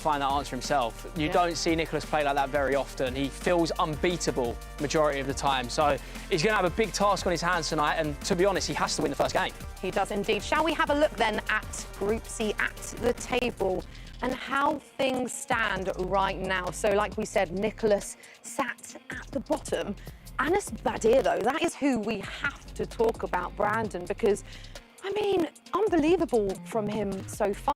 find that answer himself. You don't see Nicholas play like that very often. He feels unbeatable majority of the time. So he's going to have a big task on his hands tonight, and to be honest, he has to win the first game. He does indeed. Shall we have a look then at Group C, at the table, and how things stand right now? So like we said, Nicholas sat at the bottom. Anas Badir, though, that is who we have to talk about, Brandon, because, I mean, unbelievable from him so far.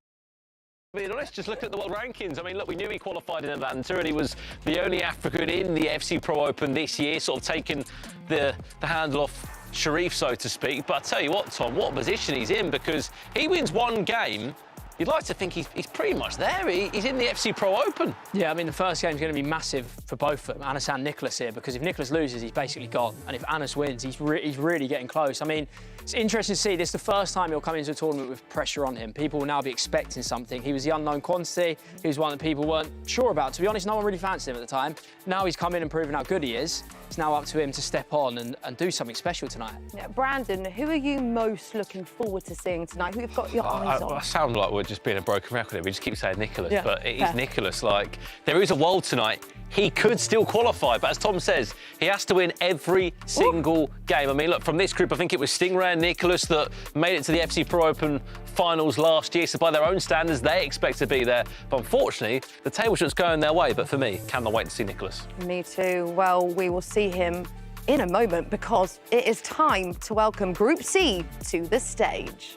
Being honest, just look at the world rankings. I mean, look, we knew he qualified in Atlanta and he was the only African in the FC Pro Open this year, sort of taking the handle off Sharif, so to speak. But I tell you what, Tom, what position he's in, because he wins one game, you'd like to think he's pretty much there. He's in the FC Pro Open. Yeah, I mean, the first game's going to be massive for both of them, Anas and Nicholas here, because if Nicholas loses, he's basically gone. And if Anas wins, he's really getting close. I mean, it's interesting to see. This is the first time he'll come into a tournament with pressure on him. People will now be expecting something. He was the unknown quantity. He was one that people weren't sure about. To be honest, no one really fancied him at the time. Now he's come in and proven how good he is. It's now up to him to step on and do something special tonight. Yeah, Brandon, who are you most looking forward to seeing tonight? Who you've got your eyes on? I sound like we're just being a broken record here. We just keep saying Nicholas, but it is Nicholas. Like, there is a world tonight. He could still qualify, but as Tom says, he has to win every single game. I mean, look, from this group, I think it was Stingray and Nicholas that made it to the FC Pro Open finals last year, so by their own standards, they expect to be there. But unfortunately, the table shouldn't go in their way. But for me, cannot wait to see Nicholas. Me too. Well, we will see him in a moment, because it is time to welcome Group C to the stage.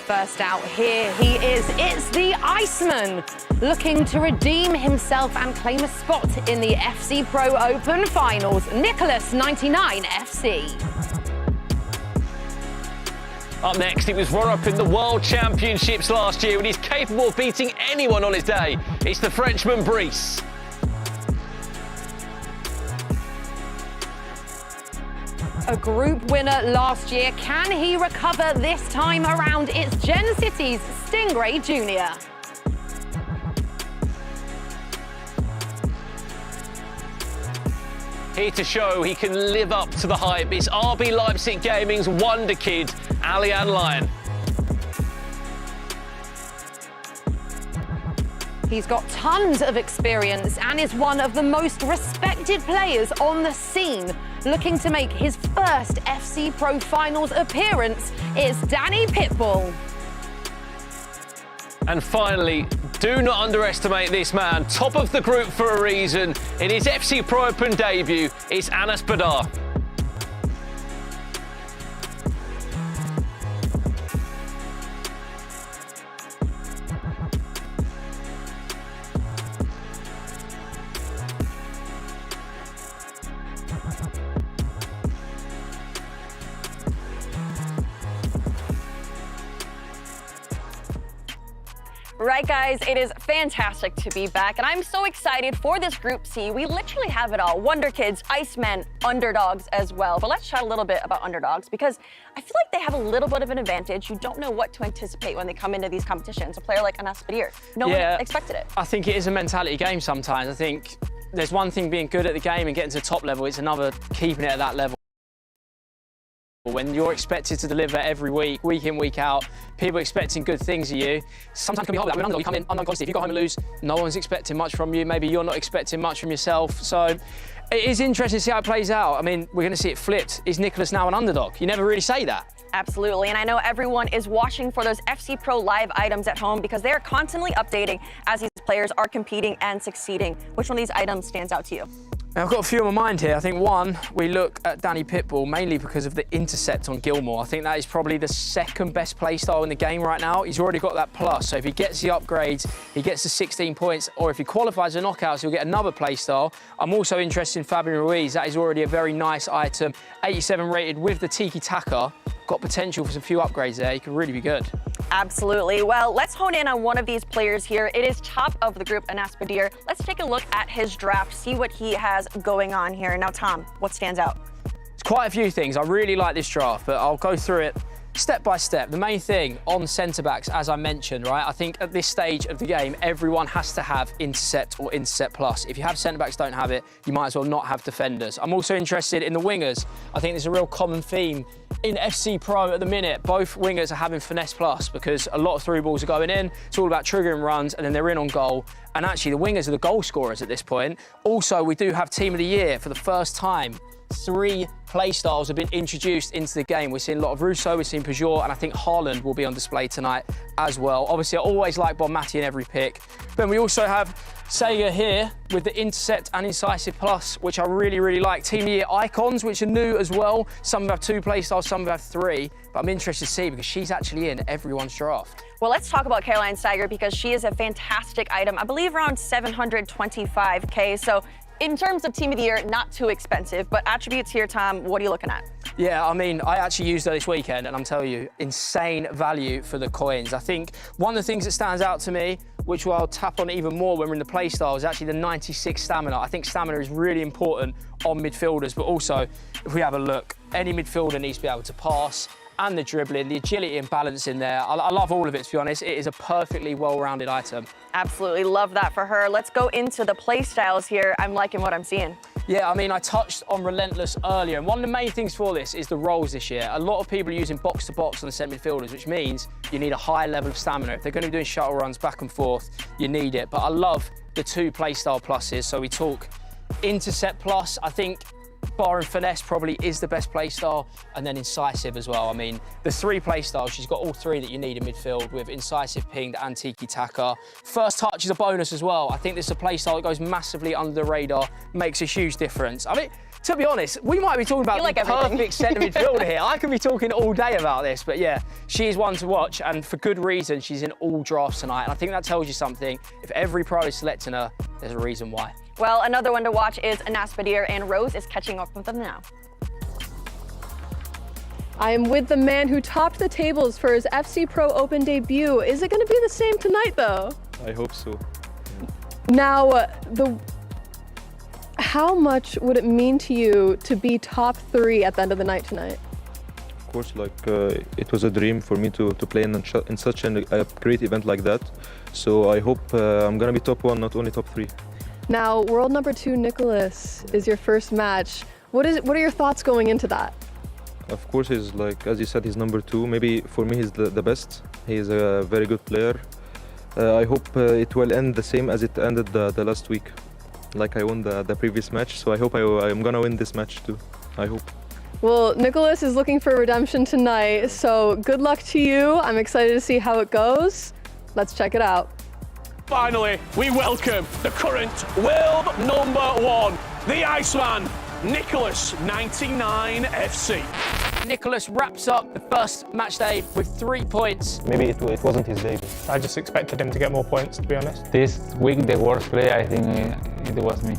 First out here, he is. It's the Iceman, looking to redeem himself and claim a spot in the FC Pro Open finals. Nicholas, 99 FC. Up next, he was runner-up in the World Championships last year, and he's capable of beating anyone on his day. It's the Frenchman, Brice. A group winner last year. Can he recover this time around? It's Gen City's Stingray Jr. Here to show he can live up to the hype. It's RB Leipzig Gaming's wonder kid, Alian Lyon. He's got tons of experience and is one of the most respected players on the scene. Looking to make his first FC Pro Finals appearance is Danny Pitbull. And finally, do not underestimate this man. Top of the group for a reason. In his FC Pro Open debut, it's Anas Badir. Right, guys, it is fantastic to be back, and I'm so excited for this Group C. We literally have it all. Wonder Kids, Icemen, underdogs as well. But let's chat a little bit about underdogs, because I feel like they have a little bit of an advantage. You don't know what to anticipate when they come into these competitions. A player like Anas Badir, no one expected it. I think it is a mentality game sometimes. I think there's one thing being good at the game and getting to the top level. It's another keeping it at that level. When you're expected to deliver every week, week in, week out, people expecting good things of you, sometimes it can be hard. I mean, underdog, you come in unknown quantity. If you go home and lose, no one's expecting much from you. Maybe you're not expecting much from yourself. So it is interesting to see how it plays out. I mean, we're going to see it flipped. Is Nicholas now an underdog? You never really say that. Absolutely, and I know everyone is watching for those FC Pro Live items at home, because they are constantly updating as these players are competing and succeeding. Which one of these items stands out to you? I've got a few on my mind here. I think one, we look at Danny Pitbull mainly because of the intercept on Gilmore. I think that is probably the second best play style in the game right now. He's already got that plus, so if he gets the upgrades, he gets the 16 points, or if he qualifies the knockouts, he'll get another play style. I'm also interested in Fabian Ruiz. That is already a very nice item. 87 rated with the Tiki Taka. Got potential for some few upgrades there. He could really be good. Absolutely. Well, let's hone in on one of these players here. It is top of the group, Anas Badir. Let's take a look at his draft, see what he has going on here. Now, Tom, what stands out? It's quite a few things. I really like this draft, but I'll go through it step by step, the main thing on centre-backs, as I mentioned, right, I think at this stage of the game, everyone has to have intercept or intercept plus. If you have centre-backs don't have it, you might as well not have defenders. I'm also interested in the wingers. I think there's a real common theme in FC Pro at the minute. Both wingers are having finesse plus because a lot of through balls are going in. It's all about triggering runs and then they're in on goal. And actually the wingers are the goal scorers at this point. Also, we do have Team of the Year for the first time. 3 play styles have been introduced into the game. We're seeing a lot of Russo, we're seeing Peugeot, and I think Haaland will be on display tonight as well. Obviously, I always like Bonmati in every pick. Then we also have Sega here with the Intercept and Incisive Plus, which I really, really like. Team of the Year icons, which are new as well. Some have 2 play styles, some have 3. But I'm interested to see because she's actually in everyone's draft. Well, let's talk about Caroline Steiger because she is a fantastic item. I believe around 725K. So in terms of Team of the Year, not too expensive, but attributes here, Tom, what are you looking at? Yeah, I mean, I actually used her this weekend, and I'm telling you, insane value for the coins. I think one of the things that stands out to me, which I'll tap on even more when we're in the play style, is actually the 96 stamina. I think stamina is really important on midfielders, but also, if we have a look, any midfielder needs to be able to pass, and the dribbling, the agility and balance in there. I love all of it, to be honest. It is a perfectly well-rounded item. Absolutely love that for her. Let's go into the play styles here. I'm liking what I'm seeing. Yeah, I mean, I touched on Relentless earlier, and one of the main things for this is the roles this year. A lot of people are using box-to-box on the centre midfielders, which means you need a high level of stamina. If they're going to be doing shuttle runs back and forth, you need it. But I love the 2 playstyle pluses. So we talk Intercept Plus, I think bar and finesse probably is the best play style, and then incisive as well. I mean, the 3 play styles, she's got all 3 that you need in midfield with incisive, pinged, and tiki-taka. First touch is a bonus as well. I think this is a play style that goes massively under the radar, makes a huge difference. I mean, to be honest, we might be talking about the perfect centre midfielder here. I could be talking all day about this, but yeah, she is one to watch, and for good reason. She's in all drafts tonight, and I think that tells you something. If every pro is selecting her, there's a reason why. Well, another one to watch is Anas Badir, and Rose is catching up with them now. I am with the man who topped the tables for his FC Pro Open debut. Is it going to be the same tonight, though? I hope so. Now, how much would it mean to you to be top 3 at the end of the night tonight? Of course, it was a dream for me to play in such a great event like that. So I hope I'm going to be top 1, not only top 3. Now, world number 2 Nicholas is your first match. What are your thoughts going into that? Of course, he's as you said, he's number 2. Maybe for me, he's the best. He's a very good player. I hope it will end the same as it ended the last week. Like I won the previous match, so I hope I'm gonna win this match too. I hope. Well, Nicholas is looking for redemption tonight, so good luck to you. I'm excited to see how it goes. Let's check it out. Finally, we welcome the current world number 1, the Iceman, Nicholas 99 FC. Nicholas wraps up the first match day with 3 points. Maybe it wasn't his day. I just expected him to get more points, to be honest. This week, the worst player, I think it was me.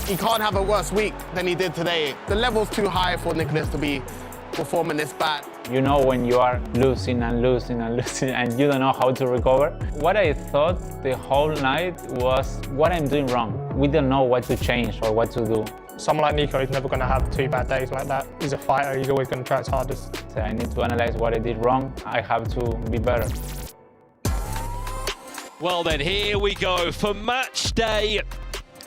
He can't have a worse week than he did today. The level's too high for Nicholas to be performing this bad. You know when you are losing and losing and losing and you don't know how to recover. What I thought the whole night was what I'm doing wrong. We don't know what to change or what to do. Someone like Nico is never going to have 2 bad days like that. He's a fighter, he's always going to try his hardest. So I need to analyze what I did wrong. I have to be better. Well then, here we go for match day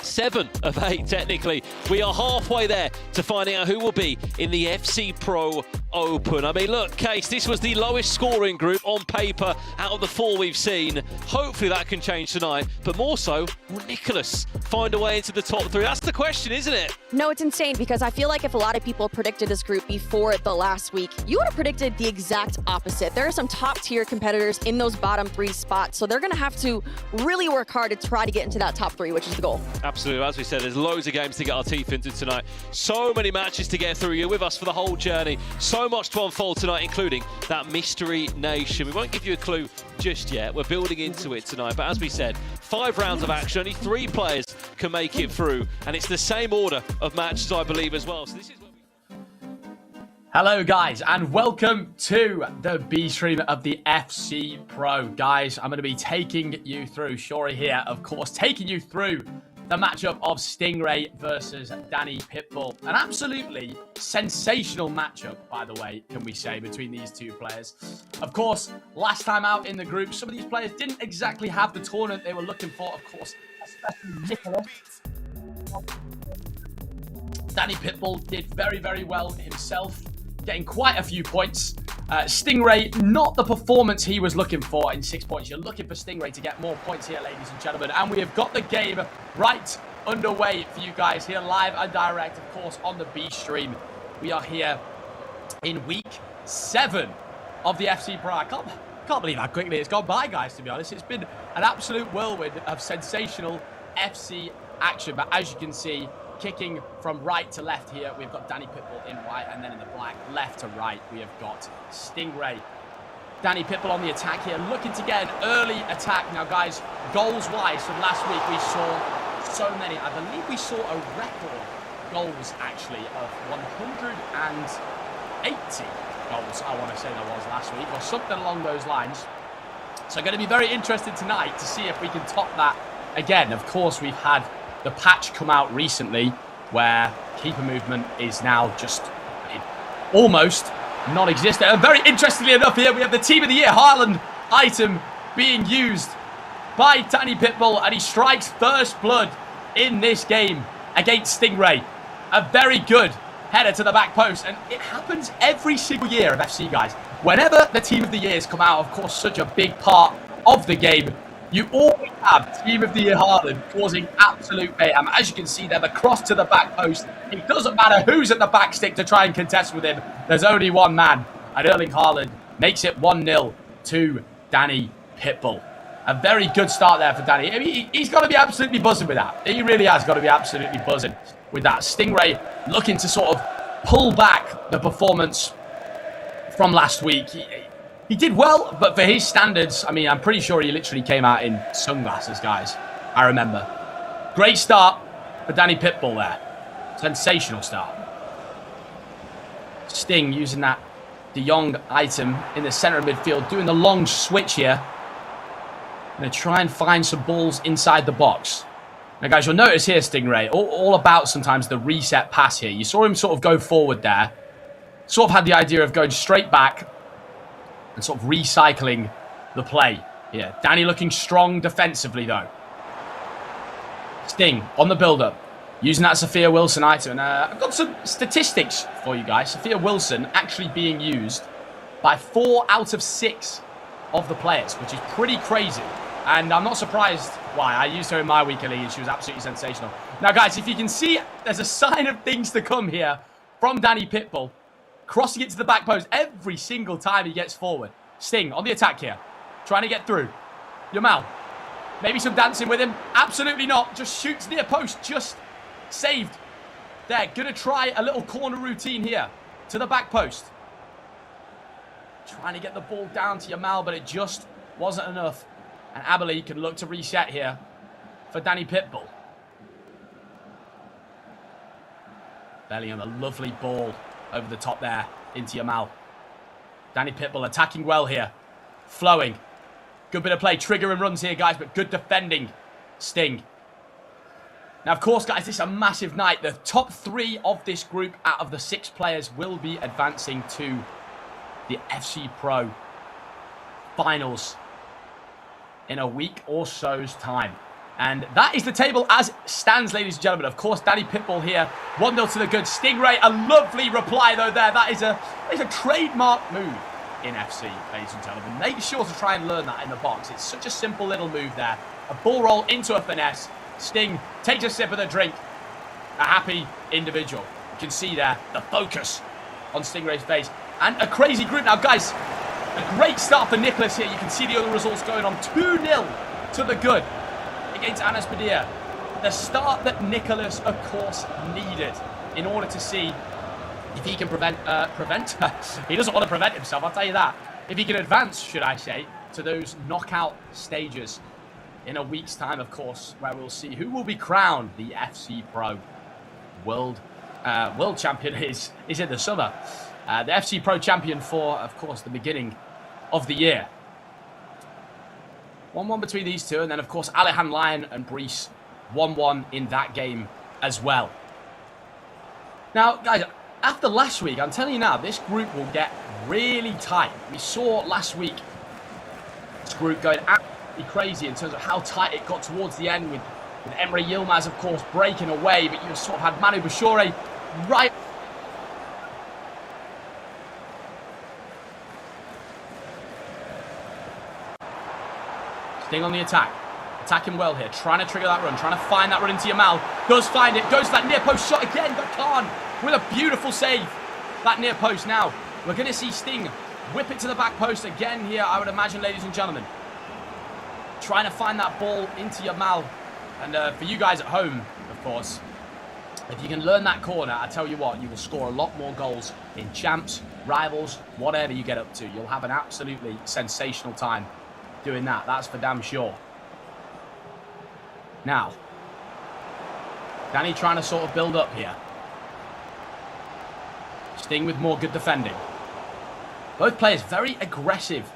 7 of 8 technically. We are halfway there to finding out who will be in the FC Pro Open. I mean, look, Case, this was the lowest scoring group on paper out of the 4 we've seen. Hopefully that can change tonight, but more so, will Nicholas find a way into the top 3? That's the question, isn't it? No, it's insane because I feel like if a lot of people predicted this group before the last week, you would have predicted the exact opposite. There are some top tier competitors in those bottom 3 spots, so they're going to have to really work hard to try to get into that top 3, which is the goal. Absolutely, as we said, there's loads of games to get our teeth into tonight. So many matches to get through. You're with us for the whole journey. So much to unfold tonight, including that Mystery Nation. We won't give you a clue just yet. We're building into it tonight. But as we said, 5 rounds of action. Only 3 players can make it through. And it's the same order of matches, I believe, as well. So this is Hello guys, and welcome to the B stream of the FC Pro. Guys, I'm going to be taking you through, Shori here, of course, taking you through the matchup of Stingray versus Danny Pitbull. An absolutely sensational matchup, by the way, can we say, between these two players. Of course, last time out in the group, some of these players didn't exactly have the tournament they were looking for, of course, especially Nicholas. Danny Pitbull did very, very well himself, getting quite a few points. Stingray, not the performance he was looking for in 6 points. You're looking for Stingray to get more points here, ladies and gentlemen. And we have got the game right underway for you guys here live and direct, of course, on the B stream. We are here in week 7 of the FC Pro. I can't believe how quickly it's gone by, guys, to be honest. It's been an absolute whirlwind of sensational FC action. But as you can see, kicking from right to left here, we've got Danny Pitbull in white, and then in the black, left to right, we have got Stingray. Danny Pitbull on the attack here, looking to get an early attack. Now, guys, goals-wise from last week, we saw so many. I believe we saw a record goals, actually, of 180 goals, I want to say there was last week, or something along those lines. So going to be very interested tonight to see if we can top that again. Of course, we've had the patch come out recently where keeper movement is now just almost non-existent. And very interestingly enough here, we have the Team of the Year Haaland item being used by Danny Pitbull, and he strikes first blood in this game against Stingray. A very good header to the back post, and it happens every single year of FC, guys. Whenever the Team of the Years come out, of course, such a big part of the game, you always have Team of the Year Haaland causing absolute mayhem. As you can see there, the cross to the back post. It doesn't matter who's at the back stick to try and contest with him. There's only one man. And Erling Haaland makes it 1-0 to Danny Pitbull. A very good start there for Danny. I mean, he's got to be absolutely buzzing with that. He really has got to be absolutely buzzing with that. Stingray looking to sort of pull back the performance from last week. He did well, but for his standards, I mean, I'm pretty sure he literally came out in sunglasses, guys. I remember. Great start for Danny Pitbull there. Sensational start. Sting using that De Jong item in the centre of midfield, doing the long switch here. Going to try and find some balls inside the box. Now, guys, you'll notice here, Stingray, all about sometimes the reset pass here. You saw him sort of go forward there. Sort of had the idea of going straight back and sort of recycling the play here. Danny looking strong defensively, though. Sting on the build-up, using that Sophia Wilson item. And I've got some statistics for you guys. Sophia Wilson actually being used by 4 out of 6 of the players, which is pretty crazy. And I'm not surprised why. I used her in my weekend league, and she was absolutely sensational. Now, guys, if you can see, there's a sign of things to come here from Danny Pitbull. Crossing it to the back post every single time he gets forward. Sting on the attack here. Trying to get through. Yamal. Maybe some dancing with him. Absolutely not. Just shoots near post. Just saved. There. Going to try a little corner routine here. To the back post. Trying to get the ball down to Yamal, but it just wasn't enough. And Abilene can look to reset here for Danny Pitbull. Bellingham, a lovely ball over the top there into Yamal. Danny Pitbull attacking well here. Flowing. Good bit of play. Triggering runs here, guys, but good defending. Sting. Now, of course, guys, this is a massive night. The top 3 of this group out of the 6 players will be advancing to the FC Pro finals in a week or so's time. And that is the table as stands, ladies and gentlemen. Of course, Danny Pitbull here. 1-0 to the good. Stingray, a lovely reply, though, there. That is a trademark move in FC, ladies and gentlemen. Make sure to try and learn that in the box. It's such a simple little move there. A ball roll into a finesse. Sting takes a sip of the drink. A happy individual. You can see there the focus on Stingray's face. And a crazy group. Now, guys, a great start for Nicholas here. You can see the other results going on. 2-0 to the good against Anas Badia. The start that Nicholas, of course, needed in order to see if he can prevent. He doesn't want to prevent himself, I'll tell you that. If he can advance, should I say, to those knockout stages in a week's time, of course, where we'll see who will be crowned the FC Pro World Champion is in the summer. The FC Pro Champion for, of course, the beginning of the year. 1-1 between these two, and then, of course, Alehan Lyon and Brees 1-1 in that game as well. Now, guys, after last week, I'm telling you now, this group will get really tight. We saw last week this group going absolutely crazy in terms of how tight it got towards the end with Emre Yilmaz, of course, breaking away, but you sort of had Manu Bashore right. Sting on the attack. Attacking well here. Trying to trigger that run. Trying to find that run into Yamal. Does find it. Goes for that near post shot again. But Khan with a beautiful save. That near post now. We're going to see Sting whip it to the back post again here, I would imagine, ladies and gentlemen. Trying to find that ball into Yamal. And for you guys at home, of course, if you can learn that corner, I tell you what, you will score a lot more goals in champs, rivals, whatever you get up to. You'll have an absolutely sensational time doing that. That's for damn sure. Now, Danny trying to sort of build up here. Sting with more good defending. Both players very aggressive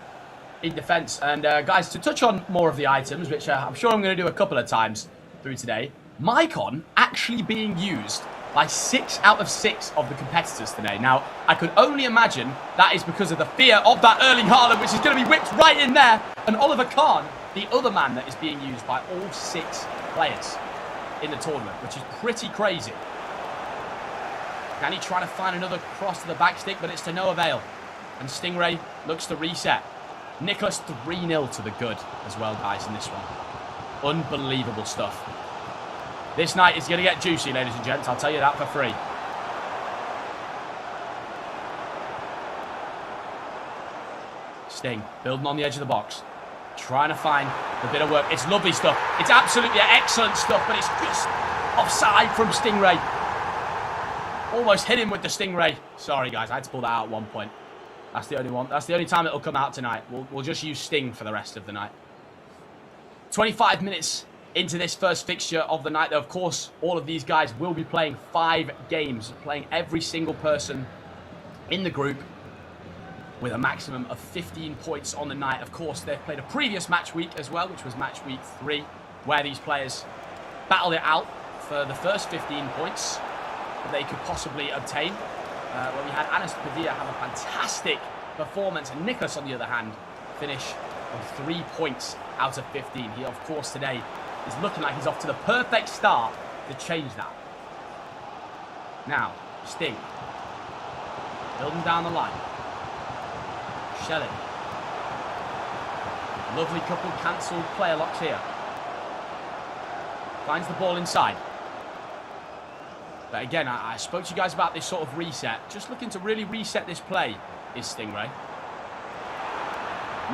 in defence. And guys, to touch on more of the items, which I'm sure I'm going to do a couple of times through today, Mycon actually being used by 6 out of 6 of the competitors today. Now, I could only imagine that is because of the fear of that Erling Haaland, which is going to be whipped right in there. And Oliver Kahn, the other man that is being used by all 6 players in the tournament, which is pretty crazy. Danny trying to find another cross to the back stick, but it's to no avail. And Stingray looks to reset. Nicholas 3-0 to the good as well, guys, in this one. Unbelievable stuff. This night is going to get juicy, ladies and gents. I'll tell you that for free. Sting building on the edge of the box. Trying to find the bit of work. It's lovely stuff. It's absolutely excellent stuff, but it's just offside from Stingray. Almost hit him with the Stingray. Sorry, guys. I had to pull that out at one point. That's the only one. That's the only time it'll come out tonight. We'll just use Sting for the rest of the night. 25 minutes into this first fixture of the night. Though, of course, all of these guys will be playing 5 games. Playing every single person in the group with a maximum of 15 points on the night. Of course, they've played a previous match week as well, which was match week 3, where these players battled it out for the first 15 points that they could possibly obtain. Where we had Anas Padilla have a fantastic performance, and Nicholas, on the other hand, finish on 3 points out of 15. He, of course, today is looking like he's off to the perfect start to change that. Now, Sting. Building down the line. Shelley. Lovely couple cancelled player locks here. Finds the ball inside. But again, I spoke to you guys about this sort of reset. Just looking to really reset this play is Stingray.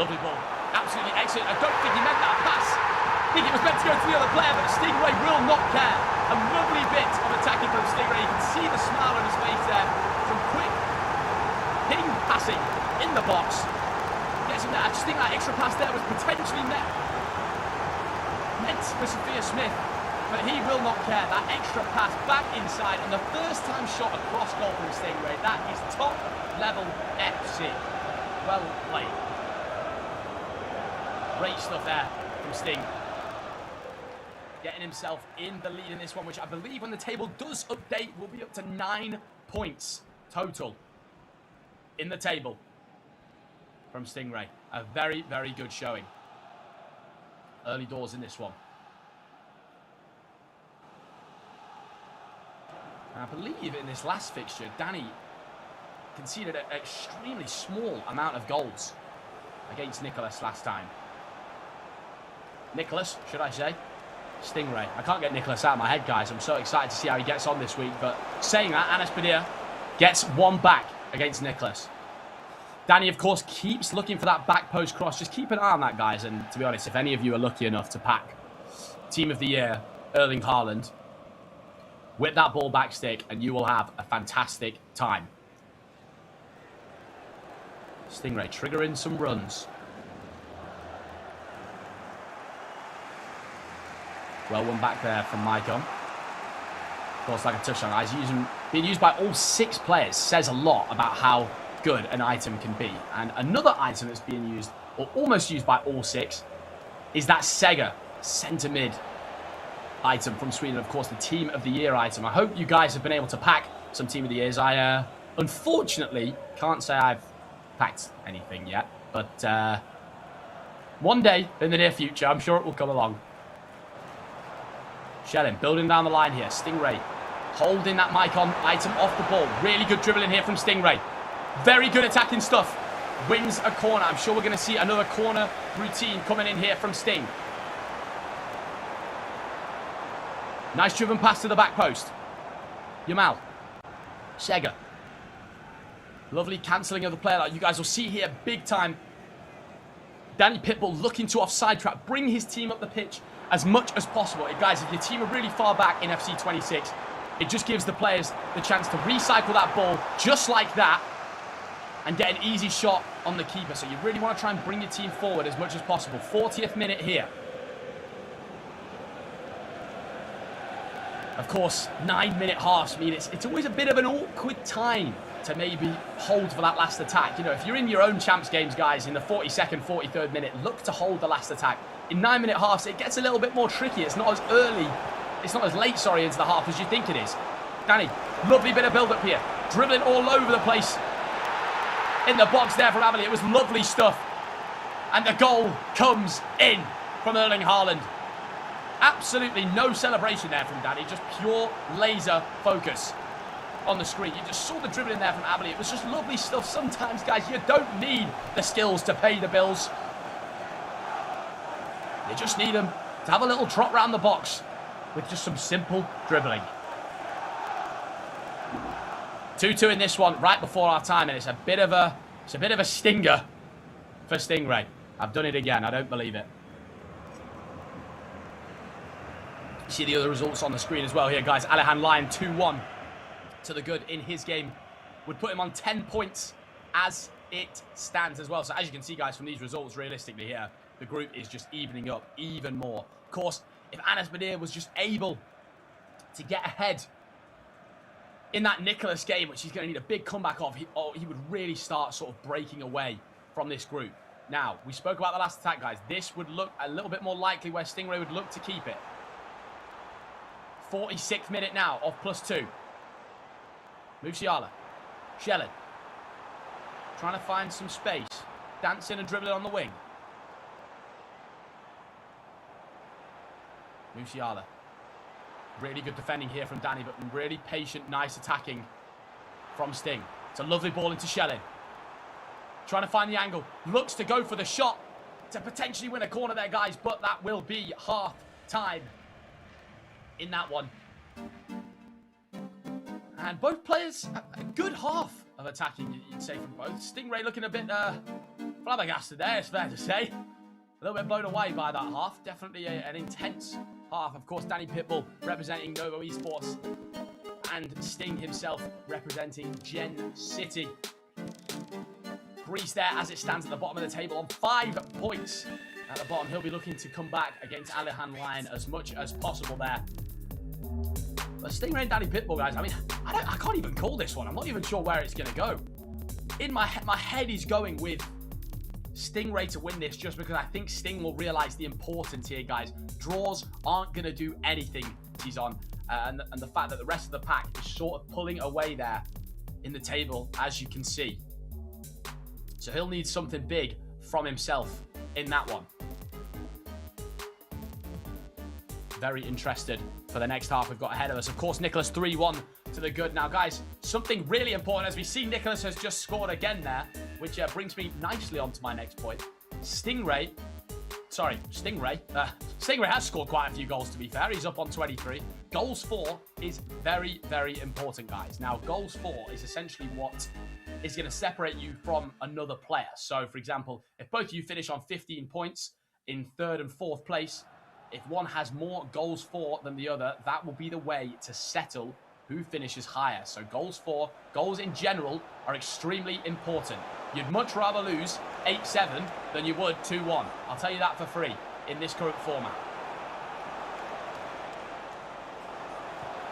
Lovely ball. Absolutely excellent. I don't think he meant that pass. I think it was meant to go to the other player, but Stingray will not care. A lovely bit of attacking from Stingray. You can see the smile on his face there. Some quick ping passing in the box. Gets him there. I just think that extra pass there was potentially meant for Sophia Smith. But he will not care. That extra pass back inside, and the first time shot across goal from Stingray. That is top level FC. Well played. Great stuff there from Sting. Getting himself in the lead in this one, which I believe when the table does update will be up to 9 points total in the table from Stingray. A very, very good showing. Early doors in this one. And I believe in this last fixture, Danny conceded an extremely small amount of goals against Nicholas last time. Nicholas, should I say? Stingray. I can't get Nicholas out of my head, guys. I'm so excited to see how he gets on this week. But saying that, Anas Padilla gets one back against Nicholas. Danny, of course, keeps looking for that back post cross. Just keep an eye on that, guys. And to be honest, if any of you are lucky enough to pack Team of the Year, Erling Haaland, whip that ball back stick and you will have a fantastic time. Stingray triggering some runs. Well one back there from Mycon. Of course, like I touched on, guys, being used by all 6 players says a lot about how good an item can be. And another item that's being used, or almost used by all 6, is that Sega centre mid. item from Sweden. Of course, the Team of the Year item. I hope you guys have been able to pack some Team of the Years. I unfortunately can't say I've packed anything yet, but one day in the near future, I'm sure it will come along. Shelling building down the line here. Stingray holding that Micon item off the ball. Really good dribbling here from Stingray. Very good attacking stuff. Wins a corner. I'm sure we're going to see another corner routine coming in here from Sting. Nice driven pass to the back post. Yamal. Sega. Lovely cancelling of the player. Like you guys will see here, big time. Danny Pitbull looking to offside trap. Bring his team up the pitch as much as possible. Guys, if your team are really far back in FC 26, it just gives the players the chance to recycle that ball just like that and get an easy shot on the keeper. So you really want to try and bring your team forward as much as possible. 40th minute here. Of course, 9-minute halves mean it's always a bit of an awkward time to maybe hold for that last attack. You know, if you're in your own champs games, guys, in the 42nd, 43rd minute, look to hold the last attack. In 9-minute halves, it gets a little bit more tricky. It's not as early, it's not as late, sorry, into the half as you think it is. Danny, lovely bit of build-up here. Dribbling all over the place in the box there from Amelie. It was lovely stuff. And the goal comes in from Erling Haaland. Absolutely no celebration there from Danny, just pure laser focus on the screen. You just saw the dribbling there from Amelie. It was just lovely stuff. Sometimes, guys, you don't need the skills to pay the bills. You just need them to have a little trot round the box with just some simple dribbling. 2-2 in this one, right before our time, and it's a bit of a stinger for Stingray. I've done it again. I don't believe it. You see the other results on the screen as well here, guys. Alehan Lyon 2-1 to the good in his game. Would put him on 10 points as it stands as well. So as you can see, guys, from these results, realistically here, the group is just evening up even more. Of course, if Anas Badir was just able to get ahead in that Nicholas game, which he's going to need a big comeback of, he would really start sort of breaking away from this group. Now, we spoke about the last attack, guys. This would look a little bit more likely where Stingray would look to keep it. 46th minute now of +2. Musiala. Shelling. Trying to find some space. Dancing and dribbling on the wing. Musiala. Really good defending here from Danny, but really patient, nice attacking from Sting. It's a lovely ball into Shelling. Trying to find the angle. Looks to go for the shot to potentially win a corner there, guys, but that will be half time in that one. And both players, a good half of attacking, you'd say, from both. Stingray looking a bit flabbergasted there, it's fair to say. A little bit blown away by that half. Definitely an intense half. Of course, Danny Pitbull representing Novo Esports and Sting himself representing Gen City. Greece there as it stands at the bottom of the table on 5 points at the bottom. He'll be looking to come back against Alehan Lyon as much as possible there. But Stingray and Danny Pitbull, guys, I mean, I can't even call this one. I'm not even sure where it's going to go. In my head is going with Stingray to win this, just because I think Sting will realise the importance here, guys. Draws aren't going to do anything he's on. And the fact that the rest of the pack is sort of pulling away there in the table, as you can see. So he'll need something big from himself in that one. Very interested for the next half we've got ahead of us. Of course, Nicholas 3-1 to the good. Now, guys, something really important as we see Nicholas has just scored again there, which brings me nicely onto my next point. Stingray has scored quite a few goals, to be fair. He's up on 23. Goals for is very, very important, guys. Now, goals for is essentially what is going to separate you from another player. So, for example, if both of you finish on 15 points in 3rd and 4th place, if one has more goals for than the other, that will be the way to settle who finishes higher. So goals for, goals in general, are extremely important. You'd much rather lose 8-7 than you would 2-1. I'll tell you that for free in this current format.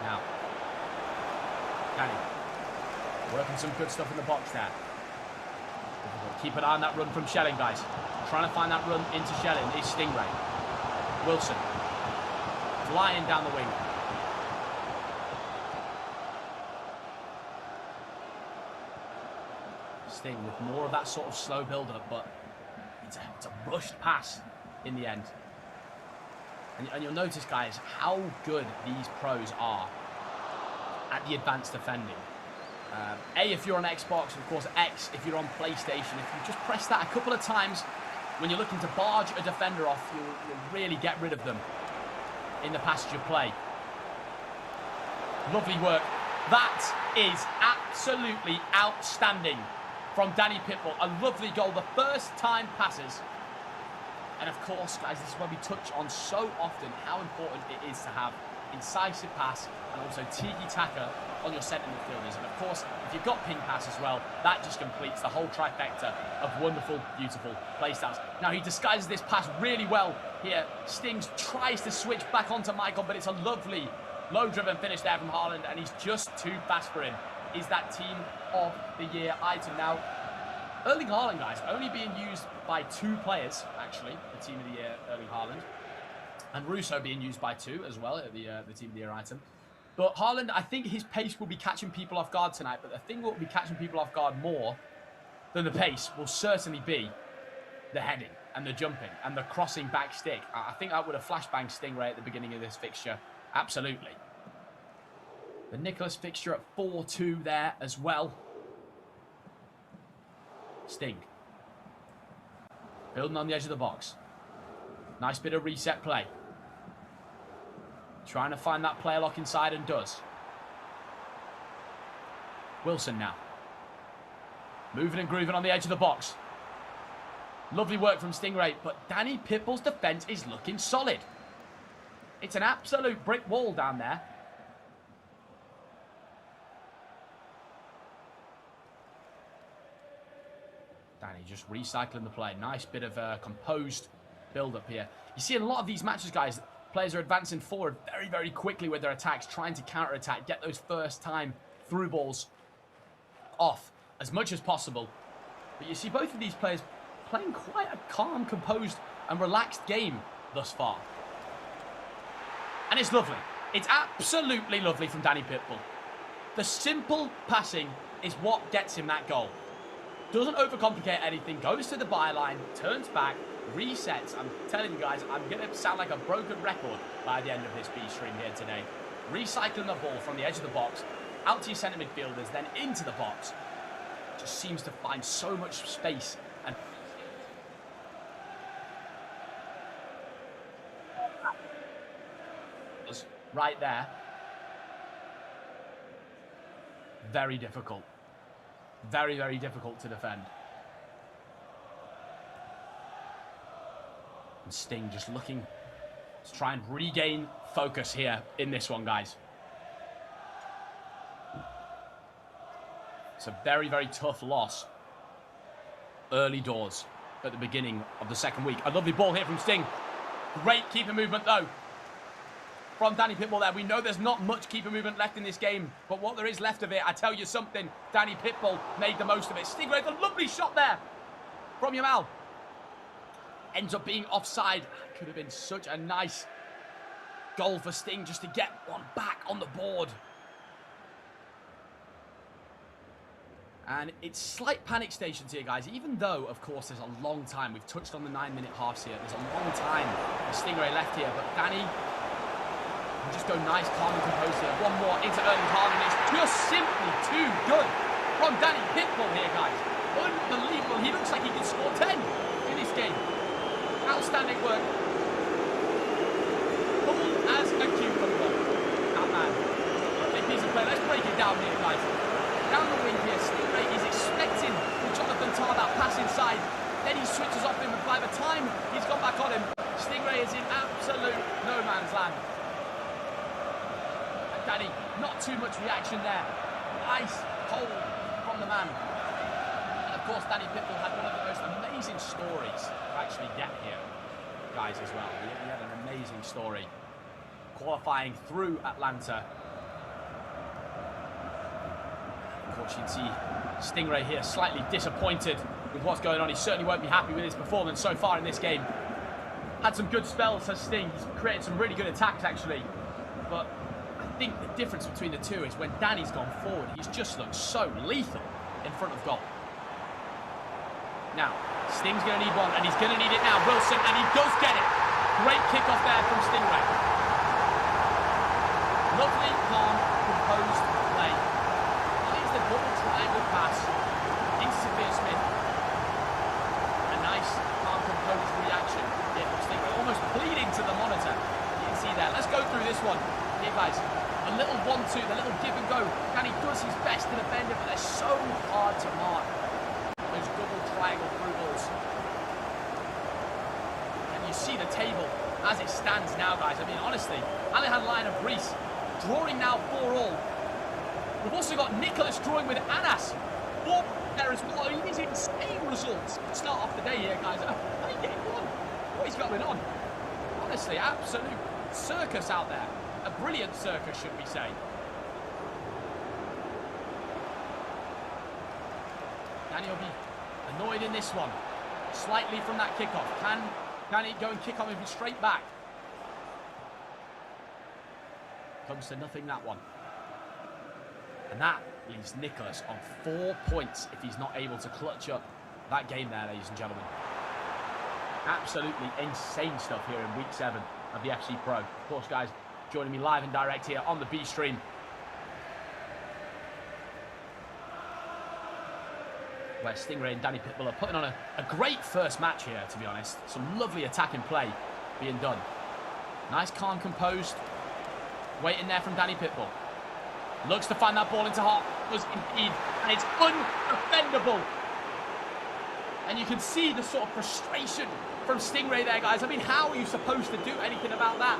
Now, Danny, working some good stuff in the box there. Keep an eye on that run from Shelling, guys. Trying to find that run into Shelling is Stingray. Wilson. flying down the wing. Sting with more of that sort of slow build-up, but it's a rushed pass in the end. And you'll notice, guys, how good these pros are at the advanced defending. A, if you're on Xbox, and of course X, if you're on PlayStation. If you just press that a couple of times when you're looking to barge a defender off, you'll really get rid of them in the passage of play. Lovely work. That is absolutely outstanding from Danny Pitbull. A lovely goal, the first time passes. And of course, guys, this is where we touch on so often how important it is to have incisive pass and also tiki-taka on your centre midfielders. And of course, if you've got ping pass as well, that just completes the whole trifecta of wonderful, beautiful play styles. Now, he disguises this pass really well here. Stings tries to switch back onto Michael, but it's a lovely, low-driven finish there from Haaland, and he's just too fast for him. Is that Team of the Year item. Now, Erling Haaland, guys, only being used by 2 players, actually, the Team of the Year, Erling Haaland. And Russo being used by 2 as well, the Team of the Year item. But Haaland, I think his pace will be catching people off guard tonight, but the thing that will be catching people off guard more than the pace will certainly be the heading and the jumping and the crossing back stick. I think that would have flashbanged Stingray at the beginning of this fixture. Absolutely. The Nicholas fixture at 4-2 there as well. Sting. Building on the edge of the box. Nice bit of reset play. Trying to find that player lock inside and does. Wilson now. Moving and grooving on the edge of the box. Lovely work from Stingray, but Danny Pitbull's defence is looking solid. It's an absolute brick wall down there. Danny just recycling the play. Nice bit of composed build-up here. You see in a lot of these matches, guys, players are advancing forward very, very quickly with their attacks, trying to counter-attack, get those first-time through balls off as much as possible. But you see both of these players playing quite a calm, composed, and relaxed game thus far. And it's lovely. It's absolutely lovely from Danny Pitbull. The simple passing is what gets him that goal. Doesn't overcomplicate anything, goes to the byline, turns back, resets. I'm telling you guys, I'm going to sound like a broken record by the end of this B-stream here today. Recycling the ball from the edge of the box, out to your centre midfielders, then into the box. Just seems to find so much space. And right there. Very difficult. Very, very difficult to defend. And Sting just looking to try and regain focus here in this one, guys. It's a very, very tough loss. Early doors at the beginning of the second week. A lovely ball here from Sting. Great keeper movement, though, from Danny Pitbull there. We know there's not much keeper movement left in this game, but what there is left of it, I tell you something, Danny Pitbull made the most of it. Stingray, a lovely shot there from Yamal. Ends up being offside. Could have been such a nice goal for Sting just to get one back on the board. And it's slight panic stations here, guys, even though, of course, there's a long time. We've touched on the 9-minute halves here. There's a long time for Stingray left here, but Danny will just go nice, calm and composed here. One more into Erling Haaland. It's just simply too good from Danny Pitbull here, guys. Unbelievable. He looks like he can score 10 in this game. Outstanding work. Cool as a cucumber. That man. Lovely piece of play. Let's break it down here, guys. Down the wing here, Stingray is expecting Jonathan Tah that pass inside. Then he switches off him, and by the time he's got back on him, Stingray is in absolute no man's land. And Danny, not too much reaction there. Nice hold from the man. And of course, Danny Pitbull had one of the most amazing stories to actually get here, guys, as well. He had an amazing story. Qualifying through Atlanta. Of course, you can see Stingray here slightly disappointed with what's going on. He certainly won't be happy with his performance so far in this game. had some good spells, has Sting. He's created some really good attacks, actually. But I think the difference between the two is when Danny's gone forward, he's just looked so lethal in front of goal. Now, Sting's going to need one, and he's going to need it now. Wilson, and he does get it. Great kickoff there from Stingray. Lovely, calm, composed play. Finds the double triangle pass into Sophia Smith. A nice, calm, composed reaction here from Stingray. Almost bleeding to the monitor. You can see there. Let's go through this one. Here, guys. A little 1-2, the little give and go. And he does his best to defend it, but they're so hard to mark. Those double triangle through balls. And you see the table as it stands now, guys. I mean, honestly, Alihan Lyon of Greece drawing now 4-all. We've also got Nicholas drawing with Anas. 4 there as well. These insane results. Start off the day here, guys. How are you getting on? What is going on? Honestly, absolute circus out there. A brilliant circus, should we say. Danny will be annoyed in this one. Slightly from that kickoff. Can he go and kick on him straight back? Comes to nothing, that one. And that leaves Nicholas on 4 points if he's not able to clutch up that game there, ladies and gentlemen. Absolutely insane stuff here in week 7 of the FC Pro. Of course, guys, joining me live and direct here on the B stream. Where Stingray and Danny Pitbull are putting on a great first match here, to be honest. Some lovely attacking play being done. Nice, calm, composed. Waiting there from Danny Pitbull. Looks to find that ball into Hart. Does indeed. And it's undefendable. And you can see the sort of frustration from Stingray there, guys. I mean, how are you supposed to do anything about that?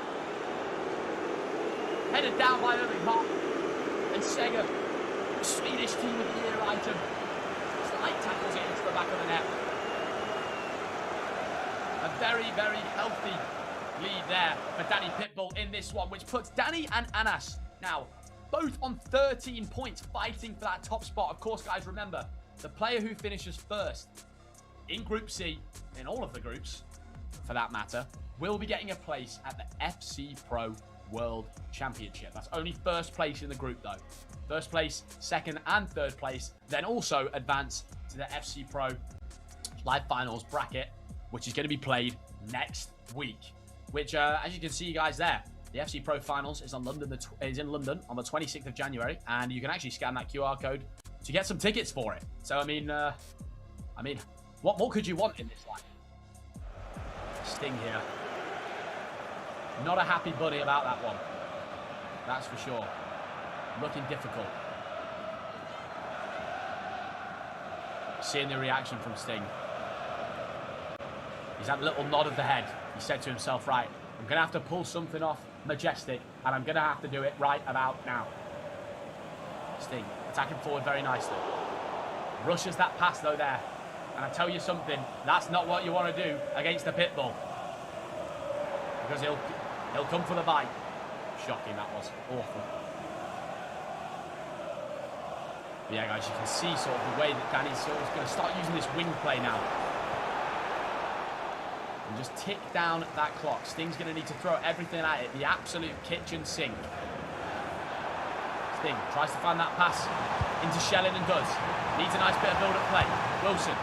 Headed down by Erling Hart. And Sega, the Swedish team of the year item. Slight tackles it into the back of the net. A very, very healthy lead there for Danny Pitbull in this one, which puts Danny and Anas now both on 13 points, fighting for that top spot. Of course, guys, remember, the player who finishes first in Group C, in all of the groups, for that matter, will be getting a place at the FC Pro World Championship. That's only first place in the group, though. First place, second and third place, then also advance to the FC Pro Live Finals bracket, which is going to be played next week. Which, as you can see, guys, there, the FC Pro Finals is in London on the 26th of January, and you can actually scan that QR code to get some tickets for it. So, I mean, what more could you want in this life? Sting here. Not a happy bunny about that one. That's for sure. Looking difficult. Seeing the reaction from Sting. He's had a little nod of the head. He said to himself, right, I'm going to have to pull something off majestic, and I'm going to have to do it right about now. Sting attacking forward very nicely. Rushes that pass, though, there. And I tell you something, that's not what you want to do against the Pitbull. Because he'll come for the bite. Shocking, that was. Awful. But yeah, guys, you can see sort of the way that Danny's sort of going to start using this wing play now. And just tick down that clock. Sting's going to need to throw everything at it. The absolute kitchen sink. Sting tries to find that pass into Shelling and does. Needs a nice bit of build-up play. Wilson.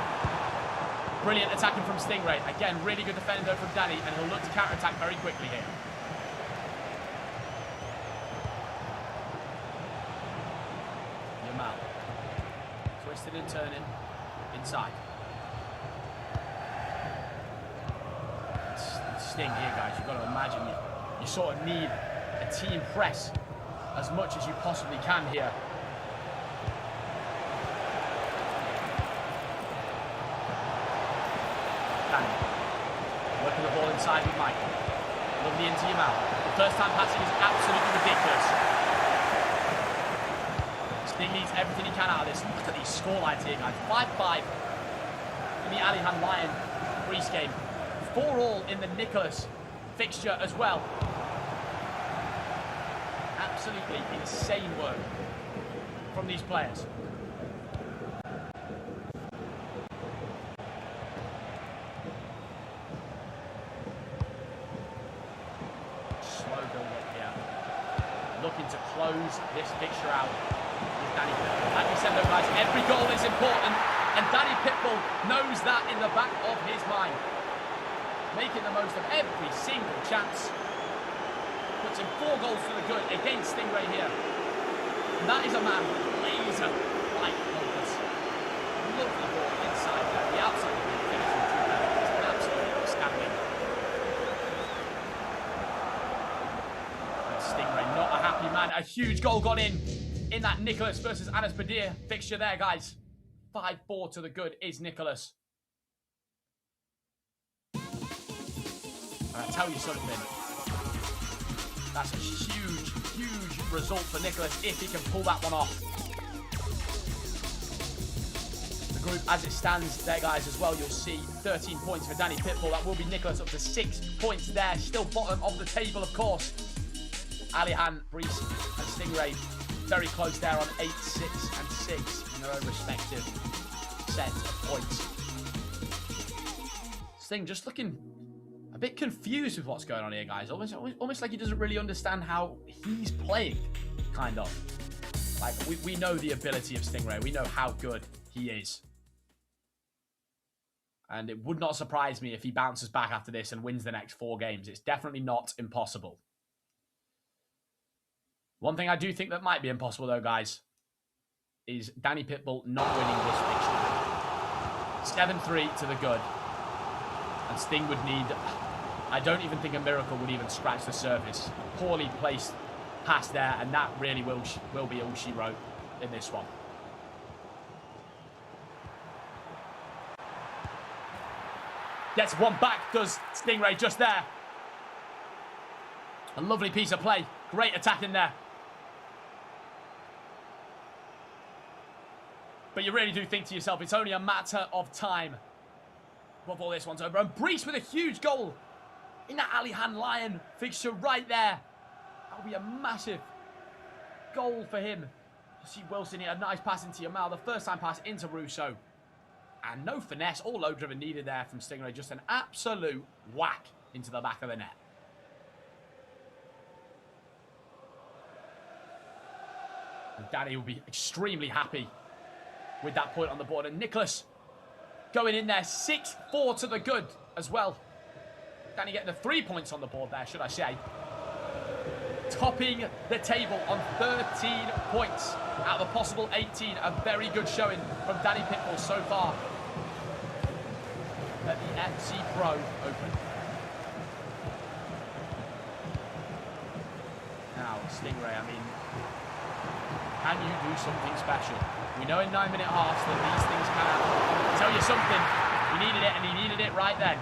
Brilliant attacking from Stingray. Again, really good defending though from Danny, and he'll look to counter-attack very quickly here. Yamal. Twisting and turning. Inside. Sting here, guys. You've got to imagine you sort of need a team press as much as you possibly can here. Danny. Working the ball inside with Michael. Lovely into Yamal. The first time passing is absolutely ridiculous. Sting needs everything he can out of this. Look at these scorelines here, guys. 5-5 in the Alihan Lyon Greece game. 4-all in the Nicholas fixture as well. Absolutely insane work from these players. looking to close this fixture out with Danny Pitbull. Like we said though guys, every goal is important, and Danny Pitbull knows that in the back of his mind. Making the most of every single chance. Puts in 4 goals for the good against Stingray here. And that is a man laser-like focus. Lovely ball inside there. The outside of the finishing two penalties. Absolutely outstanding. And Stingray not a happy man. A huge goal gone in that Nicholas versus Anas Badir fixture there, guys. 5-4 to the good is Nicholas. And I tell you something. That's a huge, huge result for Nicholas if he can pull that one off. The group as it stands there, guys, as well, you'll see 13 points for Danny Pitbull. That will be Nicholas up to 6 points there. Still bottom of the table, of course. Alihan, Brees and Stingray very close there on 8, 6 and 6 in their own respective set of points. Sting just looking a bit confused with what's going on here, guys. Almost like he doesn't really understand how he's playing, kind of. Like, we know the ability of Stingray. We know how good he is. And it would not surprise me if he bounces back after this and wins the next 4 games. It's definitely not impossible. One thing I do think that might be impossible, though, guys, is Danny Pitbull not winning this fixture. 7-3 to the good. And Sting would need, I don't even think a miracle would even scratch the surface. Poorly placed pass there, and that really will be all she wrote in this one. Gets one back, does Stingray just there. A lovely piece of play. Great attack in there. But you really do think to yourself, it's only a matter of time before this one's over. And Brees with a huge goal in that Alihan Lion fixture right there. That'll be a massive goal for him. You see Wilson here, a nice pass into Yamal. The first time pass into Russo. And no finesse or low driven needed there from Stingray. Just an absolute whack into the back of the net. And Danny will be extremely happy with that point on the board. And Nicholas going in there, 6-4 to the good as well. Danny getting the 3 points on the board there, should I say. Topping the table on 13 points out of a possible 18. A very good showing from Danny Pitbull so far at the FC Pro Open. Now, Stingray, I mean, can you do something special? We know in 9-minute halves that these things can happen. I'll tell you something, he needed it, and he needed it right then.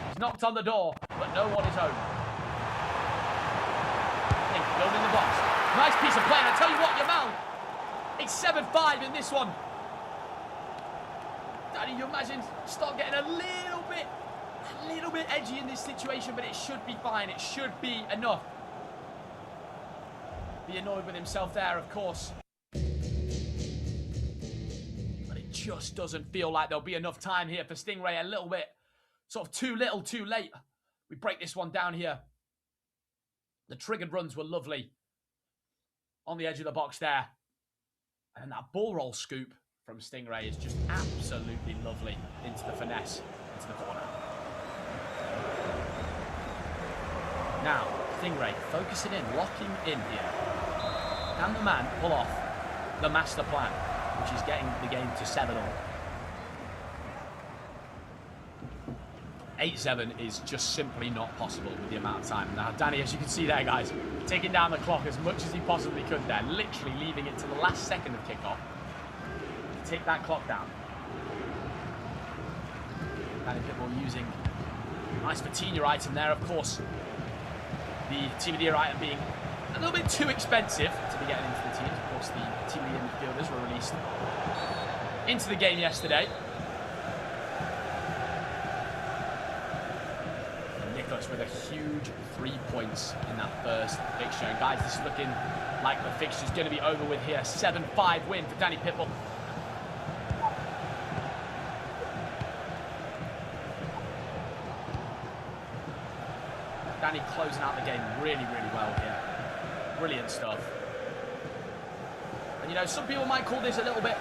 He's knocked on the door, but no one is home. Building the box. Nice piece of play, and I tell you what, Yamal, it's 7-5 in this one. Danny, you imagine, start getting a little bit edgy in this situation, but it should be fine. It should be enough. Be annoyed with himself there, of course. But it just doesn't feel like there'll be enough time here for Stingray. A little bit, sort of too little, too late. We break this one down here. The triggered runs were lovely on the edge of the box there. And that ball roll scoop from Stingray is just absolutely lovely into the finesse, into the corner. Now, Stingray focusing in, locking in here. Can the man pull off the master plan, which is getting the game to 7-all? 8-7 is just simply not possible with the amount of time. Now, Danny, as you can see there, guys, taking down the clock as much as he possibly could there, literally leaving it to the last second of kickoff to take that clock down. Danny Pitbull using a nice Vitinha item there, of course. The Team of the Year item being a little bit too expensive to be getting into the teams. Of course, the Team of the Year midfielders were released into the game yesterday. With a huge 3 points in that first fixture. And guys, this is looking like the fixture's going to be over with here. 7-5 win for Danny Pitbull. Danny closing out the game really, really well here. Brilliant stuff. And, you know, some people might call this a little bit,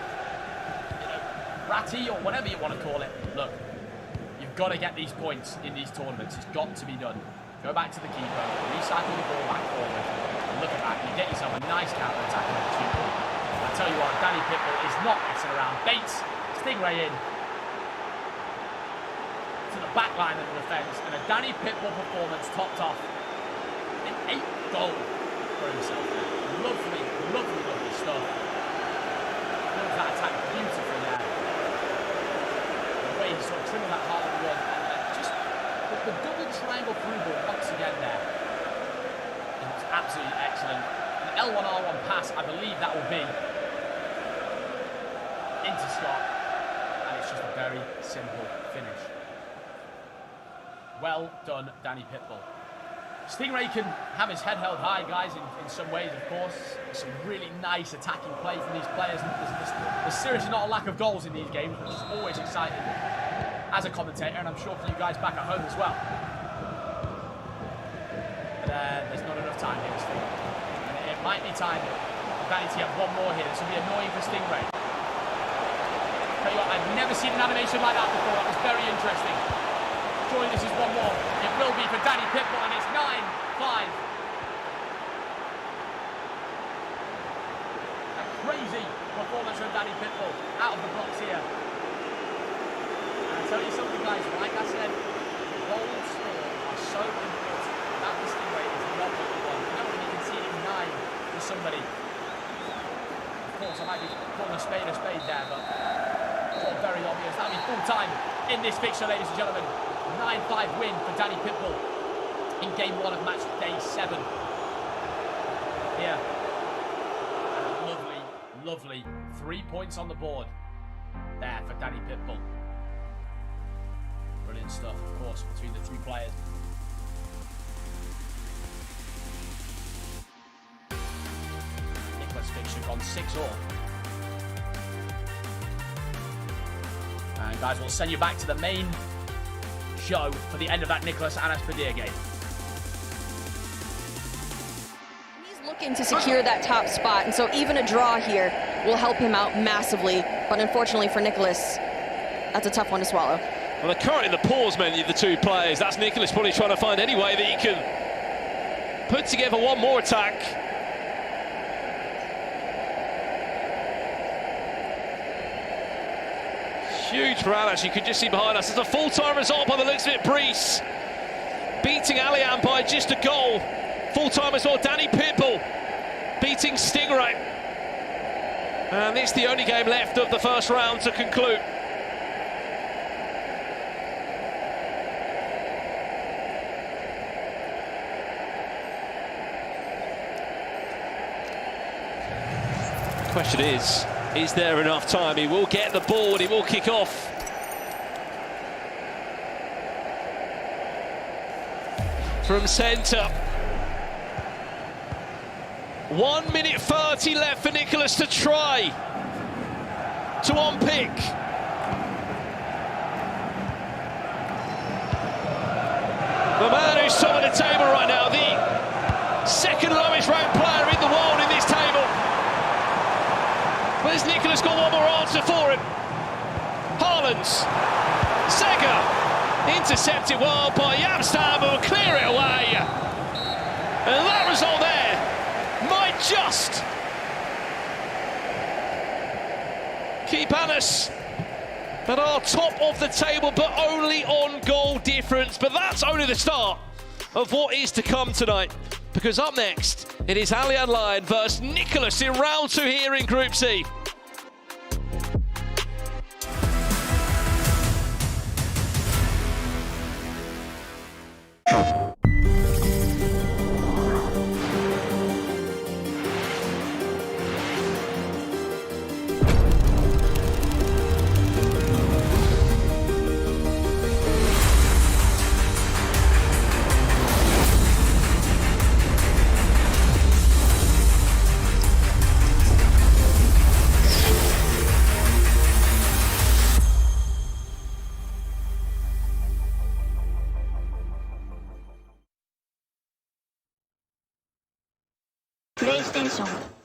you know, ratty or whatever you want to call it. Look, you've got to get these points in these tournaments. It's got to be done. Go back to the keeper, recycle the ball back forward. And look at that. You get yourself a nice counter-attacking opportunity. I tell you what, Danny Pitbull is not messing around. Bates, Stingray in to the back line of the defence, and a Danny Pitbull performance topped off an 8th goal for himself there. Lovely, lovely, lovely stuff. Builds that attack beautifully there. The way he sort of trimmed that heart of the run, and just the double triangle through ball once again there. It was absolutely excellent. An L1R1 pass, I believe that will be into Scott, and it's just a very simple finish. Well done, Danny Pitbull. Stingray can have his head held high, guys, in some ways, of course. Some really nice attacking play from these players. There's seriously not a lack of goals in these games, which is always exciting as a commentator, and I'm sure for you guys back at home as well. But there's not enough time here, Stingray. And it might be time for Danny to get one more here. This will be annoying for Stingray. Tell you what, I've never seen an animation like that before. That was very interesting. Surely this is one more. It will be for Danny Pitbull, and it's 9-5. A crazy performance from Danny Pitbull out of the box here. And I'll tell you something, guys, like I said, goals are so important. That mistake rate is not what we want. You know when you can see it in 9 for somebody. Of course, I might be calling a spade there, but it's all very obvious. That'll be full time in this fixture, ladies and gentlemen. 9-5 win for Danny Pitbull in game 1 of match day 7. Here. And a lovely, lovely 3 points on the board there for Danny Pitbull. Brilliant stuff, of course, between the two players. Nicholas fixture gone 6-all. And guys, we'll send you back to the main show for the end of that Nicholas Anas-Padilla game. He's looking to secure that top spot, and so even a draw here will help him out massively. But unfortunately for Nicholas, that's a tough one to swallow. Well, they're currently in the pause menu, the two players. That's Nicholas probably trying to find any way that he can put together one more attack. Huge for Anas, you can just see behind us. It's a full-time result by the looks of it. Brees beating Alian by just a goal. Full-time as well, Danny Pitbull beating Stingray. And it's the only game left of the first round to conclude. The question is there enough time? He will get the ball and he will kick off. From centre. 1 minute 30 left for Nicholas to try to unpick. The man who's top of the table right now, the second lowest ranked player in the world in this table. But has Nicholas got one more answer for him? Haaland, Sega, intercepted well by Yamstam, who will clear it away. And that result there might just keep Anas at our top of the table, but only on goal difference. But that's only the start of what is to come tonight, because up next it is Alian Lion versus Nicholas in round 2 here in Group C. テンション。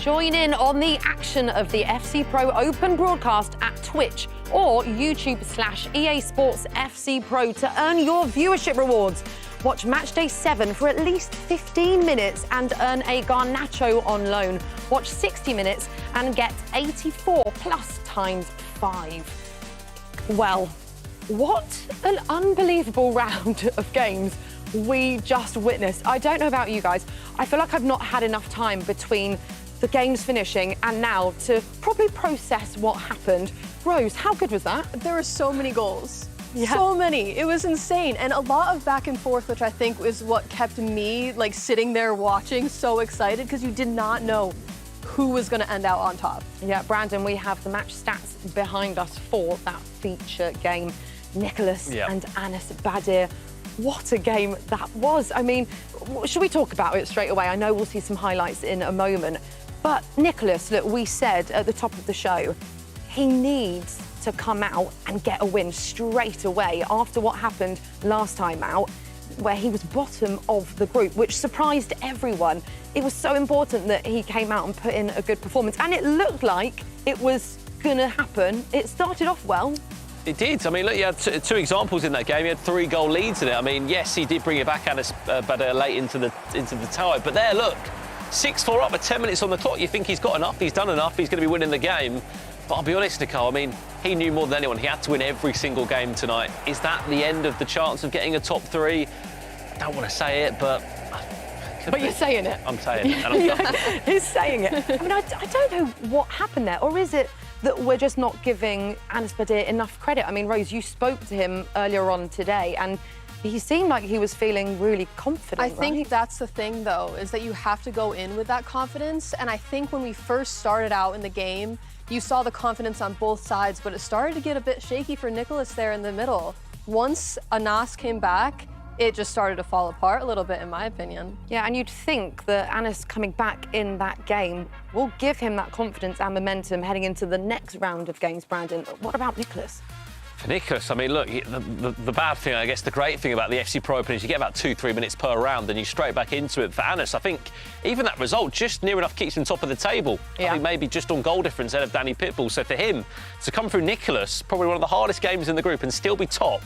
Join in on the action of the FC Pro Open broadcast at Twitch or YouTube/EA Sports FC Pro to earn your viewership rewards. Watch Matchday 7 for at least 15 minutes and earn a Garnacho on loan. Watch 60 minutes and get 84 plus times 5. Well, what an unbelievable round of games we just witnessed. I don't know about you guys. I feel like I've not had enough time between the games finishing and now to probably process what happened. Rose, how good was that? There were so many goals. Yeah. So many. It was insane. And a lot of back and forth, which I think is what kept me like sitting there watching so excited because you did not know who was going to end out on top. Yeah, Brandon, we have the match stats behind us for that feature game. Nicholas and Anis Badir. What a game that was. I mean, should we talk about it straight away? I know we'll see some highlights in a moment. But Nicholas, look, we said at the top of the show, he needs to come out and get a win straight away after what happened last time out, where he was bottom of the group, which surprised everyone. It was so important that he came out and put in a good performance, and it looked like it was gonna happen. It started off well. It did. I mean, look, you had two examples in that game. You had 3-goal leads in it. I mean, yes, he did bring it back Anis Badir late into the tie, but there, look, 6-4 up with 10 minutes on the clock. You think he's got enough, he's done enough, he's going to be winning the game. But I'll be honest, Nicole, I mean, he knew more than anyone. He had to win every single game tonight. Is that the end of the chance of getting a top 3? I don't want to say it, but... You're saying it. I'm saying it. And I'm He's saying it. I mean, I don't know what happened there. Or is it that we're just not giving Anis Badir enough credit? I mean, Rose, you spoke to him earlier on today, and he seemed like he was feeling really confident. I think that's the thing, though, is that you have to go in with that confidence. And I think when we first started out in the game, you saw the confidence on both sides, but it started to get a bit shaky for Nicholas there in the middle. Once Anas came back, it just started to fall apart a little bit, in my opinion. Yeah, and you'd think that Anis coming back in that game will give him that confidence and momentum heading into the next round of games, Brandon. What about Nicholas? For Nicholas, I mean, look, the bad thing, I guess the great thing about the FC Pro Open is you get about 2-3 minutes per round and you're straight back into it. For Anas, I think even that result just near enough keeps him top of the table. I think maybe just on goal difference ahead of Danny Pitbull. So for him to come through Nicholas, probably one of the hardest games in the group, and still be top,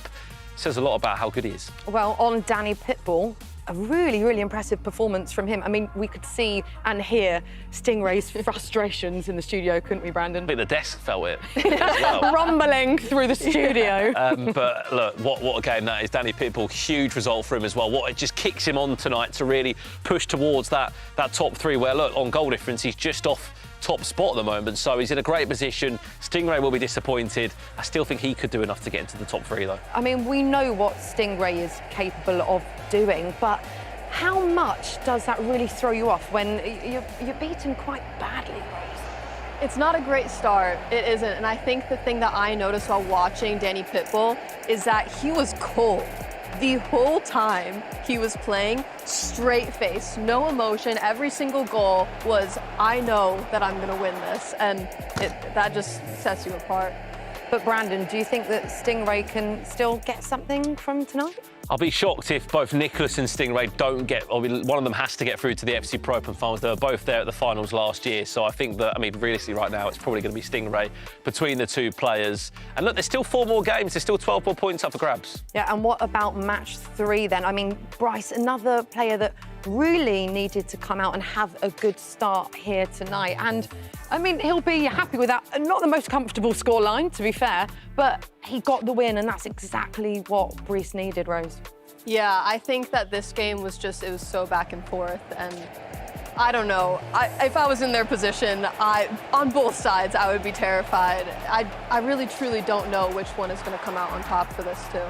says a lot about how good he is. Well, on Danny Pitbull, a really, really impressive performance from him. I mean, we could see and hear Stingray's frustrations in the studio, couldn't we, Brandon? I think the desk felt it as well. Rumbling through the studio. But look, what a game that is. Danny Pitbull, huge result for him as well. It just kicks him on tonight to really push towards that top 3 where, look, on goal difference, he's just off top spot at the moment, so he's in a great position. Stingray will be disappointed. I still think he could do enough to get into the top 3, though. I mean, we know what Stingray is capable of doing, but how much does that really throw you off when you're beaten quite badly, Rose? It's not a great start, it isn't, and I think the thing that I noticed while watching Danny Pitbull is that he was cold. The whole time he was playing, straight face, no emotion. Every single goal was, I know that I'm going to win this, and that just sets you apart. But Brandon, do you think that Stingray can still get something from tonight? I'll be shocked if both Nicholas and Stingray don't get, or one of them has to get through to the FC Pro Open finals. They were both there at the finals last year, so I think that, I mean, realistically right now, it's probably going to be Stingray between the 2 players. And look, there's still 4 more games, there's still 12 more points up for grabs. Yeah, and what about match 3 then? I mean, Bryce, another player that really needed to come out and have a good start here tonight. And, I mean, he'll be happy with that. Not the most comfortable scoreline, to be fair, but he got the win, and that's exactly what Bryce needed, Rose. Yeah, I think that this game was just, it was so back and forth, and I don't know. If I was in their position, on both sides, I would be terrified. I really, truly don't know which one is going to come out on top for this, too.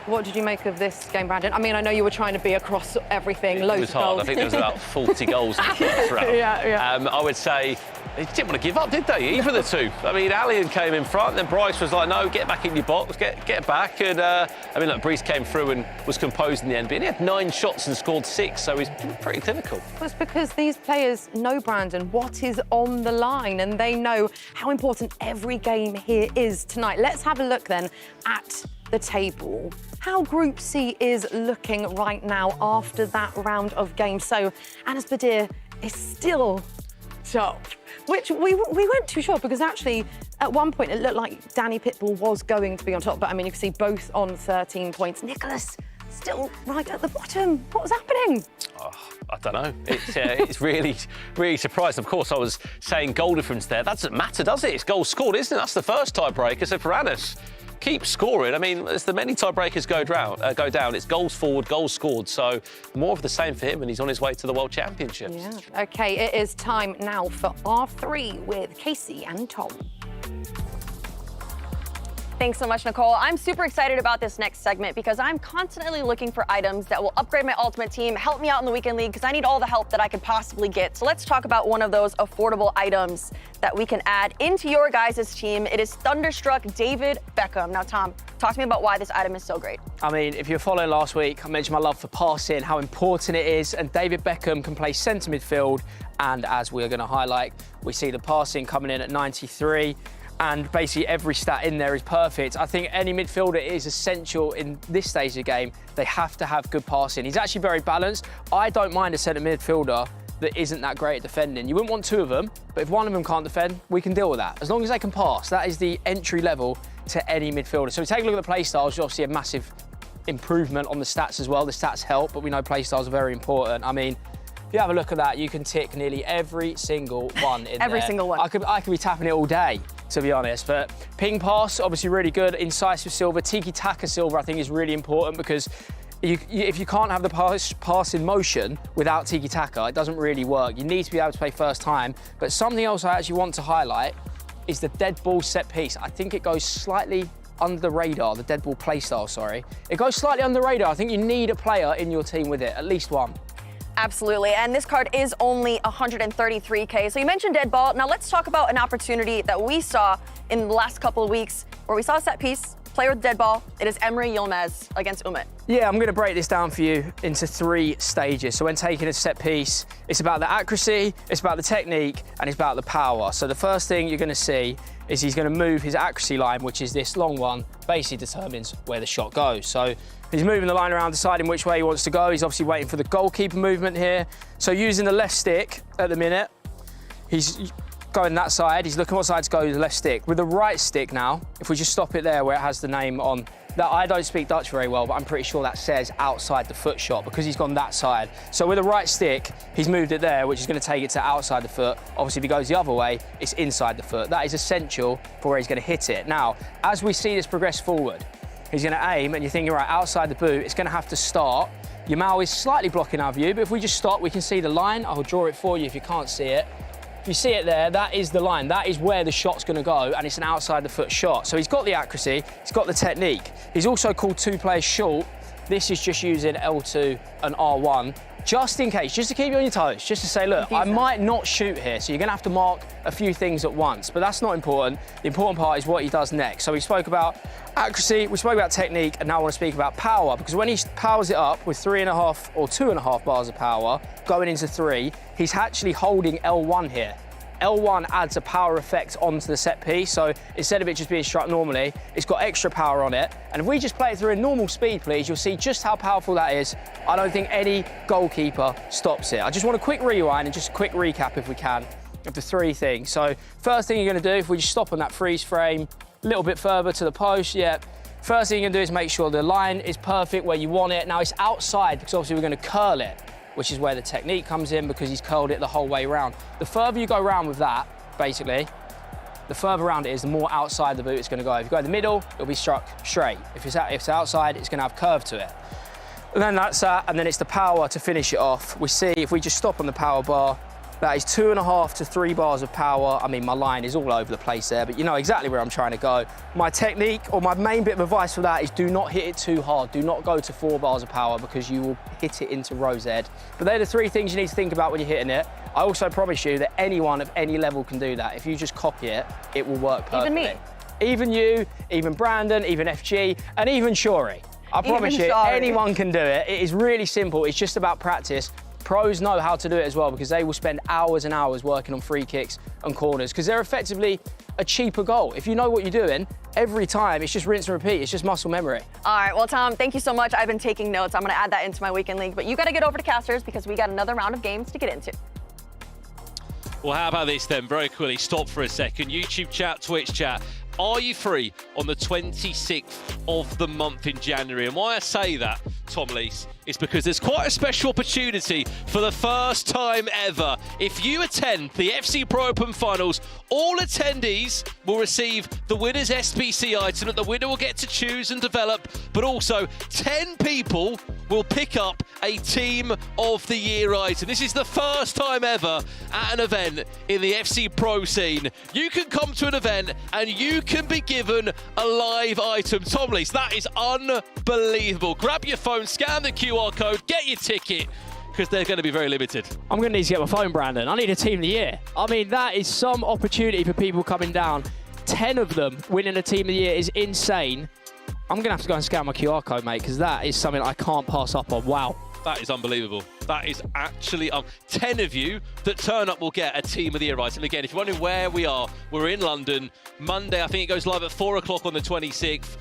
What did you make of this game, Brandon? I mean, I know you were trying to be across everything, loads of goals. It was hard. I think there was about 40 goals in the first round. Yeah. I would say they didn't want to give up, did they? Either of the 2. I mean, Allian came in front, then Bryce was like, no, get back in your box, get back. And, I mean, look, Bryce came through and was composed in the end, but he had 9 shots and scored 6, so he's pretty clinical. Well, it's because these players know, Brandon, what is on the line, and they know how important every game here is tonight. Let's have a look then at the table. How Group C is looking right now after that round of games. So Anas Badir is still top, which we weren't too sure, because actually at one point it looked like Danny Pitbull was going to be on top, but I mean, you can see both on 13 points. Nicholas still right at the bottom. What's happening? Oh, I don't know. It's really, really surprised. Of course, I was saying goal difference there. That doesn't matter, does it? It's goals scored, isn't it? That's the first tiebreaker. So for Anas, keep scoring. I mean, as the many tiebreakers go down, it's goals forward, goals scored. So more of the same for him, and he's on his way to the World Championships. Yeah. OK, it is time now for R3 with Casey and Tom. Thanks so much, Nicole. I'm super excited about this next segment because I'm constantly looking for items that will upgrade my Ultimate Team, help me out in the Weekend League, because I need all the help that I could possibly get. So let's talk about one of those affordable items that we can add into your guys' team. It is Thunderstruck David Beckham. Now, Tom, talk to me about why this item is so great. I mean, if you were following last week, I mentioned my love for passing, how important it is, and David Beckham can play centre midfield, and as we're going to highlight, we see the passing coming in at 93. And basically every stat in there is perfect. I think any midfielder is essential in this stage of the game. They have to have good passing. He's actually very balanced. I don't mind a centre midfielder that isn't that great at defending. You wouldn't want 2 of them, but if one of them can't defend, we can deal with that. As long as they can pass, that is the entry level to any midfielder. So we take a look at the play styles, you obviously a massive improvement on the stats as well. The stats help, but we know play styles are very important. I mean, if you have a look at that, you can tick nearly every single one in there. Every single one. I could be tapping it all day, to be honest. But ping pass, obviously really good. Incisive silver, tiki-taka silver, I think is really important because if you can't have the pass in motion without tiki-taka, it doesn't really work. You need to be able to play first time. But something else I actually want to highlight is the dead ball set piece. I think it goes slightly under the radar, the dead ball play style, sorry. It goes slightly under the radar. I think you need a player in your team with it, at least one. Absolutely, and this card is only 133K. So you mentioned dead ball. Now let's talk about an opportunity that we saw in the last couple of weeks where we saw a set piece, player with dead ball. It is Emre Yilmaz against Umit. Yeah, I'm going to break this down for you into 3 stages. So when taking a set piece, it's about the accuracy, it's about the technique, and it's about the power. So the first thing you're going to see is he's going to move his accuracy line, which is this long one, basically determines where the shot goes. So he's moving the line around, deciding which way he wants to go. He's obviously waiting for the goalkeeper movement here. So using the left stick at the minute, he's going that side. He's looking what side to go with the left stick. With the right stick now, if we just stop it there where it has the name on, that I don't speak Dutch very well, but I'm pretty sure that says outside the foot shot because he's gone that side. So with the right stick, he's moved it there, which is going to take it to outside the foot. Obviously, if he goes the other way, it's inside the foot. That is essential for where he's going to hit it. Now, as we see this progress forward, he's going to aim, and you're thinking, right, outside the boot, it's going to have to start. Yamal is slightly blocking our view, but if we just stop, we can see the line. I'll draw it for you if you can't see it. If you see it there, that is the line. That is where the shot's going to go, and it's an outside the foot shot. So he's got the accuracy, he's got the technique. He's also called 2 players short. This is just using L2 and R1, just in case, just to keep you on your toes, just to say, look, I might not shoot here, so you're going to have to mark a few things at once, but that's not important. The important part is what he does next. So we spoke about accuracy, we spoke about technique, and now I want to speak about power, because when he powers it up with 3.5 or 2.5 bars of power, going into 3, he's actually holding L1 here. L1 adds a power effect onto the set piece, so instead of it just being struck normally, it's got extra power on it. And if we just play it through a normal speed, please, you'll see just how powerful that is. I don't think any goalkeeper stops it. I just want a quick rewind and just a quick recap, if we can, of the 3 things. So first thing you're going to do, if we just stop on that freeze frame, a little bit further to the post, yeah. First thing you're going to do is make sure the line is perfect where you want it. Now it's outside because obviously we're going to curl it, which is where the technique comes in because he's curled it the whole way around. The further you go around with that, basically, the further around it is, the more outside the boot it's going to go. If you go in the middle, it'll be struck straight. If it's outside, it's going to have curve to it. And then that's that, and then it's the power to finish it off. We see, if we just stop on the power bar, that is 2.5 to 3 bars of power. I mean, my line is all over the place there, but you know exactly where I'm trying to go. My technique, or my main bit of advice for that, is do not hit it too hard. Do not go to 4 bars of power because you will hit it into rose ed. But they're the 3 things you need to think about when you're hitting it. I also promise you that anyone of any level can do that. If you just copy it, it will work perfectly. Even me. Even you, even Brandon, even FG, and even Shori. I promise you, anyone can do it. It is really simple. It's just about practice. Pros know how to do it as well because they will spend hours and hours working on free kicks and corners because they're effectively a cheaper goal. If you know what you're doing, every time it's just rinse and repeat. It's just muscle memory. All right, well, Tom, thank you so much. I've been taking notes. I'm going to add that into my weekend league, but you got to get over to Casters because we got another round of games to get into. Well, how about this then? Very quickly, stop for a second. YouTube chat, Twitch chat. Are you free on the 26th of the month in January? And why I say that, Tom Lees, is because there's quite a special opportunity for the first time ever. If you attend the FC Pro Open Finals, all attendees will receive the winner's SBC item that the winner will get to choose and develop, but also 10 people will pick up a Team of the Year item. This is the first time ever at an event in the FC Pro scene. You can come to an event and you can be given a live item. Tom Lees, that is unbelievable. Grab your phone, scan the QR code, get your ticket, because they're going to be very limited. I'm going to need to get my phone, Brandon. I need a Team of the Year. I mean, that is some opportunity for people coming down. 10 of them winning a Team of the Year is insane. I'm going to have to go and scan my QR code, mate, because that is something I can't pass up on. Wow. That is unbelievable. That is actually 10 of you that turn up will get a Team of the Year item. Again, if you're wondering where we are, we're in London. Monday, I think it goes live at 4 o'clock on the 26th.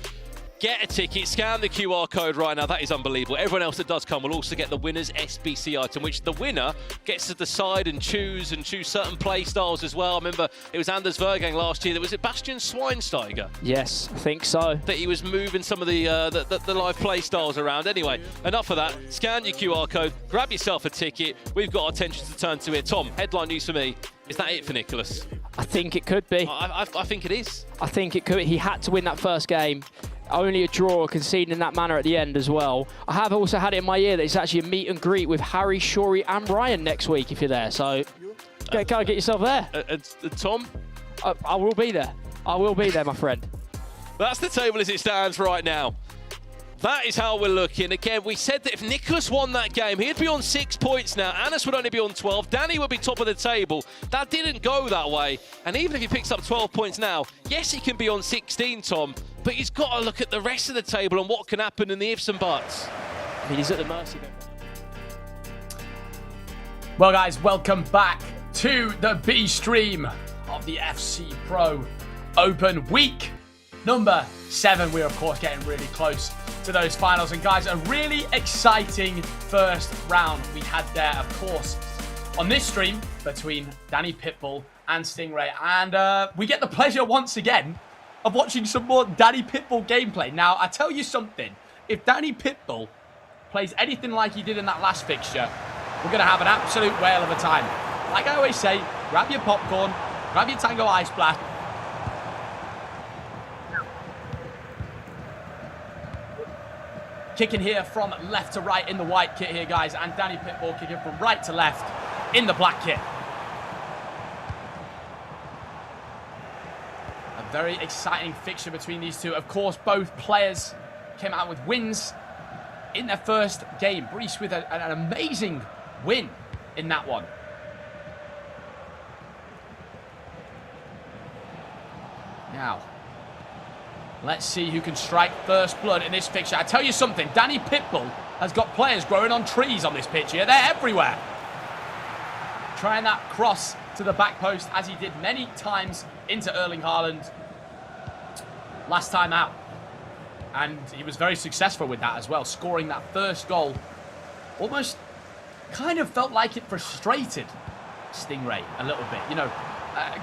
Get a ticket, scan the QR code right now. That is unbelievable. Everyone else that does come will also get the winner's SBC item, which the winner gets to decide and choose certain play styles as well. I remember it was Anders Vergang last year. Was it Bastian Schweinsteiger? Yes, I think so. That he was moving some of the live play styles around. Anyway, enough of that. Scan your QR code, grab yourself a ticket. We've got attention to turn to here. Tom, headline news for me. Is that it for Nicholas? I think it could be. I think it is. I think it could. He had to win that first game. Only a draw, conceding in that manner at the end as well. I have also had it in my ear that it's actually a meet and greet with Harry, Shori and Ryan next week if you're there. So go get yourself there. Tom? I will be there. I will be there, my friend. That's the table as it stands right now. That is how we're looking. Again, we said that if Nicholas won that game, he'd be on 6 points now. Anas would only be on 12. Danny would be top of the table. That didn't go that way. And even if he picks up 12 points now, yes, he can be on 16, Tom, but he's got to look at the rest of the table and what can happen in the ifs and buts. He's at the mercy of everyone. Well, guys, welcome back to the B stream of the FC Pro Open week number 7. We're, of course, getting really close to those finals. And, guys, a really exciting first round we had there, of course, on this stream between Danny Pitbull and Stingray. And we get the pleasure once again of watching some more Danny Pitbull gameplay. Now, I tell you something. If Danny Pitbull plays anything like he did in that last fixture, we're going to have an absolute whale of a time. Like I always say, grab your popcorn, grab your Tango Ice Blast. Kicking here from left to right in the white kit here, guys. And Danny Pitbull kicking from right to left in the black kit. A very exciting fixture between these two. Of course, both players came out with wins in their first game. Brees with an amazing win in that one. Now, let's see who can strike first blood in this fixture. I tell you something, Danny Pitbull has got players growing on trees on this pitch here. They're everywhere. Trying that cross to the back post as he did many times into Erling Haaland last time out. And he was very successful with that as well, scoring that first goal. Almost kind of felt like it frustrated Stingray a little bit. You know,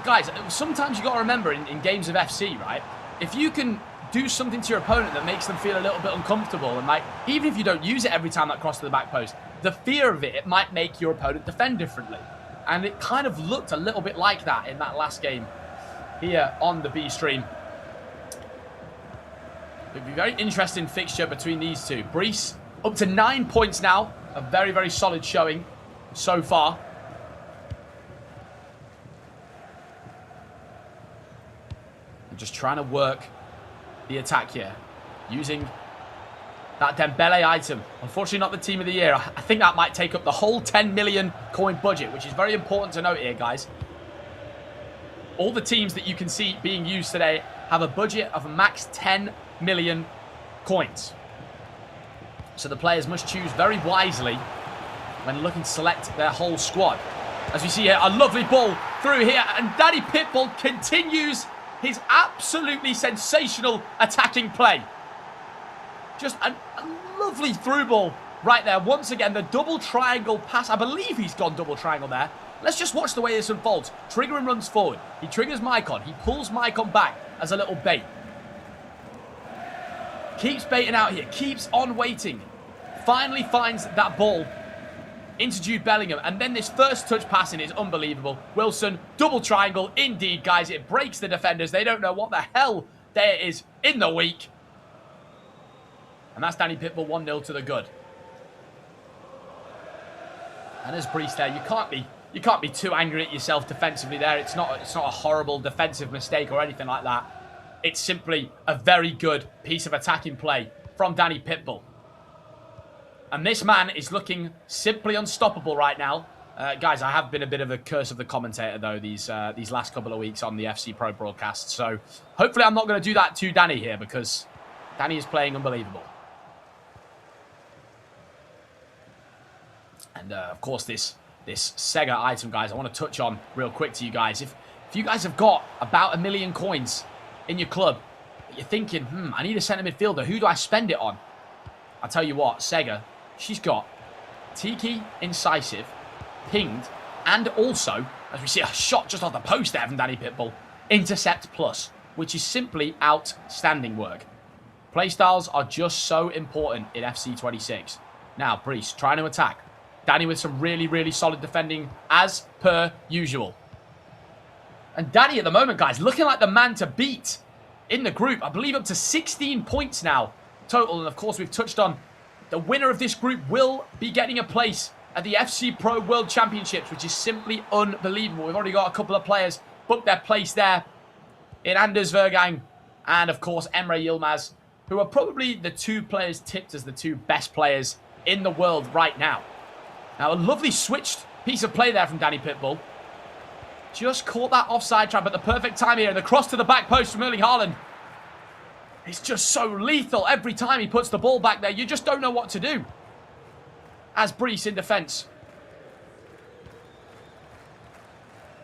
guys, sometimes you got to remember in games of FC, right? If you can do something to your opponent that makes them feel a little bit uncomfortable, and like, even if you don't use it every time that cross to the back post, the fear of it might make your opponent defend differently. And it kind of looked a little bit like that in that last game here on the B stream. It'll be a very interesting fixture between these two. Brees up to 9 points now. A very, very solid showing so far. I'm just trying to work the attack here. Using that Dembele item. Unfortunately not the team of the year. I think that might take up the whole 10 million coin budget, which is very important to note here, guys. All the teams that you can see being used today have a budget of max 10 million coins. So the players must choose very wisely when looking to select their whole squad. As we see here, a lovely ball through here, and Danny Pitbull continues his absolutely sensational attacking play. Just a lovely through ball right there. Once again, the double triangle pass. I believe he's gone double triangle there. Let's just watch the way this unfolds. Trigger and runs forward. He triggers Maicon. He pulls Maicon back as a little bait. Keeps baiting out here. Keeps on waiting. Finally finds that ball into Jude Bellingham. And then this first touch passing is unbelievable. Wilson, double triangle. Indeed, guys, it breaks the defenders. They don't know what the hell there is in the week. And that's Danny Pitbull 1-0 to the good. And as Brees there, you can't be too angry at yourself defensively there. It's not a horrible defensive mistake or anything like that. It's simply a very good piece of attacking play from Danny Pitbull. And this man is looking simply unstoppable right now. Guys, I have been a bit of a curse of the commentator, though, these last couple of weeks on the FC Pro broadcast. So hopefully I'm not going to do that to Danny here, because Danny is playing unbelievable. And, of course, this Sega item, guys, I want to touch on real quick to you guys. If you guys have got about 1 million coins in your club, you're thinking, I need a centre midfielder. Who do I spend it on? I'll tell you what, Sega, she's got Tiki Incisive, pinged, and also, as we see a shot just off the post there from Danny Pitbull, Intercept Plus, which is simply outstanding work. Playstyles are just so important in FC 26. Now, Brees trying to attack. Danny with some really, really solid defending as per usual. And Danny at the moment, guys, looking like the man to beat in the group. I believe up to 16 points now total. And of course, we've touched on the winner of this group will be getting a place at the FC Pro World Championships, which is simply unbelievable. We've already got a couple of players booked their place there in Anders Vergang and, of course, Emre Yilmaz. who are probably the two players tipped as the two best players in the world right now. Now, a lovely switched piece of play there from Danny Pitbull. Just caught that offside trap at the perfect time here. And the cross to the back post from Erling Haaland. It's just so lethal every time he puts the ball back there. You just don't know what to do. As Brees in defence.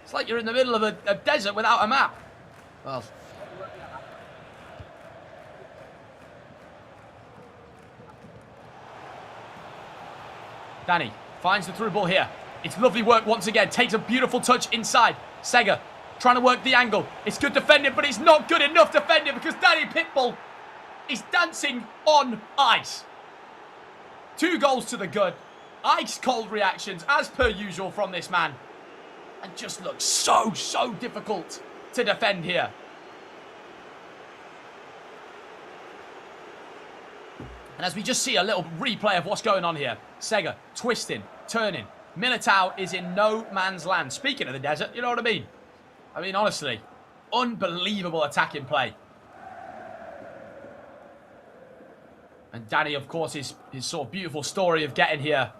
It's like you're in the middle of a desert without a map. Well, Danny finds the through ball here. It's lovely work once again. Takes a beautiful touch inside. Sega trying to work the angle. It's good defending, but it's not good enough defending because Danny Pitbull is dancing on ice. 2 goals to the good. Ice cold reactions as per usual from this man. And just looks so difficult to defend here. And as we just see a little replay of what's going on here. Sega twisting, turning. Militao is in no man's land. Speaking of the desert, you know what I mean? I mean, honestly, unbelievable attacking play. And Danny, of course, his sort of beautiful story of getting here.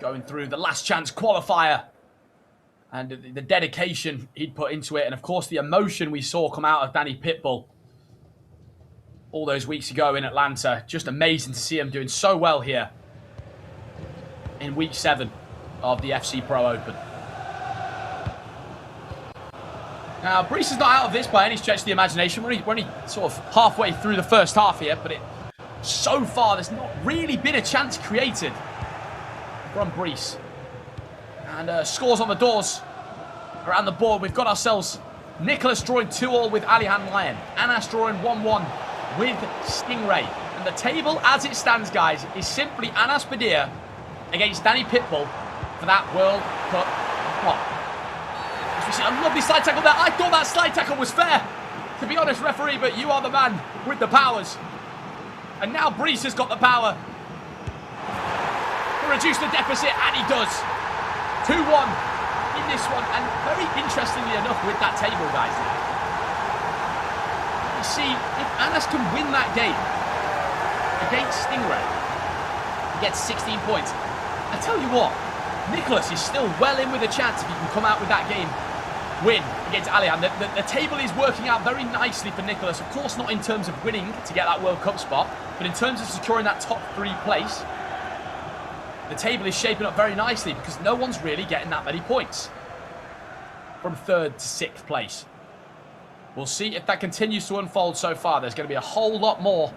Going through the last chance qualifier. And the dedication he'd put into it. And, of course, the emotion we saw come out of Danny Pitbull all those weeks ago in Atlanta. Just amazing to see him doing so well here in week 7 of the FC Pro Open. Now, Brees is not out of this by any stretch of the imagination. We're only sort of halfway through the first half here, but so far there's not really been a chance created from Brees. And scores on the doors around the board. We've got ourselves Nicholas drawing 2-2 with Alihan Lyon. Anas drawing 1-1 with Stingray. And the table as it stands, guys, is simply Anas Badir against Danny Pitbull for that World Cup spot. As we see a lovely slide tackle there. I thought that slide tackle was fair. To be honest, referee, but you are the man with the powers. And now Brees has got the power to reduce the deficit, and he does. 2-1 in this one, and very interestingly enough with that table, guys. You see, if Anas can win that game against Stingray, he gets 16 points. I tell you what, Nicholas is still well in with a chance if he can come out with that game win against Alihan. The table is working out very nicely for Nicholas. Of course, not in terms of winning to get that World Cup spot, but in terms of securing that top 3 place, the table is shaping up very nicely because no one's really getting that many points from 3rd to 6th place. We'll see if that continues to unfold so far. There's going to be a whole lot more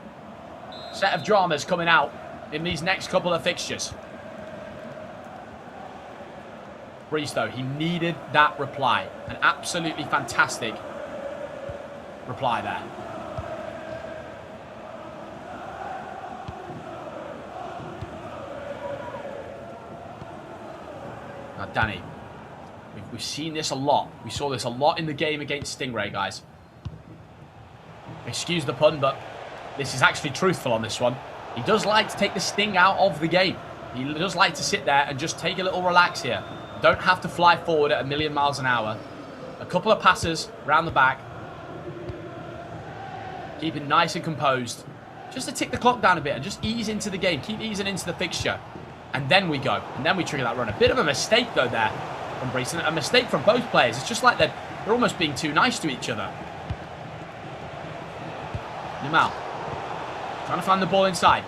set of dramas coming out in these next couple of fixtures. Brees, though, he needed that reply. An absolutely fantastic reply there. Now, Danny, we've seen this a lot. We saw this a lot in the game against Stingray, guys. Excuse the pun, but this is actually truthful on this one. He does like to take the sting out of the game. He does like to sit there and just take a little relax here. Don't have to fly forward at 1,000,000 miles an hour. A couple of passes around the back. Keeping nice and composed. Just to tick the clock down a bit and just ease into the game. Keep easing into the fixture. And then we go. And then we trigger that run. A bit of a mistake, though, there from Brees. A mistake from both players. It's just like they're almost being too nice to each other. Yamal. Trying to find the ball inside.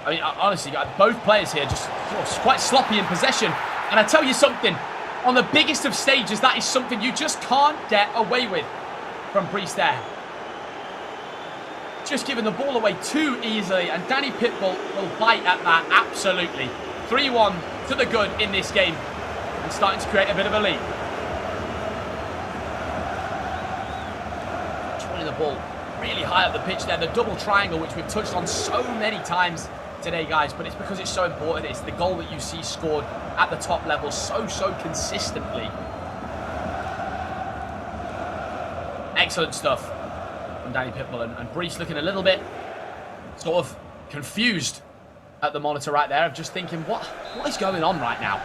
I mean, honestly, both players here just quite sloppy in possession. And I tell you something, on the biggest of stages, that is something you just can't get away with from Brees there. Just giving the ball away too easily, and Danny Pitbull will bite at that, absolutely. 3-1 to the good in this game, and starting to create a bit of a lead. Controlling the ball really high up the pitch there, the double triangle, which we've touched on so many times today, guys, but it's because it's so important. It's the goal that you see scored at the top level so consistently. Excellent stuff from Danny Pitbull, and Brees looking a little bit sort of confused at the monitor right there, of just thinking, what is going on right now?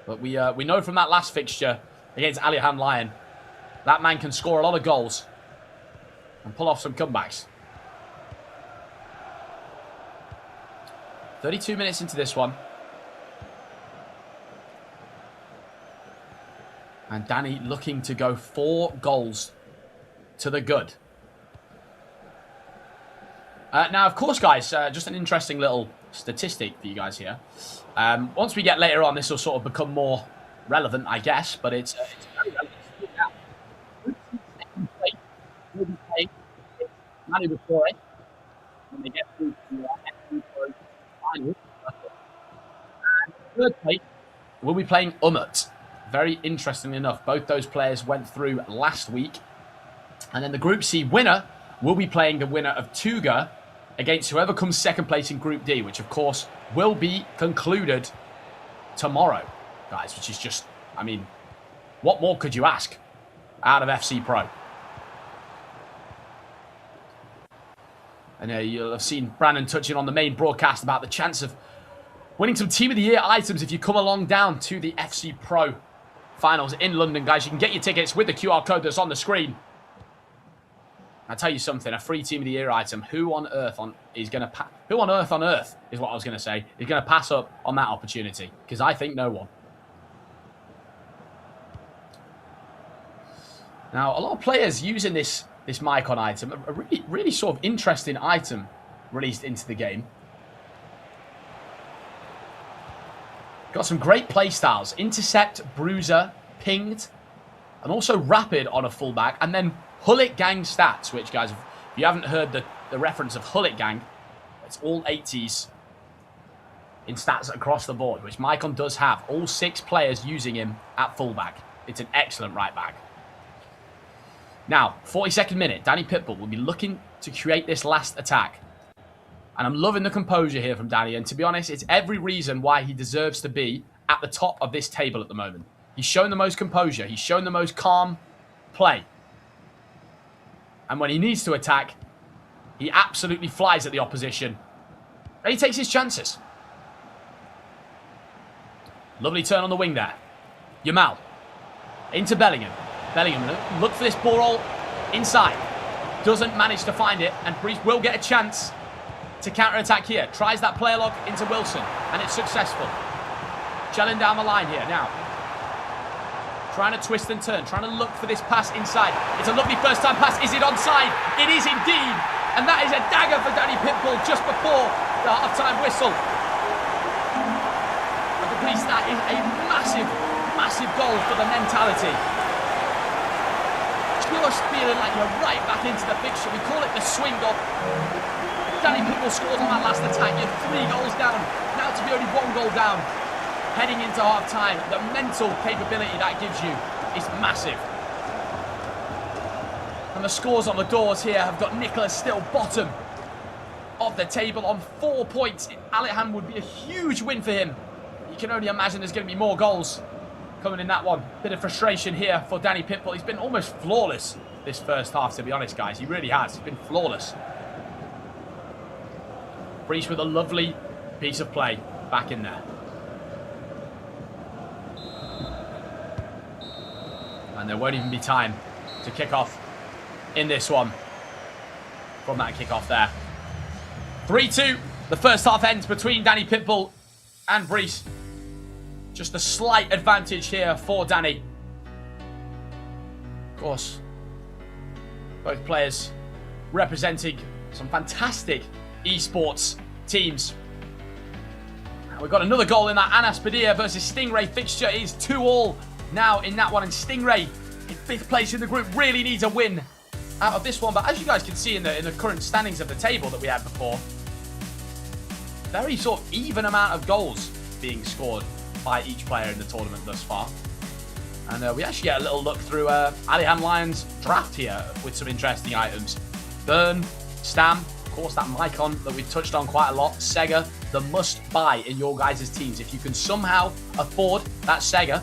But we know from that last fixture against Alihan Lyon That man can score a lot of goals and pull off some comebacks. 32 minutes into this one. And Danny looking to go 4 goals to the good. Now, of course, guys, just an interesting little statistic for you guys here. Once we get later on, this will sort of become more relevant, I guess, but it's very relevant. Will be playing Manu Before when they get through to the final. And third place will be playing Umut. Very interestingly enough, both those players went through last week. And then the Group C winner will be playing the winner of Tuga against whoever comes second place in Group D, which of course will be concluded tomorrow, guys, which is just, I mean, what more could you ask out of FC Pro? And you'll have seen Brandon touching on the main broadcast about the chance of winning some Team of the Year items if you come along down to the FC Pro finals in London, guys. You can get your tickets with the QR code that's on the screen. I'll tell you something, a free Team of the Year item. Who on earth is what I was going to say, is going to pass up on that opportunity? Because I think no one. Now, a lot of players using this Mycon item, a really sort of interesting item released into the game. Got some great play styles. Intercept, bruiser, pinged, and also rapid on a fullback. And then Hullet Gang stats, which, guys, if you haven't heard the reference of Hullet Gang, it's all 80s in stats across the board, which Mycon does have. All 6 players using him at fullback. It's an excellent right back. Now, 42nd minute, Danny Pitbull will be looking to create this last attack. And I'm loving the composure here from Danny. And to be honest, it's every reason why he deserves to be at the top of this table at the moment. He's shown the most composure. He's shown the most calm play. And when he needs to attack, he absolutely flies at the opposition. And he takes his chances. Lovely turn on the wing there. Yamal. Into Bellingham. Bellingham, look for this ball roll inside. Doesn't manage to find it, and Brees will get a chance to counter-attack here. Tries that player lock into Wilson, and it's successful. Shelling down the line here now. Trying to twist and turn, trying to look for this pass inside. It's a lovely first-time pass. Is it onside? It is indeed, and that is a dagger for Danny Pitbull just before the half-time whistle. But the Brees, that is a massive, massive goal for the mentality. Just feeling like you're right back into the picture. We call it the swing goal. Danny Pitbull scores on that last attack. You're 3 goals down. Now to be only 1 goal down. Heading into half-time. The mental capability that gives you is massive. And the scores on the doors here have got Nicholas still bottom of the table on 4 points. Alihan would be a huge win for him. You can only imagine there's going to be more goals coming in that one. Bit of frustration here for Danny Pitbull. He's been almost flawless this first half, to be honest, guys. He really has. He's been flawless. Brees with a lovely piece of play back in there. And there won't even be time to kick off in this one from that kickoff there. 3-2. The first half ends between Danny Pitbull and Brees. Just a slight advantage here for Danny. Of course, both players representing some fantastic esports teams. And we've got another goal in that Anas Padilla versus Stingray fixture. It is 2-2 now in that one. And Stingray, in 5th place in the group, really needs a win out of this one. But as you guys can see in the current standings of the table that we had before, very sort of even amount of goals being scored by each player in the tournament thus far. And we actually get a little look through Alihan Lions draft here with some interesting items. Burn, Stam, of course that Mycon that we've touched on quite a lot. Sega, the must buy in your guys' teams. If you can somehow afford that Sega,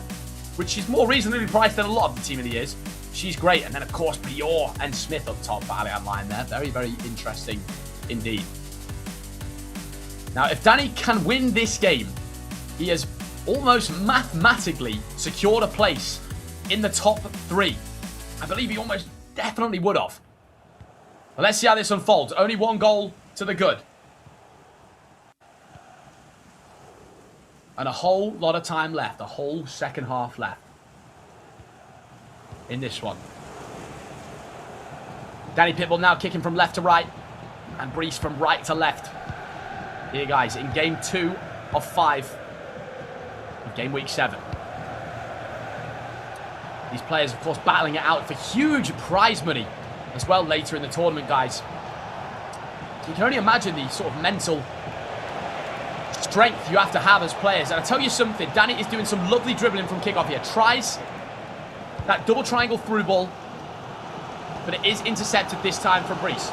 which is more reasonably priced than a lot of the Team of the Years, she's great. And then of course Pior and Smith up top for Alihan Lion there. Very, very interesting indeed. Now if Danny can win this game, he has almost mathematically secured a place in the top 3 I believe he almost definitely would have. But let's see how this unfolds. Only one goal to the good. And a whole lot of time left. A whole second half left. In this one. Danny Pitbull now kicking from left to right. And Brees from right to left. Here, guys, in game 2 of 5 of game week 7. These players, of course, battling it out for huge prize money as well later in the tournament, guys. So you can only imagine the sort of mental strength you have to have as players. And I tell you something, Danny is doing some lovely dribbling from kickoff here. Tries that double triangle through ball, but it is intercepted this time from Brees.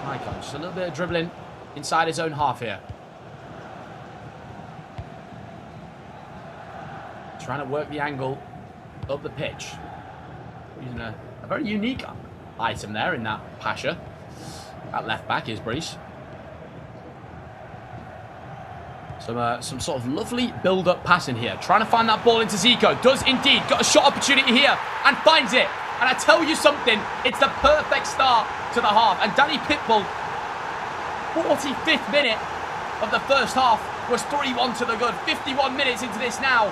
My God, just a little bit of dribbling inside his own half here. Trying to work the angle up the pitch. Using a very unique item there in that Pasha. That left back is Brees. Some sort of lovely build-up passing here. Trying to find that ball into Zico. Does indeed. Got a shot opportunity here and finds it. And I tell you something, it's the perfect start to the half. And Danny Pitbull, 45th minute of the first half, was 3-1 to the good. 51 minutes into this now.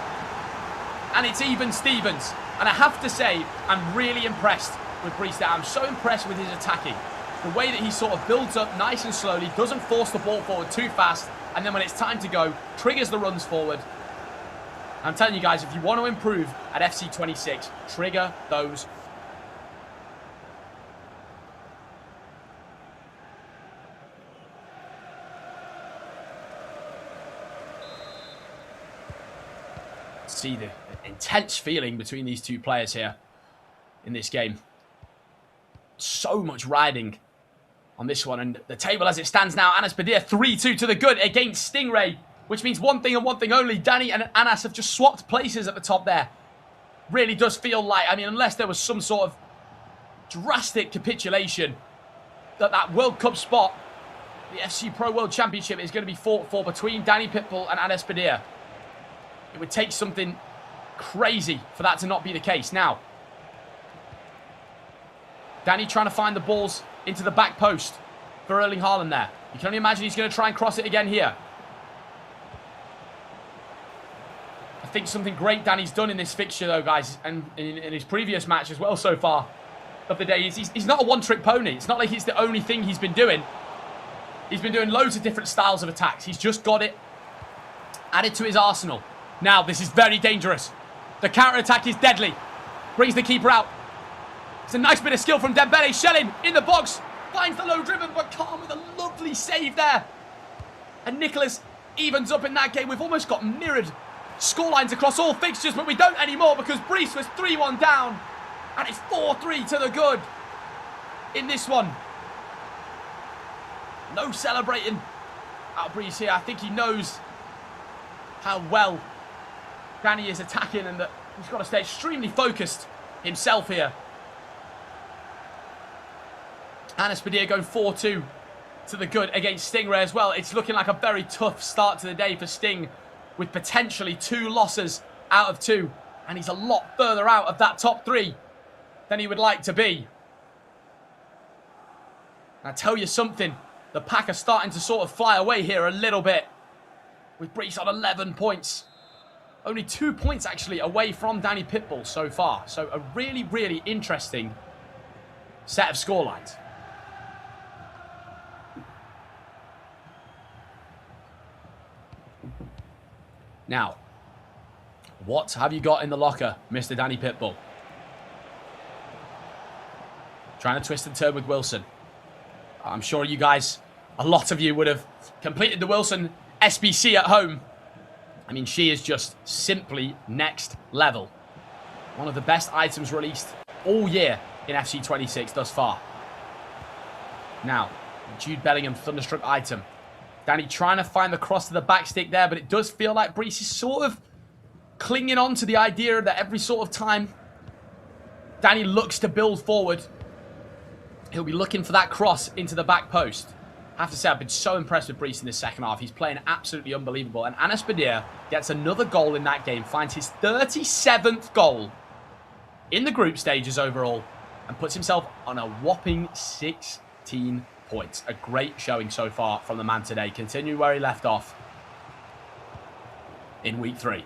And it's even Stevens. And I have to say, I'm really impressed with Brees there. I'm so impressed with his attacking. The way that he sort of builds up nice and slowly, doesn't force the ball forward too fast, and then when it's time to go, triggers the runs forward. I'm telling you guys, if you want to improve at FC 26, trigger those. See the intense feeling between these two players here in this game. So much riding on this one, and the table as it stands now, Anas Badir 3-2 to the good against Stingray, which means one thing and one thing only. Danny and Anas have just swapped places at the top there. Really does feel like, I mean, unless there was some sort of drastic capitulation, that World Cup spot, the FC Pro World Championship, is going to be fought for between Danny Pitbull and Anas Badir. It would take something crazy for that to not be the case. Now, Danny trying to find the balls into the back post for Erling Haaland there. You can only imagine he's going to try and cross it again here. I think something great Danny's done in this fixture, though, guys, and in his previous match as well so far of the day, he's not a one-trick pony. It's not like it's the only thing he's been doing. He's been doing loads of different styles of attacks. He's just got it added to his arsenal. Now, this is very dangerous. The counter-attack is deadly. Brings the keeper out. It's a nice bit of skill from Dembele. Shelling in the box. Finds the low driven, but Khan with a lovely save there. And Nicholas evens up in that game. We've almost got mirrored scorelines across all fixtures, but we don't anymore because Brees was 3-1 down. And it's 4-3 to the good in this one. No celebrating out of Brees here. I think he knows how well Danny is attacking and that he's got to stay extremely focused himself here. Anas Badir going 4-2 to the good against Stingray as well. It's looking like a very tough start to the day for Sting, with potentially 2 losses out of 2. And he's a lot further out of that top 3 than he would like to be. And I tell you something, the pack are starting to sort of fly away here a little bit, with Brees on 11 points. Only 2 points actually away from Danny Pitbull so far. So a really, really interesting set of scorelines. Now, what have you got in the locker, Mr. Danny Pitbull? Trying to twist and turn with Wilson. I'm sure you guys, a lot of you would have completed the Wilson SBC at home. I mean, she is just simply next level. One of the best items released all year in FC 26 thus far. Now, Jude Bellingham Thunderstruck item. Danny trying to find the cross to the back stick there, but it does feel like Brees is sort of clinging on to the idea that every sort of time Danny looks to build forward, he'll be looking for that cross into the back post. I have to say, I've been so impressed with Brees in this second half. He's playing absolutely unbelievable. And Anas Badir gets another goal in that game, finds his 37th goal in the group stages overall, and puts himself on a whopping 16 points. A great showing so far from the man today. Continuing where he left off in week 3.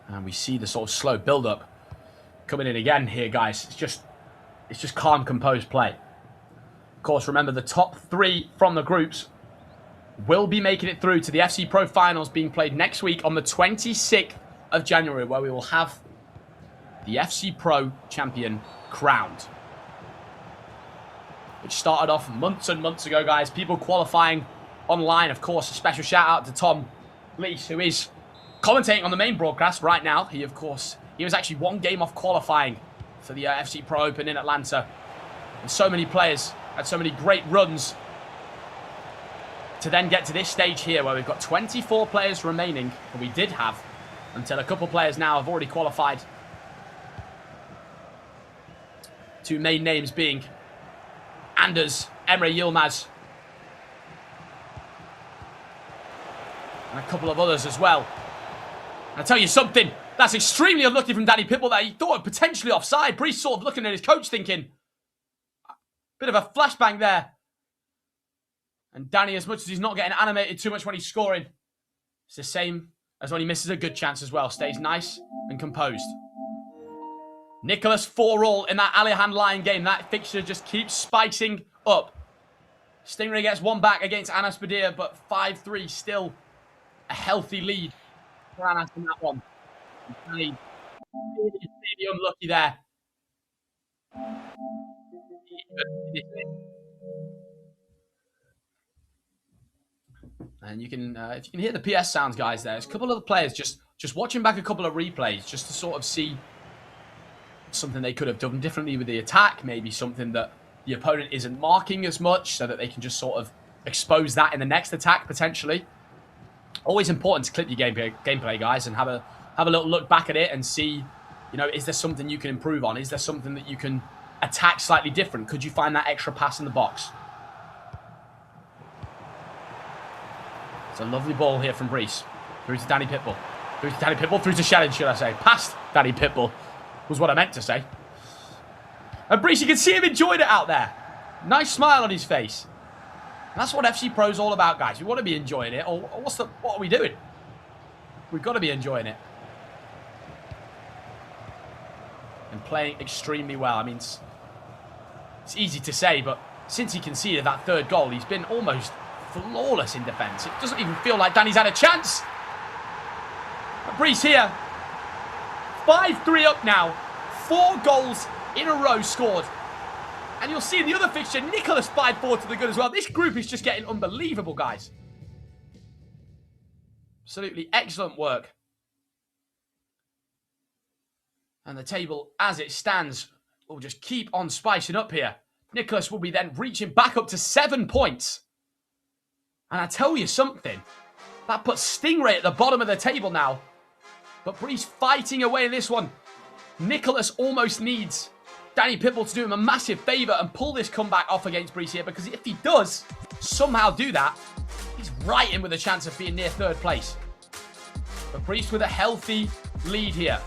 And we see the sort of slow build-up coming in again here, guys. It's just calm, composed play. Of course, remember the top 3 from the groups will be making it through to the FC Pro Finals being played next week on the 26th of January, where we will have the FC Pro champion crowned. Which started off months and months ago, guys. People qualifying online. Of course, a special shout out to Tom Lees, who is commentating on the main broadcast right now. He was actually 1 game off qualifying for the FC Pro Open in Atlanta. And so many players had so many great runs to then get to this stage here where we've got 24 players remaining. And we did have until a couple players now have already qualified. 2 main names being Anders Emre Yilmaz and a couple of others as well. And I tell you something, that's extremely unlucky from Danny Pitbull there. He thought potentially offside. Brees sort of looking at his coach thinking, bit of a flashbang there. And Danny, as much as he's not getting animated too much when he's scoring, it's the same as when he misses a good chance as well. Stays nice and composed. Nicholas 4-all in that Alihan Lion game. That fixture just keeps spicing up. Stingray gets 1 back against Anas Badir, but 5-3 still a healthy lead for Anas in that one. Really unlucky there. And you can, if you can hear the PS sounds, guys, there's a couple of the players just watching back a couple of replays just to sort of see something they could have done differently with the attack, maybe something that the opponent isn't marking as much so that they can just sort of expose that in the next attack potentially. Always important to clip your gameplay, guys, and have a little look back at it and see, you know, is there something you can improve on? Is there something that you can attack slightly different? Could you find that extra pass in the box? It's a lovely ball here from Brees. Through to Danny Pitbull. Through to Danny Pitbull. Through to Shannon, should I say. Past Danny Pitbull was what I meant to say. And Brees, you can see him enjoying it out there. Nice smile on his face. And that's what FC Pro's all about, guys. We want to be enjoying it. Or what are we doing? We've got to be enjoying it. And playing extremely well. I mean, it's easy to say, but since he conceded that 3rd goal, he's been almost flawless in defence. It doesn't even feel like Danny's had a chance. But Brees here. 5-3 up now. 4 goals in a row scored. And you'll see in the other fixture, Nicholas 5-4 to the good as well. This group is just getting unbelievable, guys. Absolutely excellent work. And the table, as it stands, will just keep on spicing up here. Nicholas will be then reaching back up to 7 points. And I tell you something, that puts Stingray at the bottom of the table now. But Brees fighting away in this one. Nicholas almost needs Danny Pitbull to do him a massive favour and pull this comeback off against Brees here, because if he does somehow do that, he's right in with a chance of being near 3rd place. But Brees with a healthy lead here.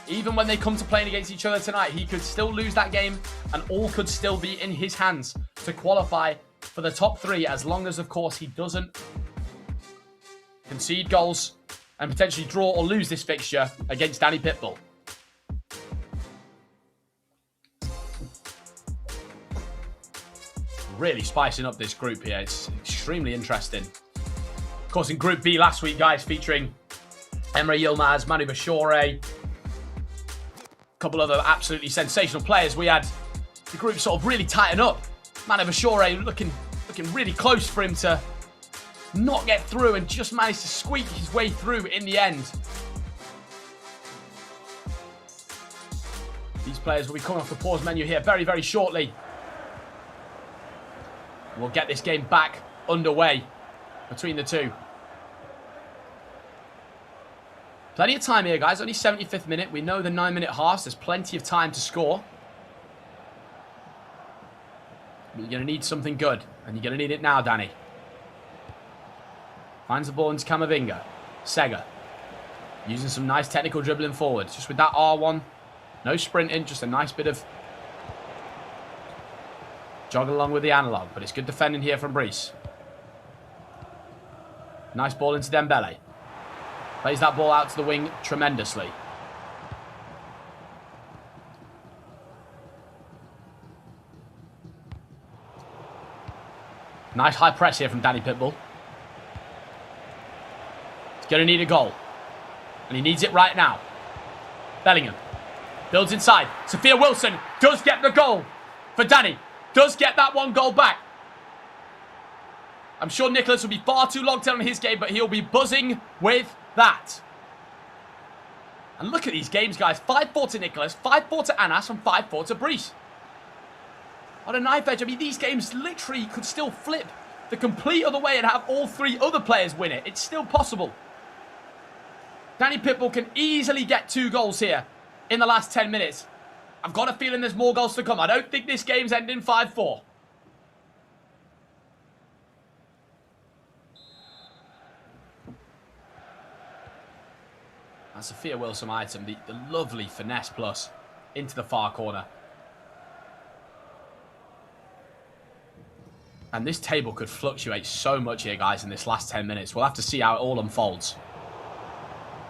Even when they come to playing against each other tonight, he could still lose that game and all could still be in his hands to qualify for the top 3, as long as, of course, he doesn't concede goals and potentially draw or lose this fixture against Danny Pitbull. Really spicing up this group here. It's extremely interesting. Of course, in Group B last week, guys, featuring Emre Yilmaz, Manu Bashore, a couple other absolutely sensational players, we had the group sort of really tighten up. Manu Bashore looking really close for him to not get through and just managed to squeak his way through in the end. These players will be coming off the pause menu here very, very shortly. We'll get this game back underway between the two. Plenty of time here, guys. Only 75th minute. We know the 9-minute halves. There's plenty of time to score. But you're going to need something good. And you're going to need it now, Danny. Finds the ball into Camavinga. Sega. Using some nice technical dribbling forward. Just with that R1. No sprinting. Just a nice bit of jogging along with the analog. But it's good defending here from Brice. Nice ball into Dembele. Plays that ball out to the wing tremendously. Nice high press here from Danny Pitbull. He's going to need a goal. And he needs it right now. Bellingham. Builds inside. Sophia Wilson does get the goal for Danny. Does get that one goal back. I'm sure Nicholas will be far too locked in on his game, but he'll be buzzing with that. And look at these games, guys. 5-4 to Nicholas, 5-4 to Anas, and 5-4 to Brice. On a knife edge, I mean, these games literally could still flip the complete other way and have all three other players win it. It's still possible. Danny Pitbull can easily get 2 goals here in the last 10 minutes. I've got a feeling there's more goals to come. I don't think this game's ending 5-4. And Sophia Wilson item, the lovely finesse plus into the far corner. And this table could fluctuate so much here, guys, in this last 10 minutes. We'll have to see how it all unfolds.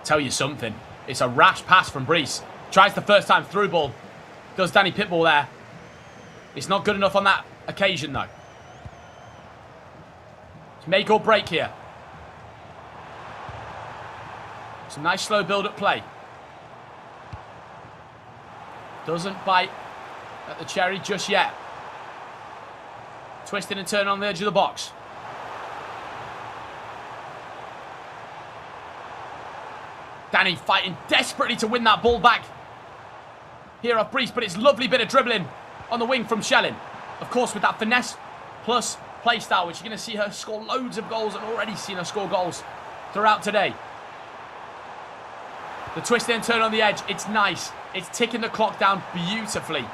Tell you something. It's a rash pass from Brice. Tries the first time through ball. Does Danny Pitbull there. It's not good enough on that occasion, though. It's make or break here. Some nice slow build-up play. Doesn't bite at the cherry just yet. Twisting and turning on the edge of the box. Danny fighting desperately to win that ball back. Here off Brice, but it's lovely bit of dribbling on the wing from Schellin. Of course, with that finesse plus play style, which you're going to see her score loads of goals, and already seen her score goals throughout today. The twist and turn on the edge, it's nice. It's ticking the clock down beautifully.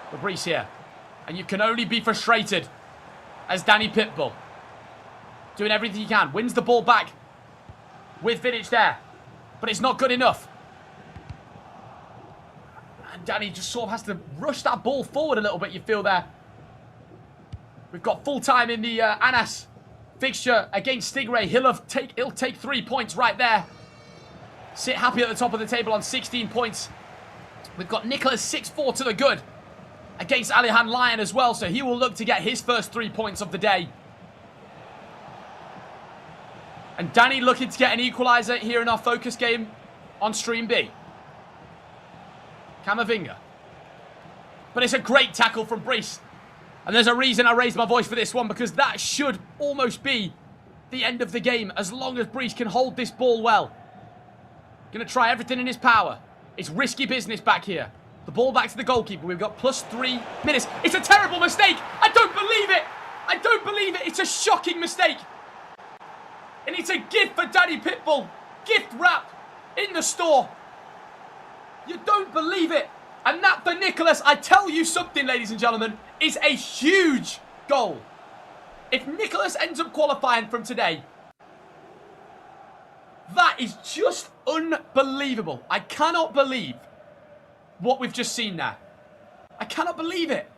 For Brice here. And you can only be frustrated as Danny Pitbull. Doing everything he can. Wins the ball back with Vidic there. But it's not good enough. And Danny just sort of has to rush that ball forward a little bit, you feel there. We've got full time in the Anas fixture against Stingray. He'll take 3 points right there. Sit happy at the top of the table on 16 points. We've got Nicholas 6-4 to the good against Alihan Lyon as well, so he will look to get his first 3 points of the day. And Danny looking to get an equaliser here in our focus game on Stream B. Camavinga. But it's a great tackle from Brice. And there's a reason I raised my voice for this one, because that should almost be the end of the game, as long as Brice can hold this ball well. Going to try everything in his power. It's risky business back here. The ball back to the goalkeeper. We've got plus 3 minutes. It's a terrible mistake. I don't believe it. I don't believe it. It's a shocking mistake. And it's a gift for Danny Pitbull. Gift wrap in the store. You don't believe it. And that for Nicholas, I tell you something, ladies and gentlemen, is a huge goal. If Nicholas ends up qualifying from today, that is just unbelievable. I cannot believe what we've just seen there. I cannot believe it.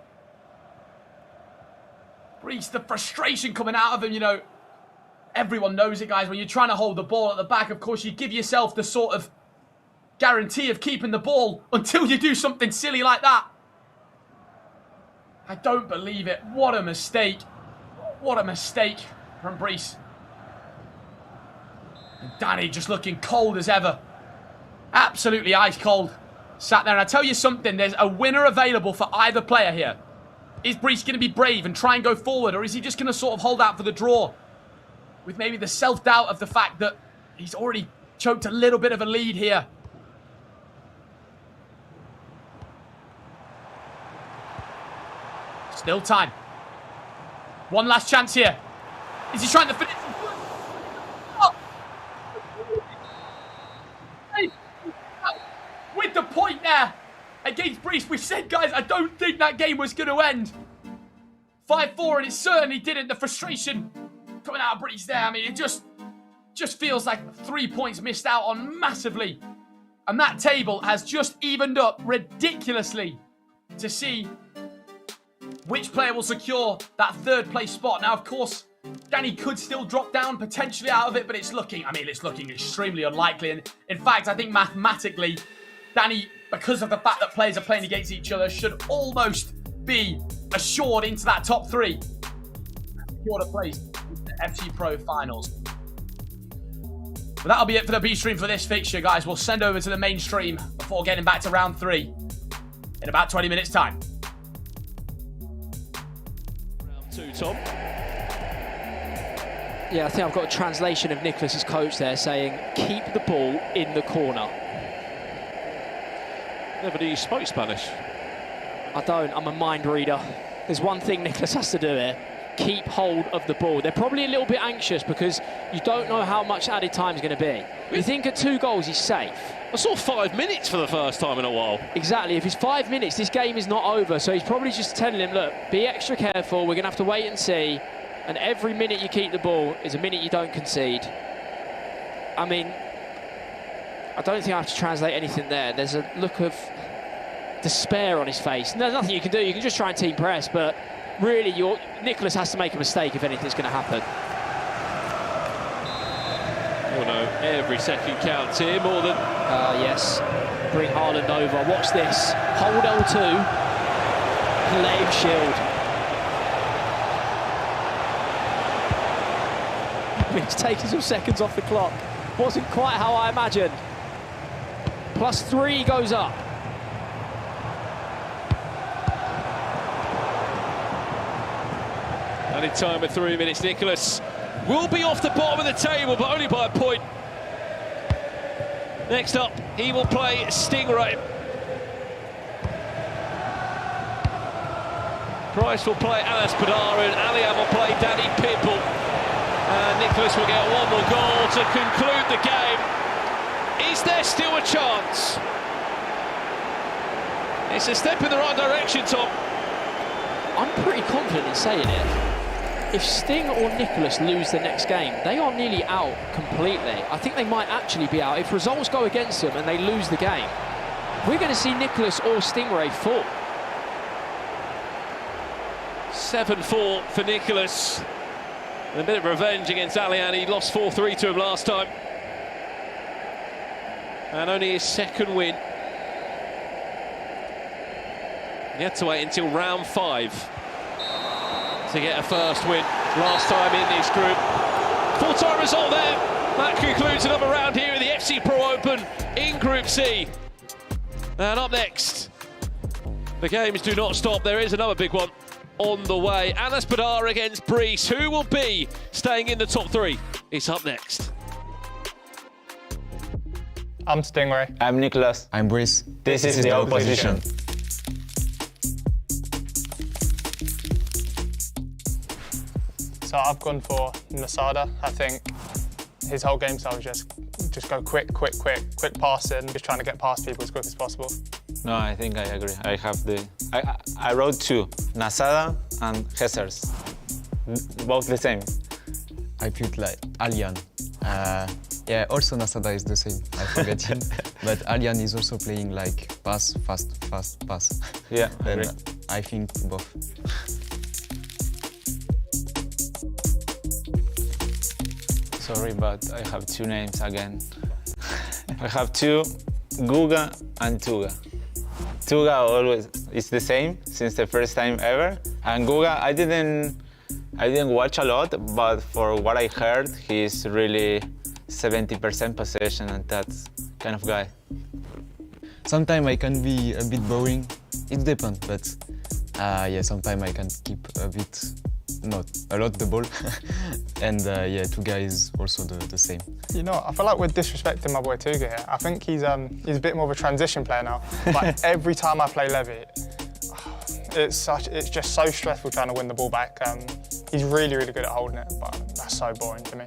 Brice, the frustration coming out of him, you know. Everyone knows it, guys. When you're trying to hold the ball at the back, of course, you give yourself the sort of guarantee of keeping the ball until you do something silly like that. I don't believe it. What a mistake. What a mistake from Brice. And Danny just looking cold as ever. Absolutely ice cold. Sat there, and I tell you something, there's a winner available for either player here. Is Brice going to be brave and try and go forward, or is he just going to sort of hold out for the draw? With maybe the self-doubt of the fact that he's already choked a little bit of a lead here. Still time. One last chance here. Is he trying to finish? Oh. with the point there against Brees. We said, guys, I don't think that game was going to end 5-4, and it certainly didn't. The frustration coming out of Brees there, I mean, it just feels like 3 points missed out on massively. And that table has just evened up ridiculously to see which player will secure that third place spot. Now, of course, Danny could still drop down potentially out of it, but it's looking extremely unlikely. And in fact, I think mathematically, Danny, because of the fact that players are playing against each other, should almost be assured into that top 3. Secured a place in the FC Pro Finals. But that'll be it for the B stream for this fixture, guys. We'll send over to the main stream before getting back to round 3 in about 20 minutes' time. Round 2, Tom. Yeah, I think I've got a translation of Nicholas's coach there saying, keep the ball in the corner. Never knew you spoke Spanish. I don't, I'm a mind reader. There's one thing Nicholas has to do here. Keep hold of the ball. They're probably a little bit anxious because you don't know how much added time is going to be. You think at 2 goals he's safe. I saw 5 minutes for the first time in a while. Exactly, if it's 5 minutes, this game is not over. So he's probably just telling him, look, be extra careful, we're going to have to wait and see. And every minute you keep the ball is a minute you don't concede. I mean, I don't think I have to translate anything there. There's a look of despair on his face. There's nothing you can do. You can just try and team press, but really, Nicholas has to make a mistake if anything's going to happen. Oh no, every second counts here, more than... Yes, bring Haaland over. Watch this. Hold L2. Let him shield. It's taking some seconds off the clock. Wasn't quite how I imagined. +3 goes up. And in time at 3 minutes, Nicholas will be off the bottom of the table, but only by a point. Next up, he will play Stingray. Price will play Anas Padara, and Alian will play Danny Pitbull. And Nicholas will get one more goal to conclude the game. Is there still a chance? It's a step in the right direction, Tom. I'm pretty confident in saying it. If Sting or Nicholas lose the next game, they are nearly out completely. I think they might actually be out. If results go against them and they lose the game, we're going to see Nicholas or Stingray fall. 7-4 for Nicholas. And a bit of revenge against Alian. He lost 4-3 to him last time. And only his second win. He had to wait until round 5 to get a first win. Last time in this group. Full-time result there. That concludes another round here in the FC Pro Open in Group C. And up next, the games do not stop. There is another big one on the way. Anas Padara against Brees. Who will be staying in the top 3? It's up next. I'm Stingray. I'm Nicholas. I'm Brees. This is the opposition. So I've gone for Nasada. I think his whole game style is just go quick passing, just trying to get past people as quick as possible. No, I think I agree. I have I wrote 2, Nasada and Hessers. Both the same. I put like Alian. Yeah, also Nasada is the same. I forget him. But Alian is also playing like pass, fast, pass. Yeah, then I think both. Sorry, but I have 2 names again. I have 2, Guga and Tuga. Tuga always is the same since the first time ever. And Guga, I didn't watch a lot, but for what I heard, he's really 70% possession and that kind of guy. Sometimes I can be a bit boring. It depends, but yeah, sometimes I can keep a bit, not a lot, the ball. And yeah, Tuga is also the same. You know, I feel like we're disrespecting my boy Tuga here. I think he's a bit more of a transition player now. But every time I play Levy, it's just so stressful trying to win the ball back. He's really good at holding it, but that's so boring to me.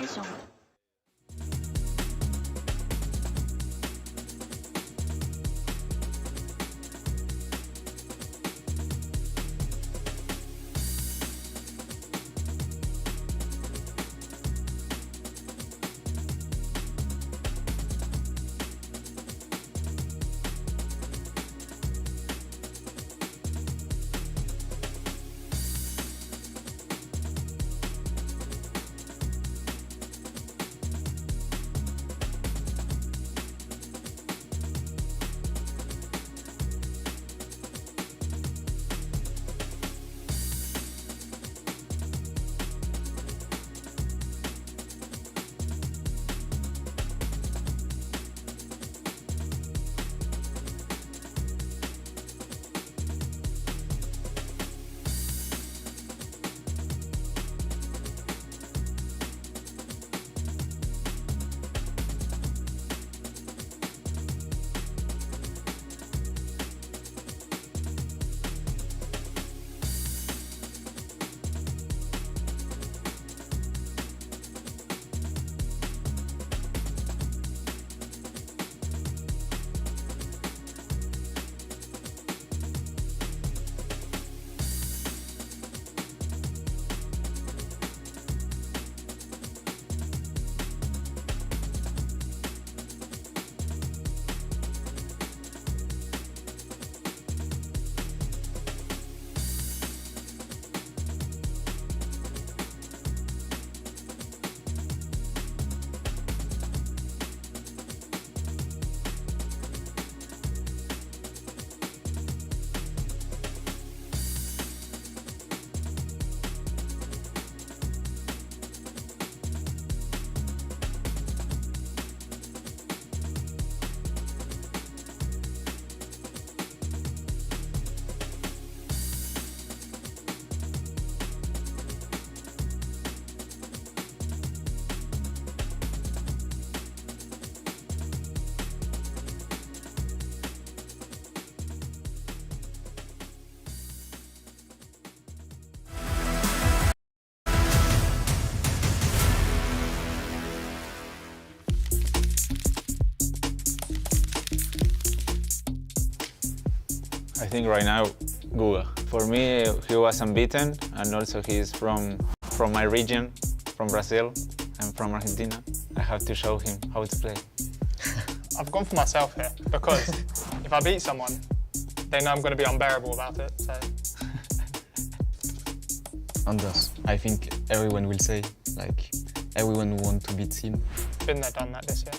position. I think right now, Guga. For me, he was unbeaten, and also he's from my region, from Brazil. I'm from Argentina. I have to show him how to play. I've gone for myself here because if I beat someone, they know I'm going to be unbearable about it. So. Anders, I think everyone will say, like, everyone wants to beat him. Been there, done that this year.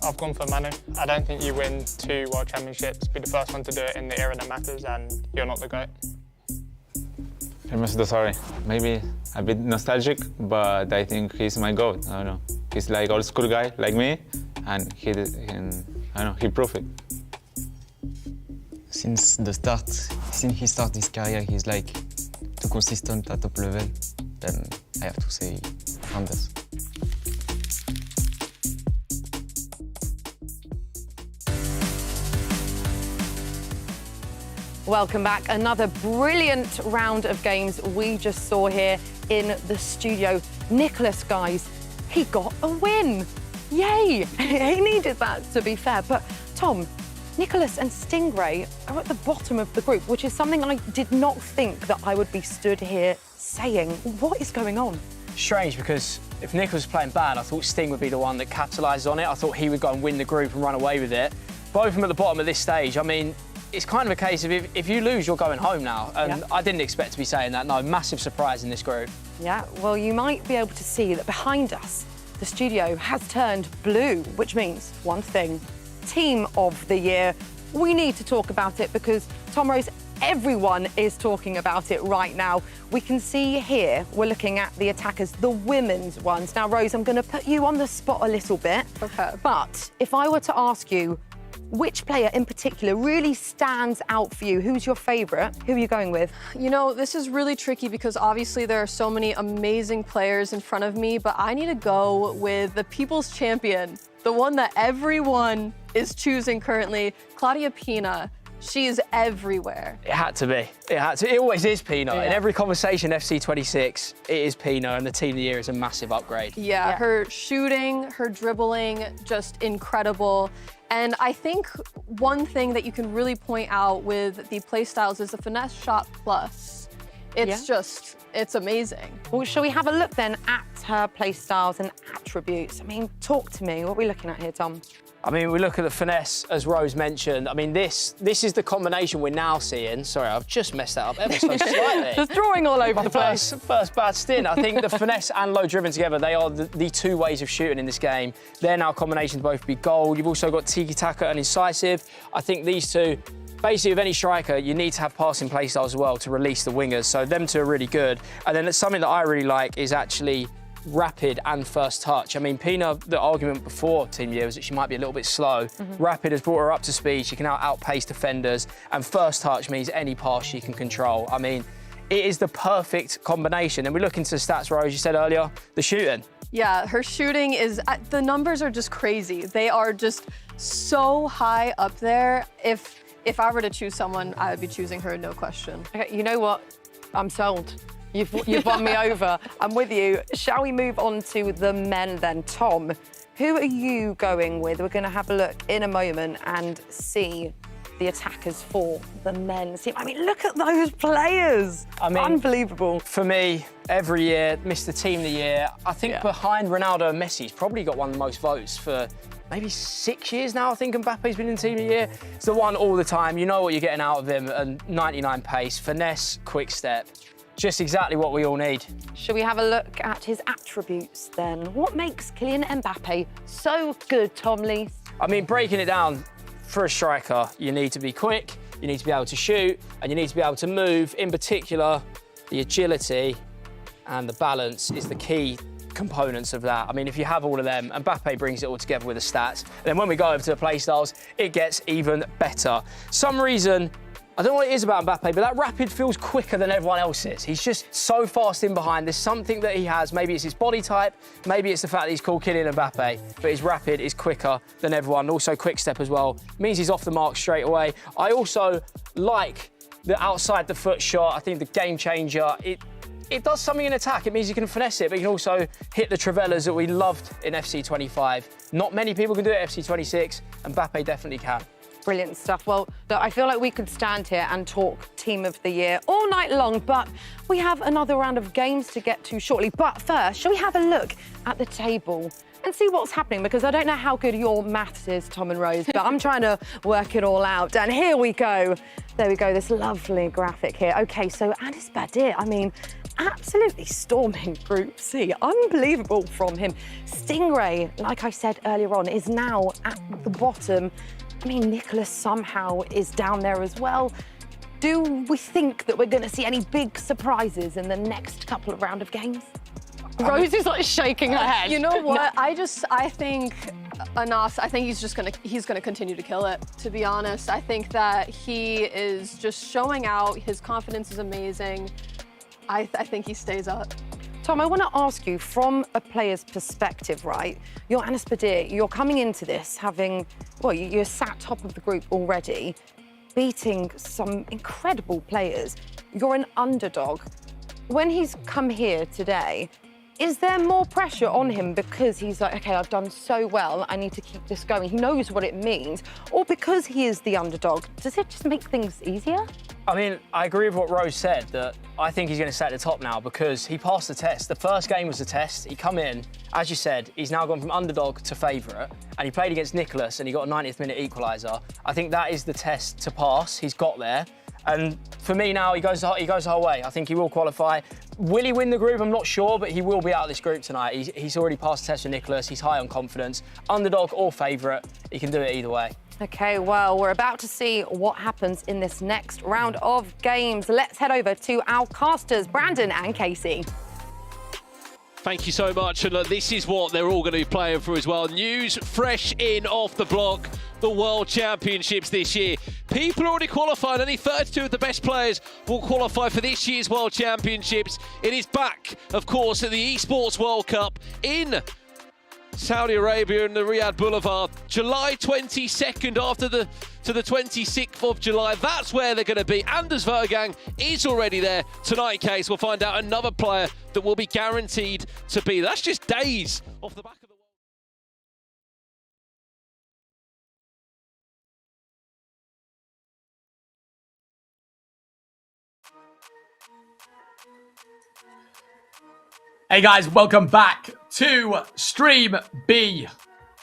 I've gone for Manu. I don't think you win 2 World Championships, be the first one to do it in the era that matters, and you're not the GOAT. Hermes Dosari. Maybe a bit nostalgic, but I think he's my GOAT. I don't know. He's like old school guy like me, and I don't know, he proved it. Since he started his career, he's like too consistent at top level. Then I have to say Anders. Welcome back. Another brilliant round of games we just saw here in the studio. Nicholas, guys, he got a win. Yay! He needed that, to be fair. But Tom, Nicholas and Stingray are at the bottom of the group, which is something I did not think that I would be stood here saying. What is going on? Strange, because if Nicholas was playing bad, I thought Sting would be the one that capitalised on it. I thought he would go and win the group and run away with it. Both of them at the bottom of this stage. I mean, it's kind of a case of if you lose, you're going home now. And yeah. I didn't expect to be saying that. No, massive surprise in this group. Yeah, well, you might be able to see that behind us, the studio has turned blue, which means one thing, Team of the Year. We need to talk about it because, Tom Rose, everyone is talking about it right now. We can see here, we're looking at the attackers, the women's ones. Now, Rose, I'm going to put you on the spot a little bit. Okay. But if I were to ask you, which player in particular really stands out for you? Who's your favourite? Who are you going with? You know, this is really tricky because obviously there are so many amazing players in front of me, but I need to go with the people's champion, the one that everyone is choosing currently, Claudia Pina. She's everywhere. It had to be. It had to. It always is Pino. Yeah. In every conversation, FC26, it is Pino, and the Team of the Year is a massive upgrade. Yeah, her shooting, her dribbling, just incredible. And I think one thing that you can really point out with the playstyles is the Finesse Shot Plus. It's just, it's amazing. Well, shall we have a look then at her playstyles and attributes? I mean, talk to me. What are we looking at here, Tom? I mean, we look at the finesse, as Rose mentioned. I mean, this is the combination we're now seeing. Sorry, I've just messed that up ever so slightly. There's drawing all over the place. First bad stint. I think the finesse and low driven together, they are the two ways of shooting in this game. They're now combinations both be gold. You've also got tiki-taka and incisive. I think these two, basically with any striker, you need to have passing playstyles as well to release the wingers. So them two are really good. And then something that I really like is actually rapid and first touch. I mean, Pina, the argument before Team of the Year was that she might be a little bit slow. Rapid has brought her up to speed. She can now outpace defenders. And first touch means any pass she can control. I mean, it is the perfect combination. And we look into the stats, Rose, you said earlier, the shooting. Yeah, her shooting is, the numbers are just crazy. They are just so high up there. If I were to choose someone, I would be choosing her, no question. Okay, you know what? I'm sold. You've won me over. I'm with you. Shall we move on to the men then? Tom, who are you going with? We're going to have a look in a moment and see the attackers for the men's team. I mean, look at those players. I mean, unbelievable. For me, every year, Mr. Team of the Year. I think behind Ronaldo and Messi, he's probably got one of the most votes for maybe 6 years now. I think Mbappe's been in Team of the Year. It's the one all the time. You know what you're getting out of him. And 99 pace, finesse, quick step. Just exactly what we all need. Shall we have a look at his attributes then? What makes Kylian Mbappe so good, Tom Lee? I mean, breaking it down, for a striker, you need to be quick, you need to be able to shoot, and you need to be able to move. In particular, the agility and the balance is the key components of that. I mean, if you have all of them, Mbappe brings it all together with the stats. And then when we go over to the play styles, it gets even better. Some reason, I don't know what it is about Mbappe, but that rapid feels quicker than everyone else's. He's just so fast in behind. There's something that he has. Maybe it's his body type. Maybe it's the fact that he's called Kylian Mbappe. But his rapid is quicker than everyone. Also, quick step as well. Means he's off the mark straight away. I also like the outside the foot shot. I think the game changer. It does something in attack. It means you can finesse it, but you can also hit the Trivellas that we loved in FC25. Not many people can do it at FC26. Mbappe definitely can. Brilliant stuff. Well, look, I feel like we could stand here and talk Team of the Year all night long, but we have another round of games to get to shortly. But first, shall we have a look at the table and see what's happening? Because I don't know how good your maths is, Tom and Rose, but I'm trying to work it all out. And here we go. There we go, this lovely graphic here. OK, so Anis Badir, I mean, absolutely storming Group C. Unbelievable from him. Stingray, like I said earlier on, is now at the bottom. I mean, Nicholas somehow is down there as well. Do we think that we're going to see any big surprises in the next couple of round of games? Rose is like shaking her head. You know what? I think Anas, I think he's gonna continue to kill it, to be honest. I think that he is just showing out. His confidence is amazing. I think he stays up. Tom, I want to ask you, from a player's perspective, right? You're Anis Badir, you're coming into this having, well, you're sat top of the group already, beating some incredible players. You're an underdog. When he's come here today, is there more pressure on him because he's like, OK, I've done so well, I need to keep this going. He knows what it means. Or because he is the underdog, does it just make things easier? I mean, I agree with what Rose said, that I think he's going to stay at the top now because he passed the test. The first game was the test. He come in, as you said, he's now gone from underdog to favourite, and he played against Nicholas and he got a 90th minute equaliser. I think that is the test to pass. He's got there. And for me now, he goes the whole way. I think he will qualify. Will he win the group? I'm not sure, but he will be out of this group tonight. He's already passed the test with Nicholas. He's high on confidence. Underdog or favourite, he can do it either way. OK, well, we're about to see what happens in this next round of games. Let's head over to our casters, Brandon and Casey. Thank you so much. And look, this is what they're all going to be playing for as well. News fresh in off the block. The World Championships this year. People already qualified. Only 32 of the best players will qualify for this year's World Championships. It is back, of course, at the Esports World Cup in Saudi Arabia and the Riyadh Boulevard. July 22nd to the 26th of July. That's where they're going to be. Anders Vergang is already there tonight, Case. We'll find out another player that will be guaranteed to be there. That's just days off the back of the... Hey guys, welcome back to Stream B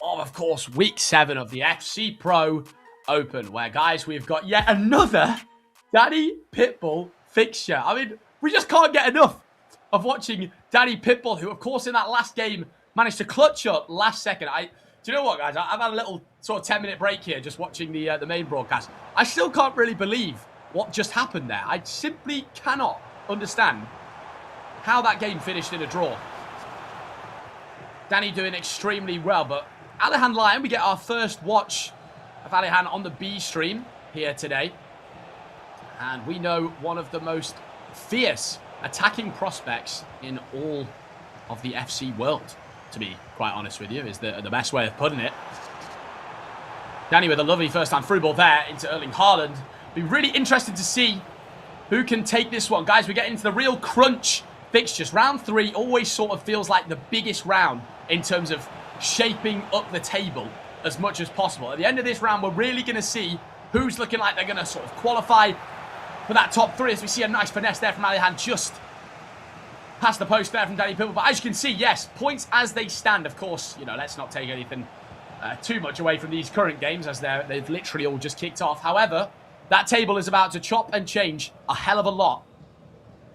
of course, Week 7 of the FC Pro Open, where, guys, we've got yet another Danny Pitbull fixture. I mean, we just can't get enough of watching Danny Pitbull, who, of course, in that last game managed to clutch up last second. Do you know what, guys? I've had a little sort of 10-minute break here just watching the main broadcast. I still can't really believe what just happened there. I simply cannot understand how that game finished in a draw. Danny doing extremely well, but Alihan Lyon, we get our first watch of Alihan on the B stream here today. And we know one of the most fierce attacking prospects in all of the FC world, to be quite honest with you, is the best way of putting it. Danny with a lovely first-time through ball there into Erling Haaland. Be really interested to see who can take this one. Guys, we're getting into the real crunch fixtures. Round 3 always sort of feels like the biggest round in terms of shaping up the table as much as possible. At the end of this round, we're really going to see who's looking like they're going to sort of qualify for that top 3, as we see a nice finesse there from Alihan just past the post there from Danny Pitbull. But as you can see, yes, points as they stand. Of course, you know, let's not take anything too much away from these current games, as they've literally all just kicked off. However, that table is about to chop and change a hell of a lot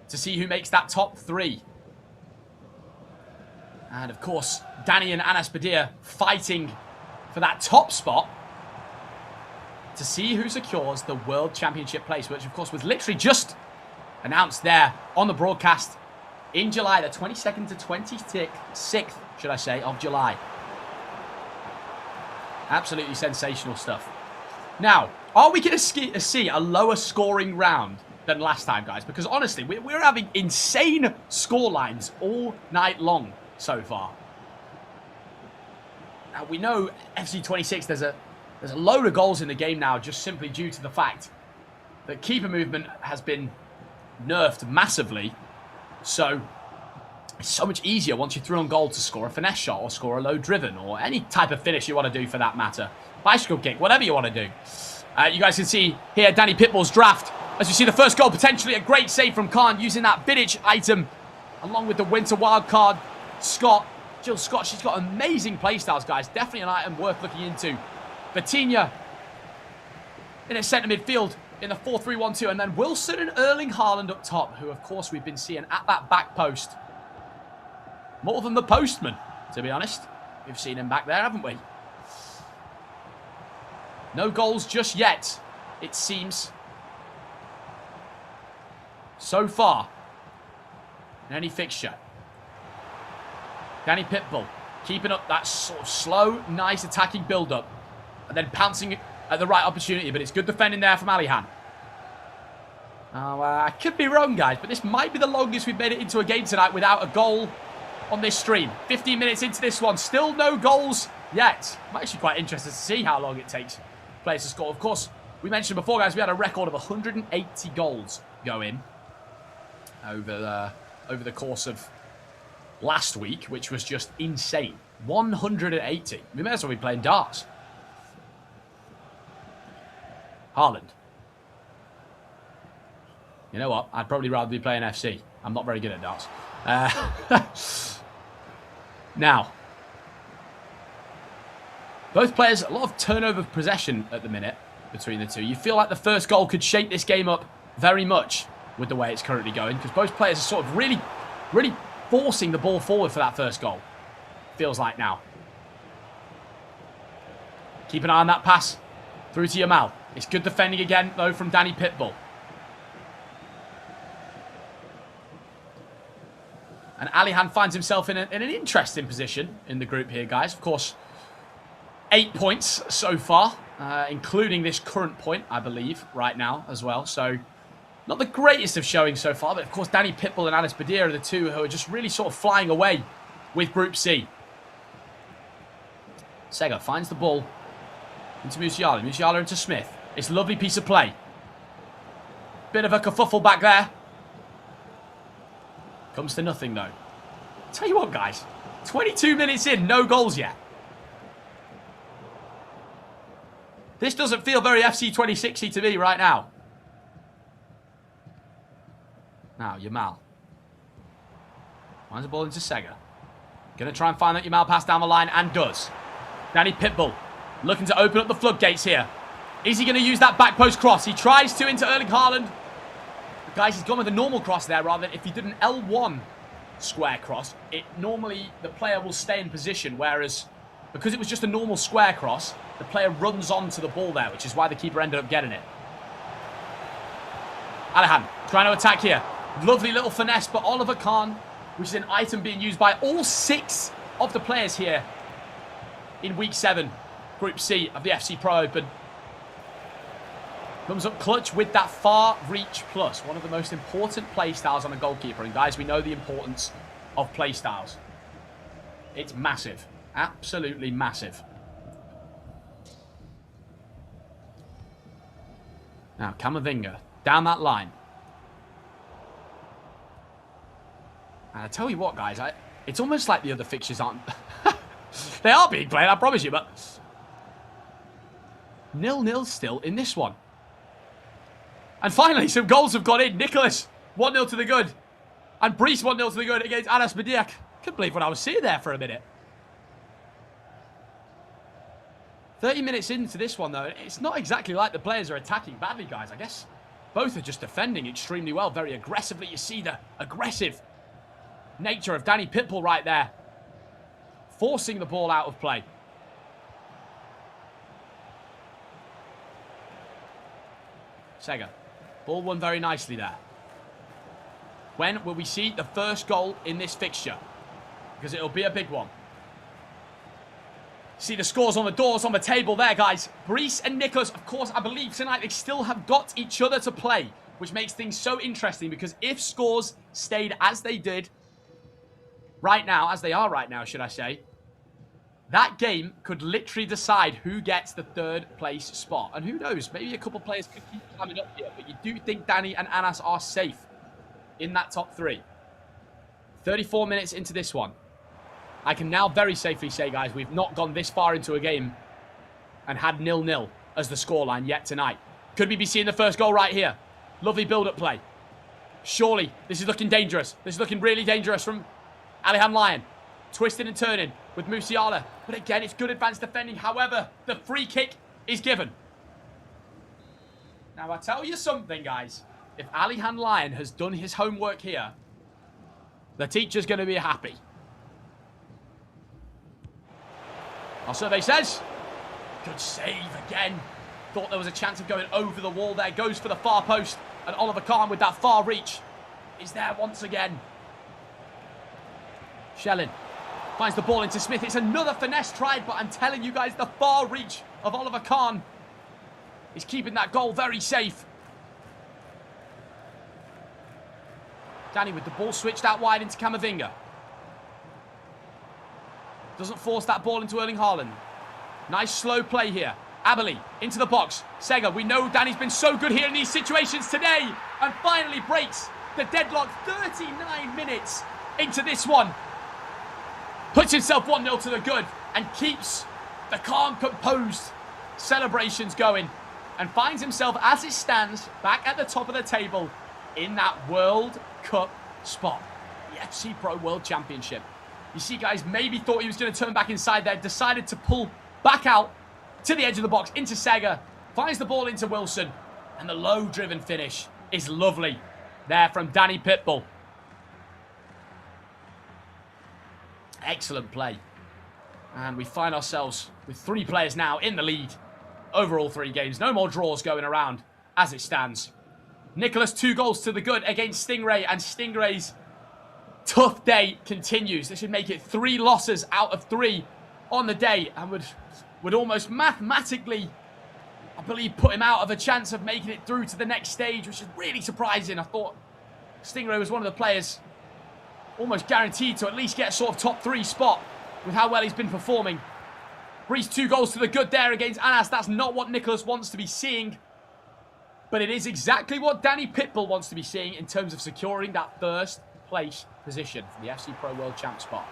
to see who makes that top 3. And of course, Danny and Anas Badir fighting for that top spot to see who secures the World Championship place, which of course was literally just announced there on the broadcast in July, the 22nd to 26th, should I say, of July. Absolutely sensational stuff. Now, are we going to see a lower scoring round than last time, guys? Because honestly, we're having insane score lines all night long so far. Now, we know FC 26, there's a load of goals in the game now, just simply due to the fact that keeper movement has been nerfed massively. So it's so much easier once you're through on goal to score a finesse shot or score a low driven or any type of finish you want to do for that matter. Bicycle kick, whatever you want to do. You guys can see here Danny Pitbull's draft. As you see the first goal, potentially a great save from Khan using that Vidic item along with the winter wildcard. Jill Scott, she's got amazing playstyles, guys. Definitely an item worth looking into. Vitinha in a centre midfield in the 4-3-1-2. And then Wilson and Erling Haaland up top, who, of course, we've been seeing at that back post. More than the postman, to be honest. We've seen him back there, haven't we? No goals just yet, it seems. So far, in any fixture. Danny Pitbull keeping up that sort of slow, nice attacking build-up. And then pouncing at the right opportunity. But it's good defending there from Alihan. I could be wrong, guys, but this might be the longest we've made it into a game tonight without a goal on this stream. 15 minutes into this one. Still no goals yet. I'm actually quite interested to see how long it takes players to score. Of course, we mentioned before, guys, we had a record of 180 goals go in over the course of last week, which was just insane. 180. We may as well be playing darts. Haaland. You know what? I'd probably rather be playing FC. I'm not very good at darts. Now, both players, a lot of turnover of possession at the minute between the two. You feel like the first goal could shape this game up very much with the way it's currently going, because both players are sort of really forcing the ball forward for that first goal. Feels like now. Keep an eye on that pass through to Yamal. It's good defending again, though, from Danny Pitbull. And Alihan finds himself in an interesting position in the group here, guys. Of course, 8 points so far, including this current point, I believe, right now as well. So, not the greatest of showing so far, but of course, Danny Pitbull and Anas Badir are the two who are just really sort of flying away with Group C. Sega finds the ball into Musiala. Musiala into Smith. It's a lovely piece of play. Bit of a kerfuffle back there. Comes to nothing, though. Tell you what, guys. 22 minutes in, no goals yet. This doesn't feel very FC 2060 to me right now. Now, Yamal. Finds the ball into Sega. Going to try and find that Yamal pass down the line, and does. Danny Pitbull looking to open up the floodgates here. Is he going to use that back post cross? He tries to into Erling Haaland. But guys, he's gone with a normal cross there rather than if he did an L1 square cross. Normally the player will stay in position, whereas because it was just a normal square cross, the player runs onto the ball there, which is why the keeper ended up getting it. Alihan trying to attack here. Lovely little finesse, but Oliver Kahn, which is an item being used by all 6 of the players here in Week 7, Group C of the FC Pro Open. Comes up clutch with that far reach plus, one of the most important play styles on a goalkeeper. And guys, we know the importance of play styles. It's massive. Absolutely massive. Now, Camavinga down that line. And I tell you what, guys, it's almost like the other fixtures aren't... They are being played, I promise you, but... 0-0 still in this one. And finally, some goals have gone in. Nicholas, 1-0 to the good. And Brice, 1-0 to the good against Anas Bediak. Couldn't believe what I was seeing there for a minute. 30 minutes into this one, though, it's not exactly like the players are attacking badly, guys. I guess both are just defending extremely well, very aggressively. You see the aggressive nature of Danny Pitbull right there, forcing the ball out of play. Sega. Ball won very nicely there. When will we see the first goal in this fixture? Because it'll be a big one. See the scores on the doors, on the table there, guys. Brice and Nicholas, of course, I believe tonight they still have got each other to play, which makes things so interesting because if scores stayed as they did right now, as they are right now, should I say, that game could literally decide who gets the 3rd place spot. And who knows, maybe a couple players could keep coming up here, but you do think Danny and Anas are safe in that top 3. 34 minutes into this one. I can now very safely say, guys, we've not gone this far into a game and had 0-0 as the scoreline yet tonight. Could we be seeing the first goal right here? Lovely build-up play. Surely, this is looking dangerous. This is looking really dangerous from Alihan Lyon. Twisting and turning with Musiala. But again, it's good advanced defending. However, the free kick is given. Now, I tell you something, guys. If Alihan Lyon has done his homework here, the teacher's going to be happy. Our survey says, good save again. Thought there was a chance of going over the wall there. Goes for the far post. And Oliver Kahn with that far reach is there once again. Schellin finds the ball into Smith. It's another finesse tried, but I'm telling you guys, the far reach of Oliver Kahn is keeping that goal very safe. Danny with the ball switched out wide into Camavinga. Doesn't force that ball into Erling Haaland. Nice slow play here. Abeli into the box. Sega, we know Danny's been so good here in these situations today. And finally breaks the deadlock 39 minutes into this one. Puts himself 1-0 to the good and keeps the calm, composed celebrations going. And finds himself, as it stands, back at the top of the table in that World Cup spot. The FC Pro World Championship. You see, guys, maybe thought he was going to turn back inside there. Decided to pull back out to the edge of the box into Sega. Finds the ball into Wilson. And the low-driven finish is lovely there from Danny Pitbull. Excellent play. And we find ourselves with 3 players now in the lead over all 3 games. No more draws going around as it stands. Nicholas, 2 goals to the good against Stingray. And Stingray's tough day continues. This should make it 3 losses out of 3 on the day and would almost mathematically, I believe, put him out of a chance of making it through to the next stage, which is really surprising. I thought Stingray was one of the players almost guaranteed to at least get a sort of top 3 spot with how well he's been performing. Breeze 2 goals to the good there against Anas. That's not what Nicholas wants to be seeing. But it is exactly what Danny Pitbull wants to be seeing in terms of securing that first place position for the FC Pro World Champ spot.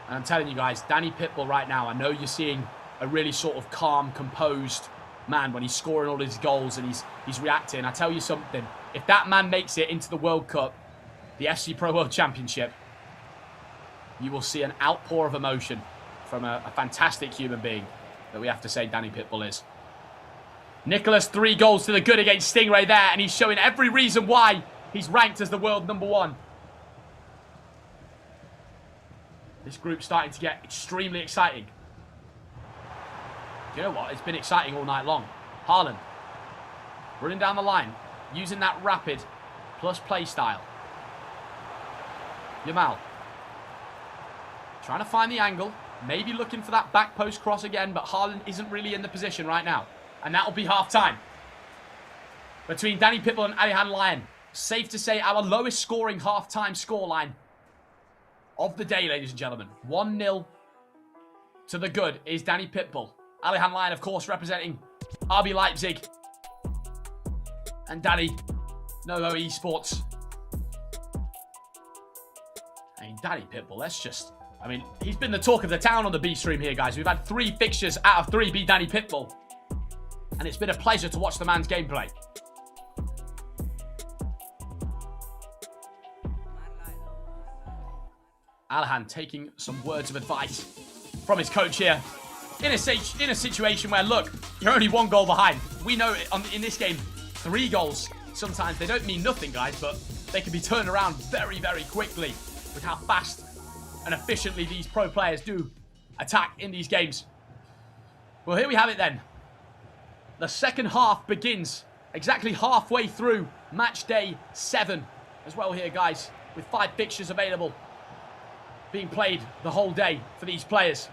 And I'm telling you guys, Danny Pitbull right now, I know you're seeing a really sort of calm, composed man when he's scoring all his goals and he's reacting. I tell you something, if that man makes it into the World Cup, the FC Pro World Championship, you will see an outpour of emotion from a fantastic human being that we have to say Danny Pitbull is. Nicholas, 3 goals to the good against Stingray there, and he's showing every reason why he's ranked as the world #1. This group's starting to get extremely exciting. You know what? It's been exciting all night long. Haaland running down the line, using that rapid plus play style. Yamal trying to find the angle, maybe looking for that back post cross again, but Haaland isn't really in the position right now. And that'll be half-time between Danny Pitbull and Alihan Lyon. Safe to say our lowest scoring half-time scoreline of the day, ladies and gentlemen. 1-0 to the good is Danny Pitbull. Alihan Lyon, of course, representing RB Leipzig. And Danny, Novo Esports. I mean, Danny Pitbull, let's just... I mean, he's been the talk of the town on the B stream here, guys. We've had 3 fixtures out of 3 be Danny Pitbull. And it's been a pleasure to watch the man's gameplay. Alihan taking some words of advice from his coach here. In a situation where, look, you're only 1 goal behind. We know in this game, 3 goals, sometimes they don't mean nothing, guys, but they can be turned around very, very quickly with how fast and efficiently these pro players do attack in these games. Well, here we have it then. The second half begins exactly halfway through match day 7 as well here, guys, with 5 fixtures available being played the whole day for these players.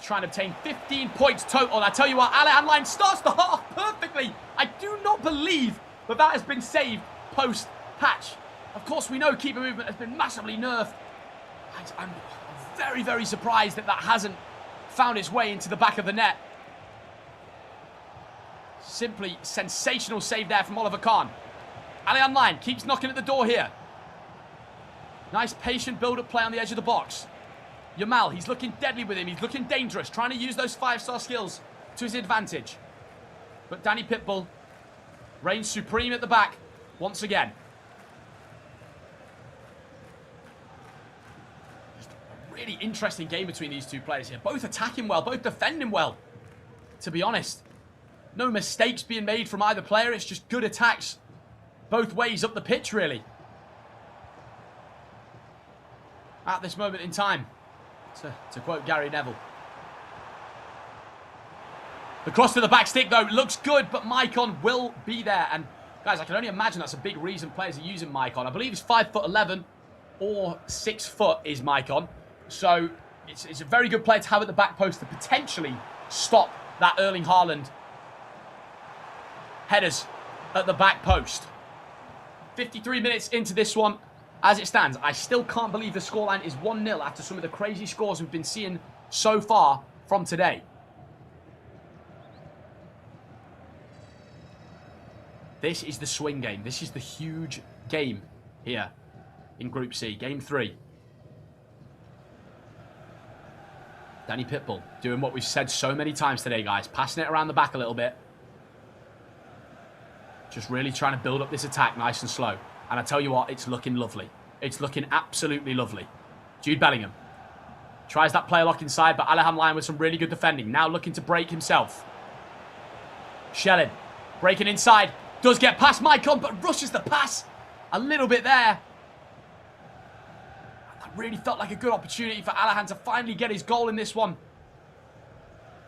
Trying to obtain 15 points total. And I tell you what, Alihan Lyon starts the half perfectly. I do not believe that has been saved post-patch. Of course, we know keeper movement has been massively nerfed. I'm very, very surprised that hasn't found its way into the back of the net. Simply sensational save there from Oliver Kahn. Alihan Lyon keeps knocking at the door here. Nice patient build-up play on the edge of the box. Yamal, he's looking deadly with him. He's looking dangerous, trying to use those 5-star skills to his advantage. But Danny Pitbull reigns supreme at the back once again. Just a really interesting game between these 2 players here. Both attacking well, both defending well, to be honest. No mistakes being made from either player. It's just good attacks both ways up the pitch, really. At this moment in time, to quote Gary Neville. The cross to the back stick, though, looks good, but Maicon will be there. And, guys, I can only imagine that's a big reason players are using Maicon. I believe he's 5'11" or 6 foot is Maicon. So, it's a very good player to have at the back post to potentially stop that Erling Haaland headers at the back post. 53 minutes into this one. As it stands, I still can't believe the scoreline is 1-0 after some of the crazy scores we've been seeing so far from today. This is the swing game. This is the huge game here in Group C, Game 3. Danny Pitbull doing what we've said so many times today, guys. Passing it around the back a little bit. Just really trying to build up this attack nice and slow. And I tell you what, it's looking lovely. It's looking absolutely lovely. Jude Bellingham tries that player lock inside, but Alihan Lyon with some really good defending. Now looking to break himself. Schellin breaking inside. Does get past Maicon, but rushes the pass a little bit there. That really felt like a good opportunity for Alihan to finally get his goal in this one.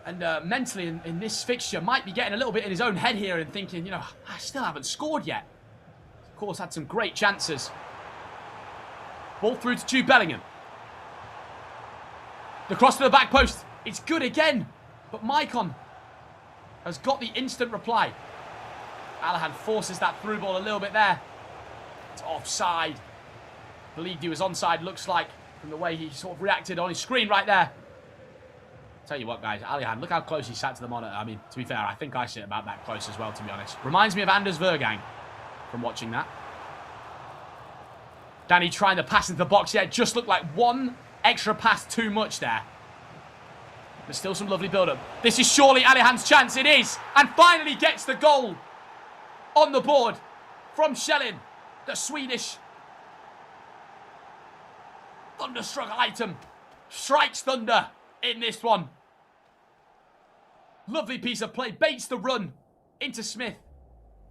And mentally in this fixture, might be getting a little bit in his own head here and thinking, you know, I still haven't scored yet. Of course, had some great chances. Ball through to Jude Bellingham. The cross to the back post. It's good again. But Maicon has got the instant reply. Alihan forces that through ball a little bit there. It's offside. Believed he was onside, looks like, from the way he sort of reacted on his screen right there. Tell you what, guys, Alihan, look how close he sat to the monitor. I mean, to be fair, I think I sit about that close as well, to be honest. Reminds me of Anders Vergang from watching that. Danny trying to pass into the box. Yeah, it just looked like one extra pass too much there. There's still some lovely build-up. This is surely Alihan's chance. It is. And finally gets the goal on the board from Schellin, the Swedish thunderstruck item. Strikes thunder in this one. Lovely piece of play. Baits the run into Smith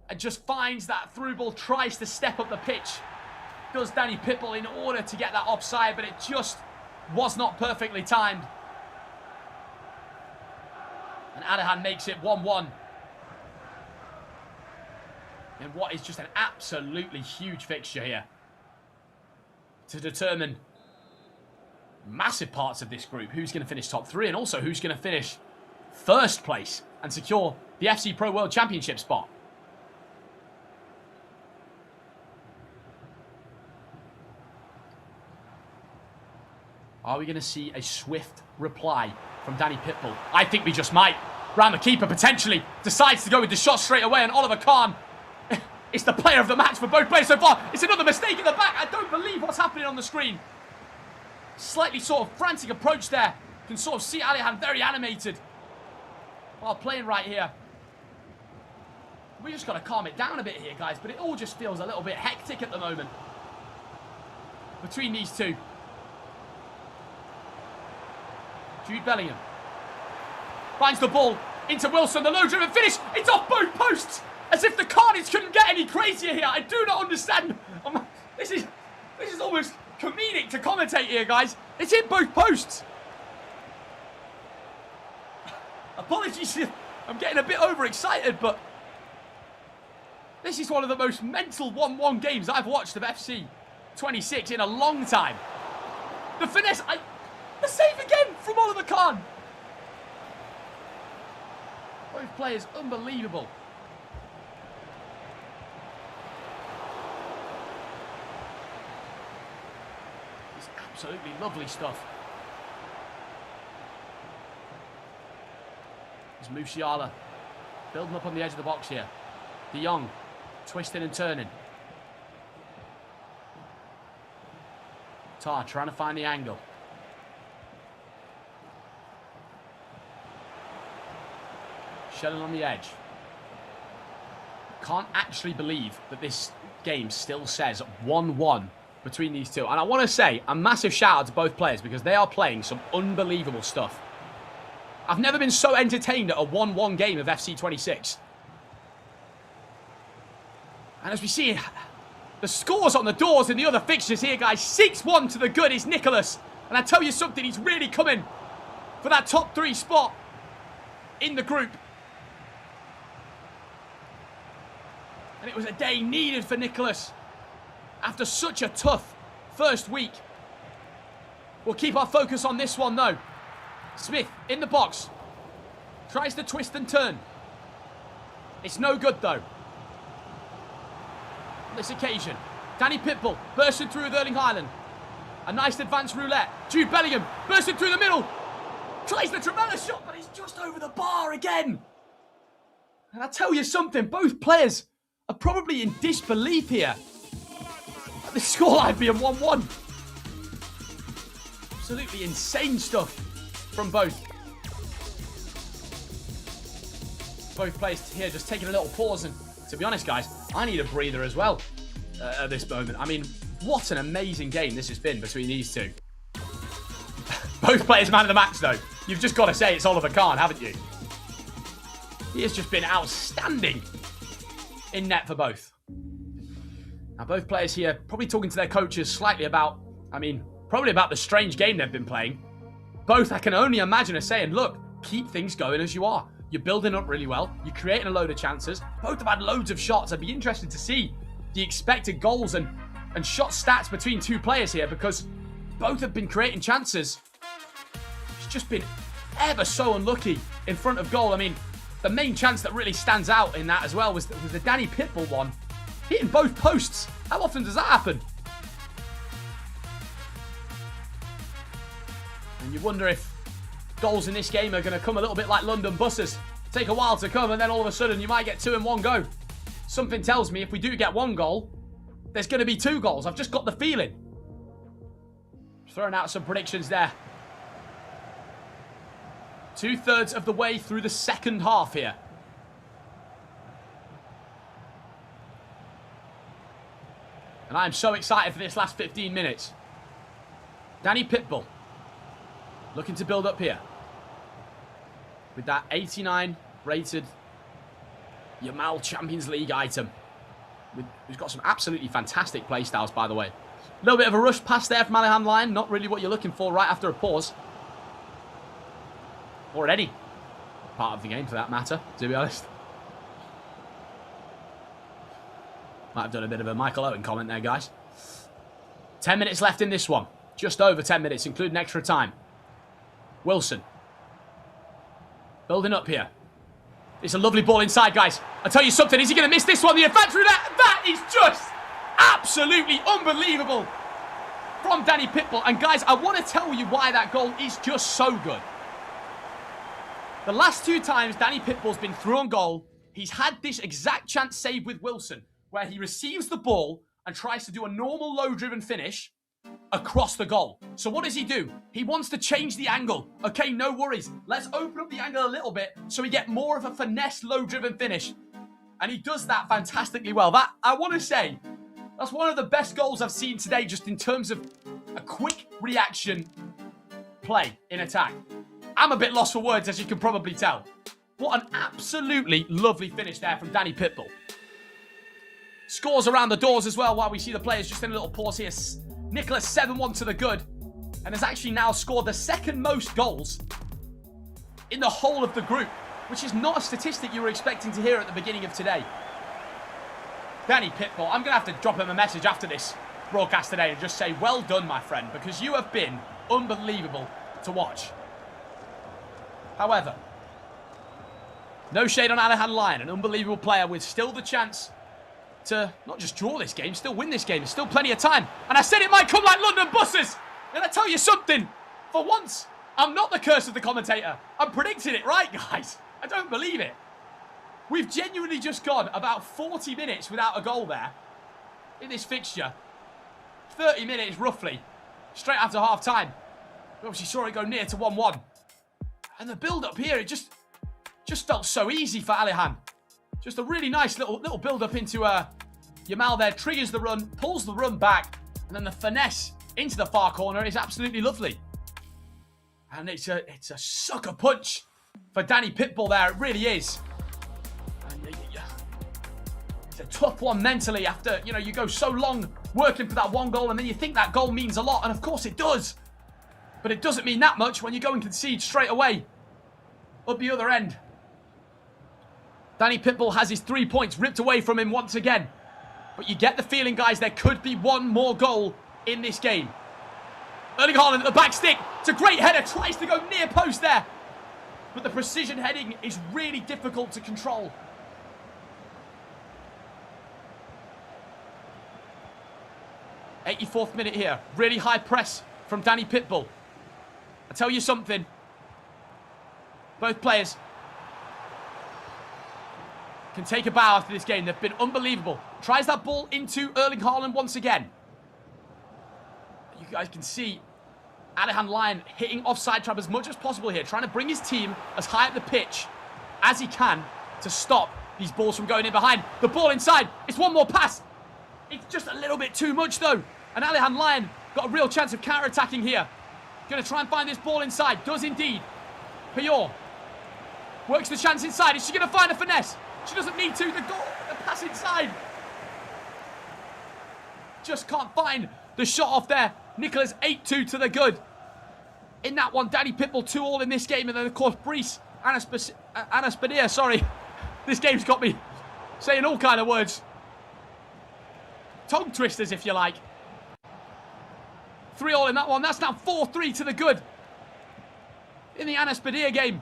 and just finds that through ball. Tries to step up the pitch. Does Danny Pitbull in order to get that offside, but it just was not perfectly timed. And Alihan makes it 1-1. And what is just an absolutely huge fixture here to determine massive parts of this group. Who's going to finish top 3 and also who's going to finish first place and secure the FC Pro World Championship spot. Are we going to see a swift reply from Danny Pitbull? I think we just might. Round the keeper potentially decides to go with the shot straight away, and Oliver Kahn is the player of the match for both players so far. It's another mistake in the back. I don't believe what's happening on the screen. Slightly sort of frantic approach there. You can sort of see Alihan very animated while playing right here. We just got to calm it down a bit here, guys, but it all just feels a little bit hectic at the moment between these two. Jude Bellingham finds the ball into Wilson, the low-driven finish. It's off both posts, as if the Carnage couldn't get any crazier here. I do not understand. This is almost comedic to commentate here, guys. It's in both posts. Apologies, I'm getting a bit overexcited, but this is one of the most mental 1-1 games I've watched of FC 26 in a long time. The finesse, the save again from Oliver Kahn. Both players unbelievable. It's absolutely lovely stuff. There's Musiala building up on the edge of the box here. De Jong twisting and turning. Tar trying to find the angle. Schellin on the edge. Can't actually believe that this game still says 1-1 between these two. And I want to say a massive shout out to both players because they are playing some unbelievable stuff. I've never been so entertained at a 1-1 game of FC 26. And as we see, the scores on the doors in the other fixtures here, guys. 6-1 to the good is Nicholas. And I tell you something, he's really coming for that top 3 spot in the group. And it was a day needed for Nicholas after such a tough first week. We'll keep our focus on this one, though. Smith in the box. Tries to twist and turn. It's no good, though. On this occasion, Danny Pitbull bursting through with Erling Haaland. A nice advanced roulette. Jude Bellingham bursting through the middle. Tries the tremendous shot, but he's just over the bar again. And I tell you something, both players are probably in disbelief here. The scoreline being 1-1. Absolutely insane stuff from both. Both players here just taking a little pause, and to be honest, guys, I need a breather as well at this moment. I mean, what an amazing game this has been between these two. Both players man of the match, though. You've just got to say it's Oliver Kahn, haven't you? He has just been outstanding in net for both. Now, both players here probably talking to their coaches slightly about, probably about the strange game they've been playing. Both, I can only imagine, are saying, look, keep things going as you are. You're building up really well. You're creating a load of chances. Both have had loads of shots. I'd be interested to see the expected goals and shot stats between two players here because both have been creating chances. It's just been ever so unlucky in front of goal. I mean, the main chance that really stands out in that as well was the Danny Pitbull one. Hitting both posts. How often does that happen? And you wonder if goals in this game are going to come a little bit like London buses. Take a while to come, and then all of a sudden you might get 2 in one go. Something tells me if we do get 1 goal, there's going to be 2 goals. I've just got the feeling. Throwing out some predictions there. 2/3 of the way through the second half here. And I'm so excited for this last 15 minutes. Danny Pitbull looking to build up here with that 89 rated Yamal Champions League item. Who's got some absolutely fantastic play styles, by the way. A little bit of a rush pass there from Alihan Line. Not really what you're looking for right after a pause. Or any part of the game, for that matter, to be honest. Might have done a bit of a Michael Owen comment there, guys. 10 minutes left in this one. Just over 10 minutes, including extra time. Wilson. Building up here. It's a lovely ball inside, guys. I'll tell you something. Is he going to miss this one? The effect through that. That is just absolutely unbelievable from Danny Pitbull. And, guys, I want to tell you why that goal is just so good. The last 2 times Danny Pitbull's been through on goal, he's had this exact chance save with Wilson, where he receives the ball and tries to do a normal low-driven finish across the goal. So what does he do? He wants to change the angle. Okay, no worries. Let's open up the angle a little bit so we get more of a finesse low-driven finish. And he does that fantastically well. That, I want to say, that's one of the best goals I've seen today, just in terms of a quick reaction play in attack. I'm a bit lost for words, as you can probably tell. What an absolutely lovely finish there from Danny Pitbull. Scores around the doors as well, while we see the players just in a little pause here. Nicholas 7-1 to the good, and has actually now scored the 2nd most goals in the whole of the group, which is not a statistic you were expecting to hear at the beginning of today. Danny Pitbull, I'm going to have to drop him a message after this broadcast today and just say, well done, my friend, because you have been unbelievable to watch. However, no shade on Alihan Line, an unbelievable player with still the chance to not just draw this game, still win this game. There's still plenty of time. And I said it might come like London buses. And I tell you something, for once, I'm not the curse of the commentator. I'm predicting it right, guys. I don't believe it. We've genuinely just gone about 40 minutes without a goal there in this fixture. 30 minutes, roughly, straight after half-time. We obviously saw it go near to 1-1. And the build-up here, it just felt so easy for Alihan. Just a really nice little build-up into Yamal there. Triggers the run, pulls the run back, and then the finesse into the far corner is absolutely lovely. And it's a sucker punch for Danny Pitbull there. It really is. And it's a tough one mentally after, you go so long working for that 1 goal, and then you think that goal means a lot, and of course it does. But it doesn't mean that much when you go and concede straight away up the other end. Danny Pitbull has his 3 points ripped away from him once again. But you get the feeling, guys, there could be 1 more goal in this game. Erling Haaland at the back stick. It's a great header. Tries to go near post there. But the precision heading is really difficult to control. '84th minute here. Really high press from Danny Pitbull. I tell you something. Both players can take a bow after this game. They've been unbelievable. Tries that ball into Erling Haaland once again. You guys can see Alihan Line hitting offside trap as much as possible here, trying to bring his team as high up the pitch as he can to stop these balls from going in behind. The ball inside. It's 1 more pass. It's just a little bit too much, though. And Alihan Line got a real chance of counter-attacking here. Going to try and find this ball inside. Does indeed. Pior works the chance inside. Is she going to find a finesse? She doesn't need to. The pass inside. Just can't find the shot off there. Nicholas 8-2 to the good. In that one, Danny Pitbull 2-all in this game. And then, of course, Brice Anaspania, sorry. This game's got me saying all kind of words. Tongue twisters, if you like. 3-all in that one. That's now 4-3 to the good. In the Anaspania game.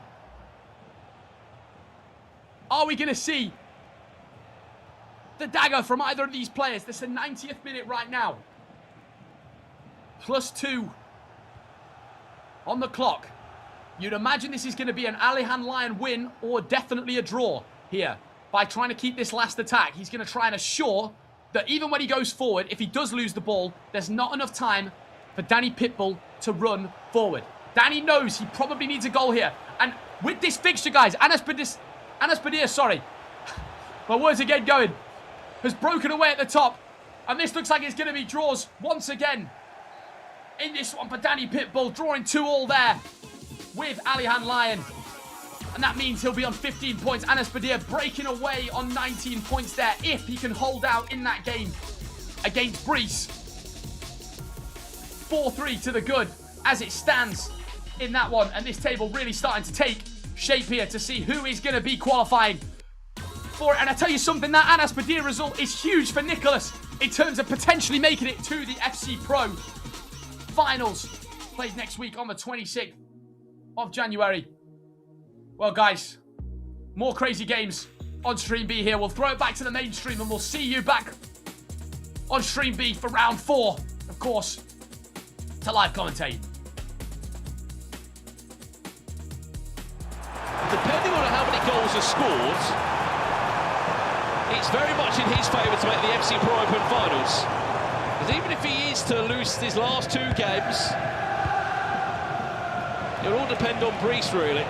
Are we going to see the dagger from either of these players? This is the 90th minute right now. +2 on the clock. You'd imagine this is going to be an Alihan Lion win or definitely a draw here. By trying to keep this last attack, he's going to try and assure that even when he goes forward, if he does lose the ball, there's not enough time for Danny Pitbull to run forward. Danny knows he probably needs a goal here. And with this fixture, guys, Anas Badir, sorry. My words again going. Has broken away at the top. And this looks like it's going to be draws once again. In this one for Danny Pitbull, drawing 2-2 there with Alihan Lion. And that means he'll be on 15 points. Anas Badir breaking away on 19 points there if he can hold out in that game against Brees. 4-3 to the good as it stands in that one. And this table really starting to take shape here to see who is going to be qualifying for it. And I tell you something, that Anas Badir result is huge for Nicholas in terms of potentially making it to the FC Pro Finals. Played next week on the 26th of January. Well, guys, more crazy games on Stream B here. We'll throw it back to the mainstream and we'll see you back on Stream B for round 4, of course, to live commentate. Depending on how many goals are scored, it's very much in his favour to make the FC Pro Open Finals. Because even if he is to lose his last 2 games, it'll all depend on Brees, really.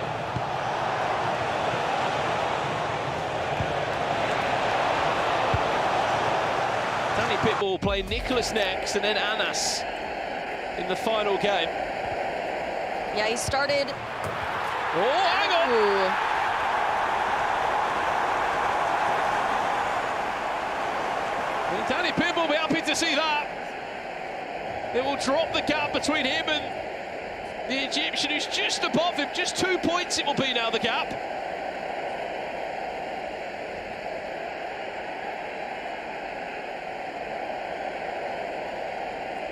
Danny Pitbull will play Nicholas next and then Anas in the final game. Yeah, he started... Oh, hang on! Ooh. Well, Danny Pitbull will be happy to see that. It will drop the gap between him and the Egyptian, who's just above him. Just 2 points it will be now, the gap.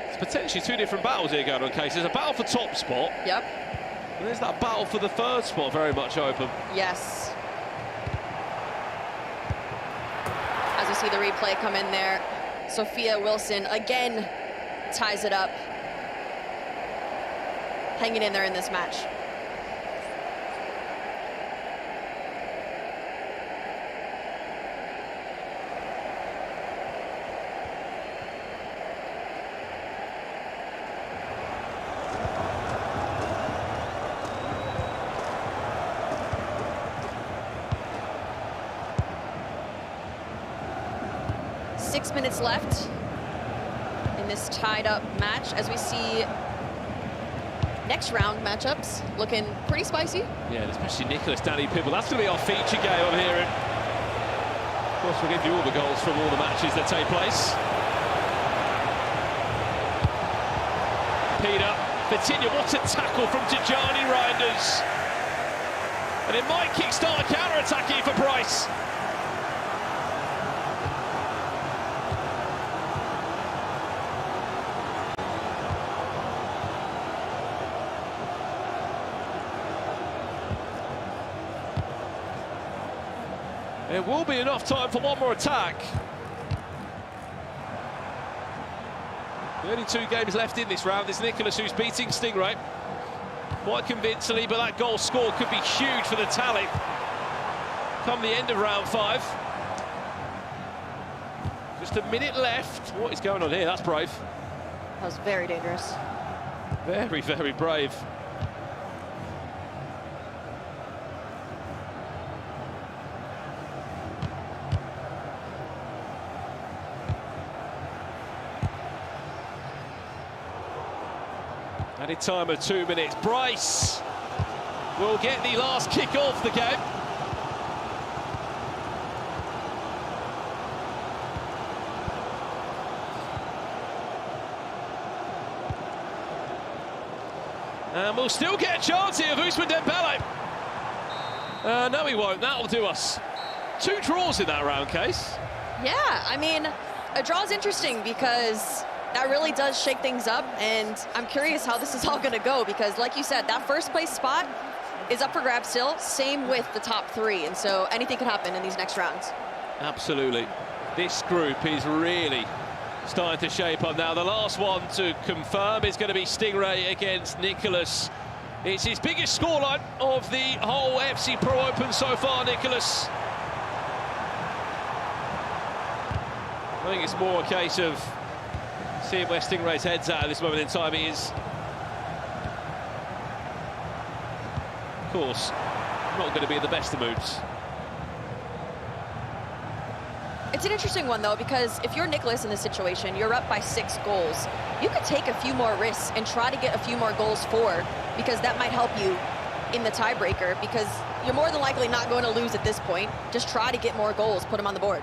It's potentially 2 different battles here going on, Case. There's a battle for top spot. Yep. And there's that battle for the 3rd spot very much open. Yes. As we see the replay come in there, Sophia Wilson again ties it up. Hanging in there in this match. Minutes left in this tied up match as we see next round matchups looking pretty spicy. Yeah, especially Nicholas, Danny Pitbull. That's going to be our feature game, I'm hearing. Of course, we'll give you all the goals from all the matches that take place. Peter, Vitinha, what a tackle from Tijani Reinders. And it might kickstart a counter-attack here for Bryce. It will be enough time for one more attack. 32 games left in this round. There's Nicholas who's beating Stingray quite convincingly, but that goal score could be huge for the tally come the end of round 5. Just a minute left. What is going on here? That's brave. That was very dangerous. Very, very brave. Added time of 2 minutes. Bryce will get the last kick off the game. And we'll still get a chance here of Ousmane Dembele. No, he won't. That'll do us. 2 draws in that round, Case. Yeah, I mean, a draw's interesting because that really does shake things up, and I'm curious how this is all gonna go because, like you said, that 1st place spot is up for grabs still, same with the top 3, and so anything could happen in these next rounds. Absolutely. This group is really starting to shape up now. The last one to confirm is going to be Stingray against Nicholas It's his biggest scoreline of the whole FC Pro Open so far, Nicholas. I think it's more a case of seeing where Stingray's head's at this moment in time. He is, of course, not going to be in the best of moods. It's an interesting one, though, because if you're Nicholas in this situation, you're up by 6 goals. You could take a few more risks and try to get a few more goals for, because that might help you in the tiebreaker, because you're more than likely not going to lose at this point. Just try to get more goals, put them on the board.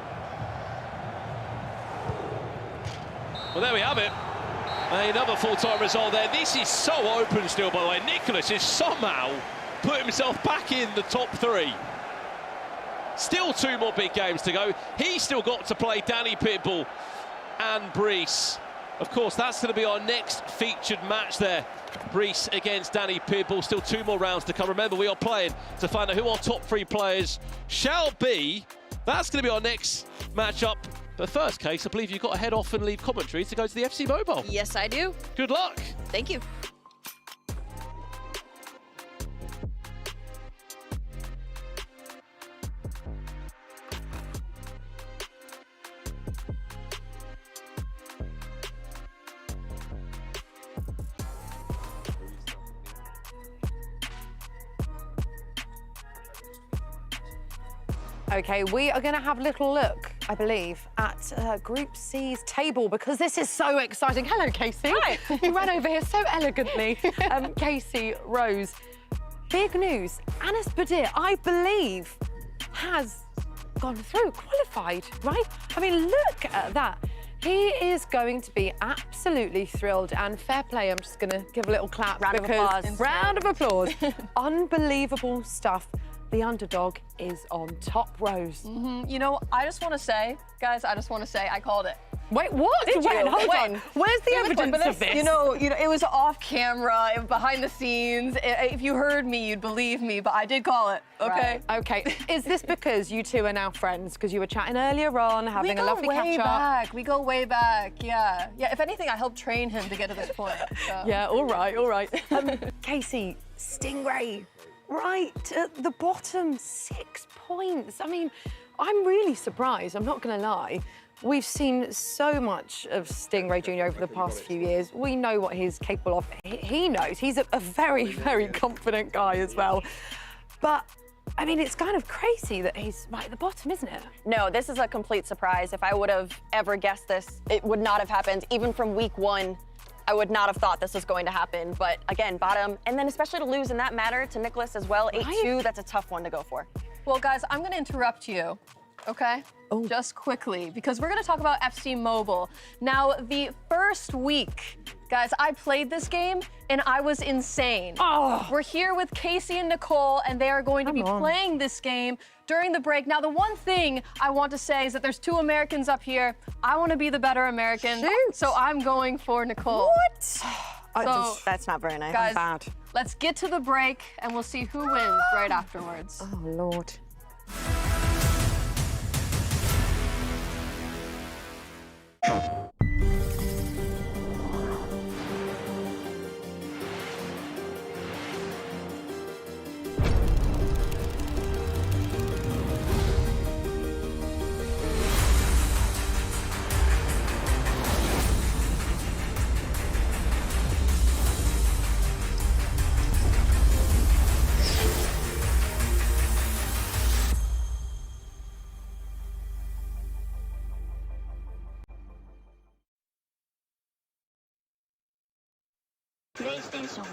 Well, there we have it. Another full-time result there. This is so open still, by the way. Nicholas has somehow put himself back in the top 3. Still 2 more big games to go. He's still got to play Danny Pitbull and Brees. Of course, that's going to be our next featured match there. Brees against Danny Pitbull. Still 2 more rounds to come. Remember, we are playing to find out who our top 3 players shall be. That's going to be our next matchup. But first, Case, I believe you've got to head off and leave commentary to go to the FC Mobile. Yes, I do. Good luck. Thank you. Okay, we are going to have a little look, I believe, at Group C's table, because this is so exciting. Hello, Casey. Hi. You ran over here so elegantly. Casey, Rose, big news. Anas Badir, I believe, has gone through, qualified, right? I mean, look at that. He is going to be absolutely thrilled, and fair play. I'm just going to give a little clap. Round of applause. Round of applause. Unbelievable stuff. The underdog is on top, Rose. You know, I just want to say, guys, I called it. Wait, what? Did When? you? Hold When? on. Where's the Here's the evidence clip of this? You know, it was off camera, behind the scenes. If you heard me, you'd believe me, but I did call it, okay? Right. Okay. Is this because you two are now friends? Because you were chatting earlier on, having a lovely catch up? We go way back, yeah. Yeah, if anything, I helped train him to get to this point. So. Yeah, all right, all right. Casey, Stingray, right at the bottom, 6 points. I mean, I'm really surprised, I'm not going to lie. We've seen so much of Stingray Jr. over the past few years. We know what he's capable of. He knows. He's a very, very confident guy as well. But, I mean, it's kind of crazy that he's right at the bottom, isn't it? No, this is a complete surprise. If I would have ever guessed this, it would not have happened. Even from week 1, I would not have thought this was going to happen. But again, bottom, and then especially to lose in that manner to Nicholas as well, 8-2, that's a tough one to go for. Well, guys, I'm going to interrupt you, okay? Oh. Just quickly, because we're going to talk about FC Mobile. Now, the first week, guys, I played this game, and I was insane. Oh. We're here with Casey and Nicole, and they are going to be playing this game during the break. Now, the one thing I want to say is that there's 2 Americans up here. I want to be the better American, so I'm going for Nicole. What? So, that's not very nice. guys, bad. let's get to the break, and we'll see who wins right afterwards. Oh, Lord. PlayStation.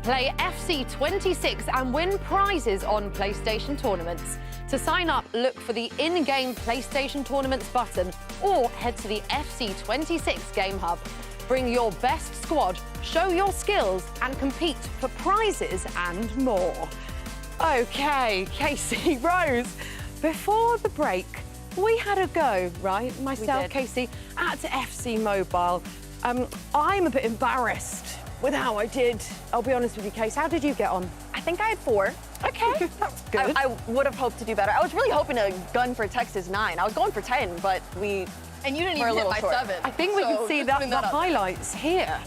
Play FC26 and win prizes on PlayStation tournaments. To sign up, look for the in-game PlayStation Tournaments button or head to the FC26 Game Hub. Bring your best squad, show your skills and compete for prizes and more. Okay, Casey, Rose, before the break, we had a go, right? Myself, Casey, at FC Mobile. I'm a bit embarrassed with how I did. I'll be honest with you, Casey. How did you get on? I think I had 4. Okay, that's good. I would have hoped to do better. I was really hoping to gun for Texas 9. I was going for 10, but we And you didn't were even a hit little my short. 7. I think we can see the highlights here.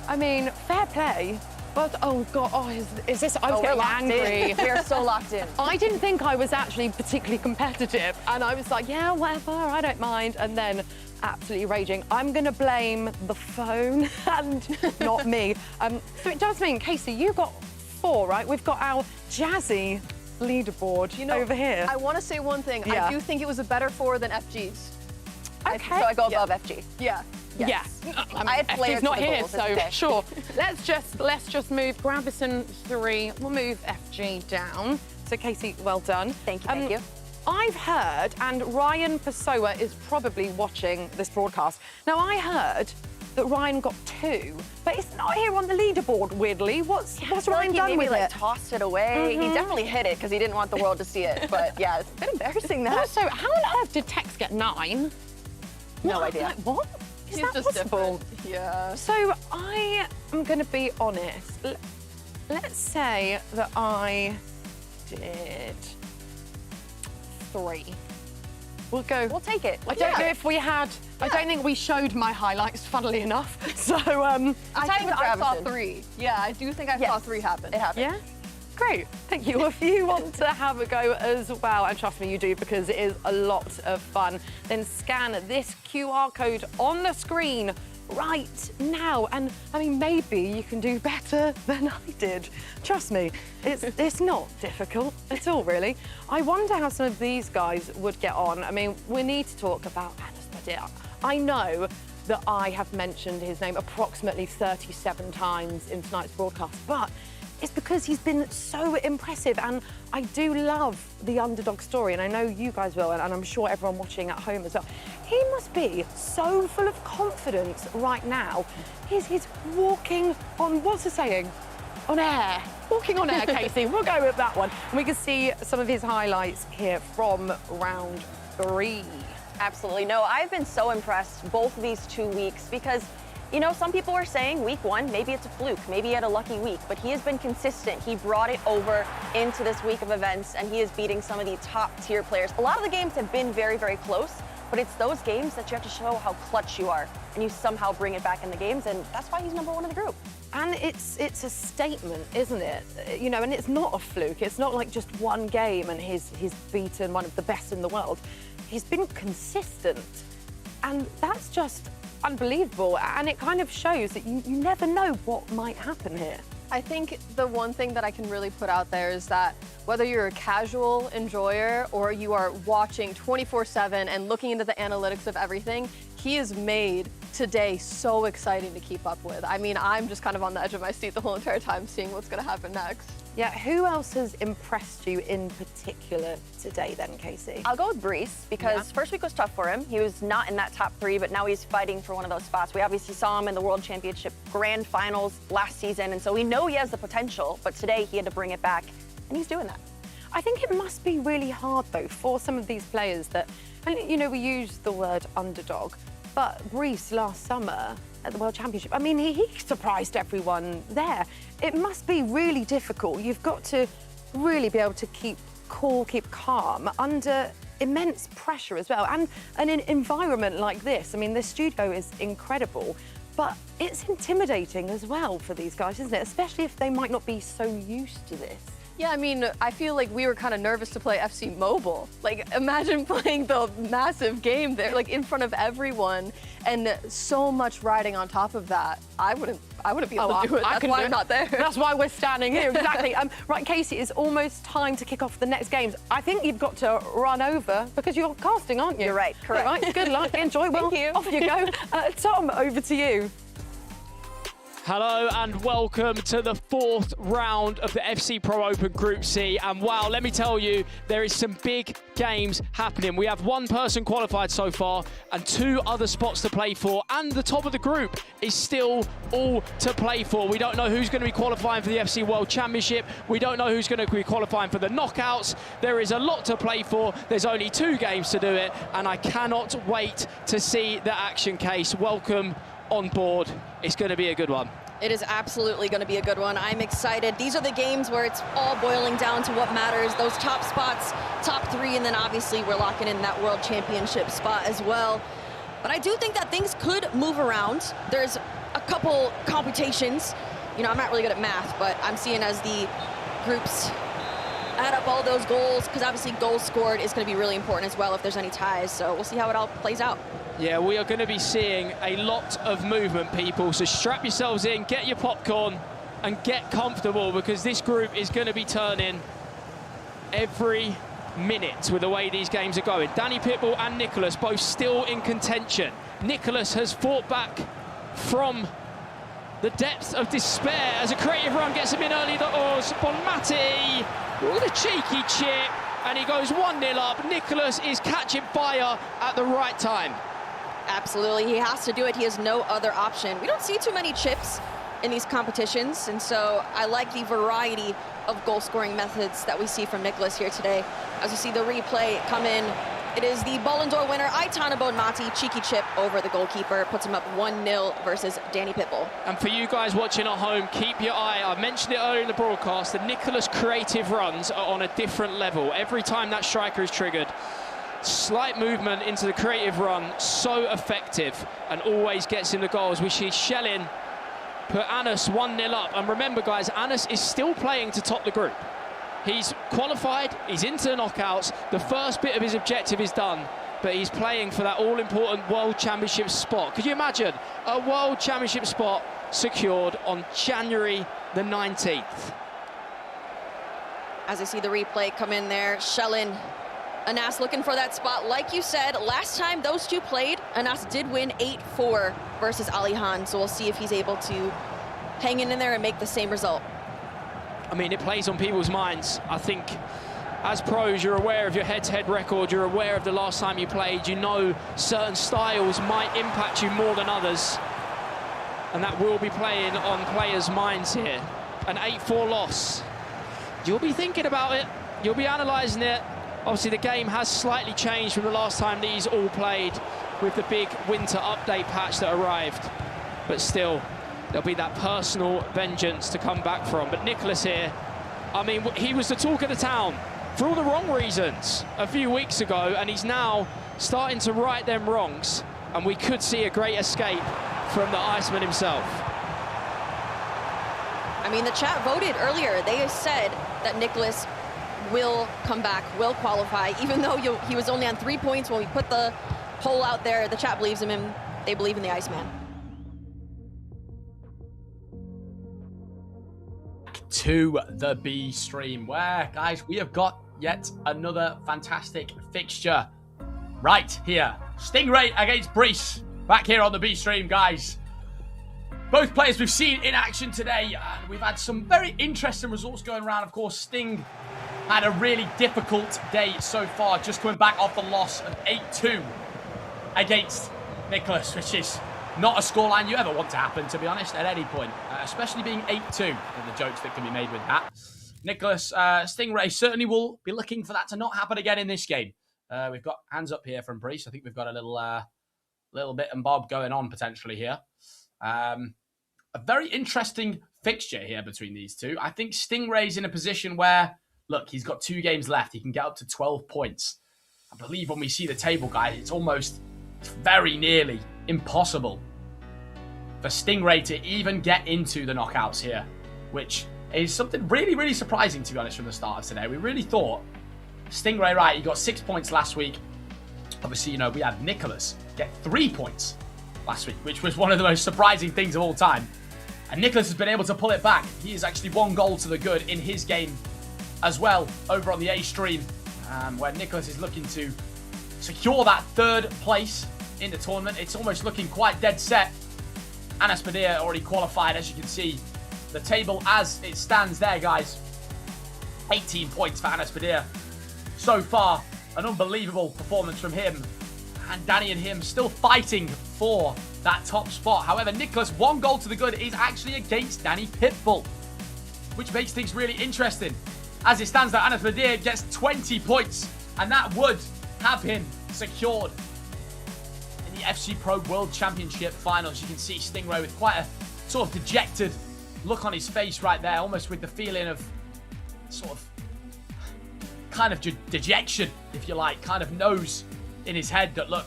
I mean, fair play. But, oh, God, is this... I was getting angry. We are so locked in. I didn't think I was actually particularly competitive. And I was like, yeah, whatever, I don't mind. And then absolutely raging. I'm going to blame the phone and not me. So it does mean, Casey, you got 4, right? We've got our jazzy leaderboard over here. I want to say one thing. Yeah. I do think it was a better 4 than FG's. Okay. So I go above FG. Yeah. Yes. I had players FG's not for the here, goals, so it's okay. sure. Let's just move Grabison 3. We'll move FG down. So Casey, well done. Thank you, thank you. I've heard, and Ryan Pessoa is probably watching this broadcast. Now I heard that Ryan got 2, but it's not here on the leaderboard. Weirdly, what's Ryan done with like it? tossed it away. He definitely hit it because he didn't want the world to see it. But yeah, it's a bit embarrassing that. Also, how on earth did Tex get 9? No idea. Like, what? Is He's that just possible? different. Yeah. So I am going to be honest. Let's say that I did 3. We'll go. We'll take it. I don't know if we had. I don't think we showed my highlights, funnily enough. So I think with I saw Gravison. 3. Yeah, I do think I saw 3 happen. It happened. yeah. Great, thank you. If you want to have a go as well, and trust me, you do, because it is a lot of fun, then scan this QR code on the screen right now. And I mean, maybe you can do better than I did. Trust me, it's not difficult at all, really. I wonder how some of these guys would get on. I mean, we need to talk about Anas Badir. I know that I have mentioned his name approximately 37 times in tonight's broadcast, but it's because he's been so impressive, and I do love the underdog story, and I know you guys will, and I'm sure everyone watching at home as well. He must be so full of confidence right now. He's walking on, what's the saying? On air. Walking on air, Casey. We'll go with that one. And we can see some of his highlights here from round 3. Absolutely. No, I've been so impressed both of these 2 weeks because, you know, some people are saying week 1, maybe it's a fluke, maybe he had a lucky week, but he has been consistent. He brought it over into this week of events, and he is beating some of the top-tier players. A lot of the games have been very, very close, but it's those games that you have to show how clutch you are, and you somehow bring it back in the games, and that's why he's number 1 in the group. And it's a statement, isn't it? You know, and it's not a fluke. It's not like just one game and he's beaten one of the best in the world. He's been consistent, and that's just unbelievable, and it kind of shows that you never know what might happen here. I think the one thing that I can really put out there is that whether you're a casual enjoyer or you are watching 24/7 and looking into the analytics of everything, he has made today so exciting to keep up with. I mean, I'm just kind of on the edge of my seat the whole entire time seeing what's going to happen next. Yeah, who else has impressed you in particular today then, Casey? I'll go with Brees because first week was tough for him. He was not in that top 3, but now he's fighting for one of those spots. We obviously saw him in the World Championship Grand Finals last season, and so we know he has the potential, but today he had to bring it back, and he's doing that. I think it must be really hard, though, for some of these players that, and you know, we use the word underdog, but Brees last summer at the World Championship, I mean, he surprised everyone there. It must be really difficult. You've got to really be able to keep cool, keep calm under immense pressure as well. And in an environment like this, I mean, the studio is incredible, but it's intimidating as well for these guys, isn't it? Especially if they might not be so used to this. Yeah, I mean, I feel like we were kind of nervous to play FC Mobile. Like, imagine playing the massive game there, like in front of everyone, and so much riding on top of that. I wouldn't be able to do it. That's why I'm not there. That's why we're standing here, exactly. Right, Casey, it's almost time to kick off the next games. I think you've got to run over because you're casting, aren't you? You're right, correct. All right, good luck, enjoy. Well, Thank you. Off you go. Tom, over to you. Hello and welcome to the 4th round of the FC Pro Open Group C. And wow, let me tell you, there is some big games happening. We have 1 person qualified so far and 2 other spots to play for. And the top of the group is still all to play for. We don't know who's going to be qualifying for the FC World Championship. We don't know who's going to be qualifying for the knockouts. There is a lot to play for. There's only 2 games to do it. And I cannot wait to see the action case. Welcome on board. It's going to be a good one. It is absolutely going to be a good one. I'm excited. These are the games where it's all boiling down to what matters. Those top spots, top 3, and then obviously we're locking in that World Championship spot as well. But I do think that things could move around. There's a couple computations. You know, I'm not really good at math, but I'm seeing as the groups add up all those goals, because obviously goals scored is going to be really important as well if there's any ties. So we'll see how it all plays out. Yeah, we are going to be seeing a lot of movement, people. So strap yourselves in, get your popcorn, and get comfortable, because this group is going to be turning every minute with the way these games are going. Danny Pitbull and Nicholas both still in contention. Nicholas has fought back from the depths of despair as a creative run gets him in early. Bonmati with a cheeky chip, and he goes 1-0 up. Nicholas is catching fire at the right time. Absolutely, he has to do it. He has no other option. We don't see too many chips in these competitions, and so I like the variety of goal-scoring methods that we see from Nicholas here today. As you see the replay come in, it is the Ballon d'Or winner, Aitana Bonmati, cheeky chip over the goalkeeper, puts him up 1-0 versus Danny Pitbull. And for you guys watching at home, keep your eye, I mentioned it earlier in the broadcast, the Nicholas creative runs are on a different level. Every time that striker is triggered, slight movement into the creative run, so effective, and always gets him the goals. We see Shellin put Anas 1-0 up. And remember, guys, Anas is still playing to top the group. He's qualified, he's into the knockouts, the first bit of his objective is done, but he's playing for that all-important World Championship spot. Could you imagine a World Championship spot secured on January the 19th? As I see the replay come in there, Shellin, Anas looking for that spot. Like you said, last time those two played, Anas did win 8-4 versus Alihan, so we'll see if he's able to hang in there and make the same result. I mean, it plays on people's minds. I think as pros, you're aware of your head-to-head record, you're aware of the last time you played, you know certain styles might impact you more than others, and that will be playing on players' minds here. An 8-4 loss. You'll be thinking about it, you'll be analysing it. Obviously, the game has slightly changed from the last time these all played with the big winter update patch that arrived. But still, there'll be that personal vengeance to come back from. But Nicholas here, I mean, he was the talk of the town for all the wrong reasons a few weeks ago, and he's now starting to right them wrongs. And we could see a great escape from the Iceman himself. I mean, the chat voted earlier. They said that Nicholas will come back, will qualify, even though he was only on 3 points when we put the poll out there. The chat believes in him. They believe in the Iceman. To the B stream, where, guys, we have got yet another fantastic fixture right here. Stingray against Brees, back here on the B stream, guys. Both players we've seen in action today, and we've had some very interesting results going around. Of course, Sting had a really difficult day so far, just coming back off the loss of 8-2 against Nicholas, which is not a scoreline you ever want to happen, to be honest, at any point, especially being 8-2, and the jokes that can be made with that. Nicholas, Stingray certainly will be looking for that to not happen again in this game. We've got hands up here from Brees. I think we've got a little bit and bob going on potentially here. A very interesting fixture here between these two. I think Stingray's in a position where, look, he's got 2 games left. He can get up to 12 points. I believe when we see the table, guys, it's very nearly impossible for Stingray to even get into the knockouts here, which is something really, really surprising, to be honest, from the start of today. We really thought Stingray, right, he got 6 points last week. Obviously, you know, we had Nicholas get 3 points last week, which was one of the most surprising things of all time. And Nicholas has been able to pull it back. He is actually 1 goal to the good in his game as well over on the A stream, where Nicholas is looking to secure that 3rd place in the tournament. It's almost looking quite dead set. Anas Padilla already qualified, as you can see. The table as it stands there, guys. 18 points for Anas Padilla. So far, an unbelievable performance from him. And Danny and him still fighting for that top spot. However, Nicholas, 1 goal to the good is actually against Danny Pitbull, which makes things really interesting. As it stands there, Anas Padilla gets 20 points, and that would have him secured in the FC Pro World Championship finals. You can see Stingray with quite a sort of dejected look on his face right there, almost with the feeling of sort of kind of dejection, if you like, kind of knows in his head that, look,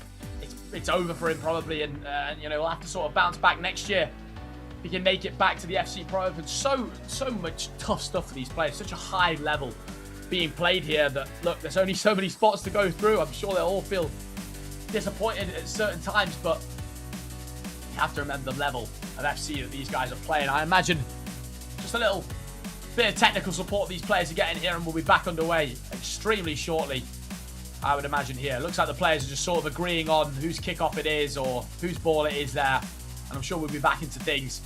it's over for him probably, and you know, he'll have to sort of bounce back next year. He can make it back to the FC Pro Open. So much tough stuff for these players. Such a high level being played here that, look, there's only so many spots to go through. I'm sure they'll all feel disappointed at certain times, but you have to remember the level of FC that these guys are playing. I imagine just a little bit of technical support these players are getting here, and we'll be back underway extremely shortly, I would imagine here. Looks like the players are just sort of agreeing on whose kickoff it is or whose ball it is there. And I'm sure we'll be back into things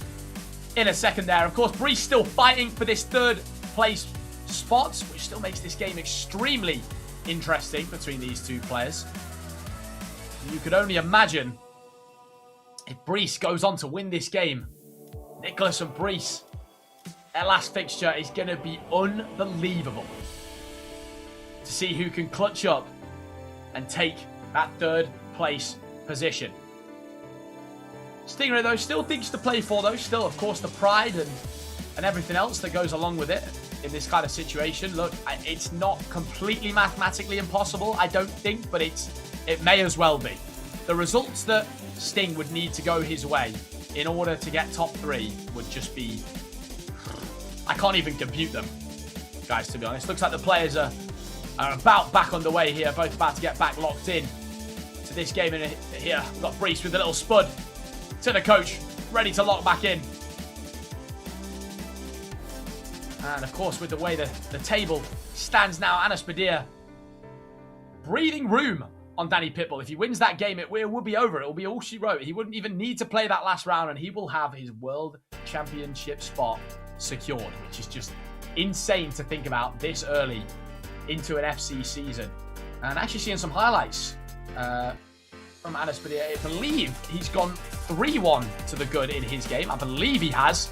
in a second there. Of course, Breece still fighting for this 3rd place spot, which still makes this game extremely interesting between these two players. You could only imagine if Breece goes on to win this game. Nicholas and Breece, their last fixture is going to be unbelievable. To see who can clutch up and take that 3rd place position. Stingray, though, still thinks to play for, though. Still, of course, the pride and everything else that goes along with it in this kind of situation. Look, it's not completely mathematically impossible, I don't think, but it may as well be. The results that Sting would need to go his way in order to get top 3 would just be... I can't even compute them, guys, to be honest. Looks like the players are about back underway here, both about to get back locked in to this game. In here, we've got Breece with a little spud to the coach, ready to lock back in. And of course, with the way the table stands now, Anas Padilla breathing room on Danny Pitbull. If he wins that game, it will be over. It will be all she wrote. He wouldn't even need to play that last round, and he will have his World Championship spot secured, which is just insane to think about this early into an FC season. And actually seeing some highlights from Anas Padilla. I believe he's gone 3-1 to the good in his game. I believe he has.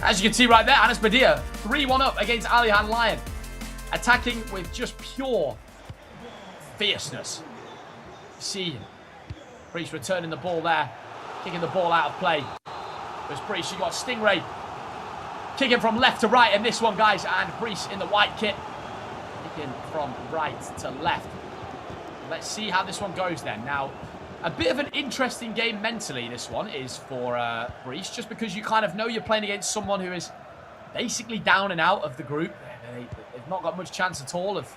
As you can see right there, Anas Padilla 3-1 up against Alihan Lyon. Attacking with just pure fierceness. See Breece returning the ball there. Kicking the ball out of play. There's Breece. You got Stingray kicking from left to right in this one, guys. And Breece in the white kit. Kicking from right to left. Let's see how this one goes then. Now, a bit of an interesting game mentally, this one is for Breece, just because you kind of know you're playing against someone who is basically down and out of the group. They've not got much chance at all of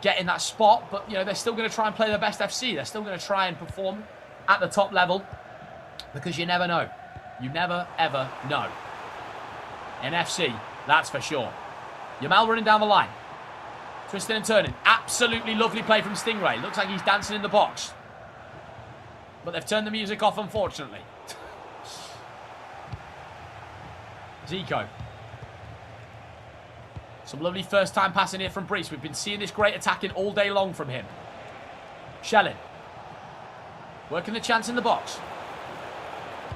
getting that spot, but you know, they're still going to try and play their best FC. They're still going to try and perform at the top level, because you never know. You never, ever know. In FC, that's for sure. Yamal running down the line. Twisting and turning. Absolutely lovely play from Stingray. Looks like he's dancing in the box. But they've turned the music off, unfortunately. Zico. Some lovely first-time passing here from Breece. We've been seeing this great attacking all day long from him. Schellin. Working the chance in the box.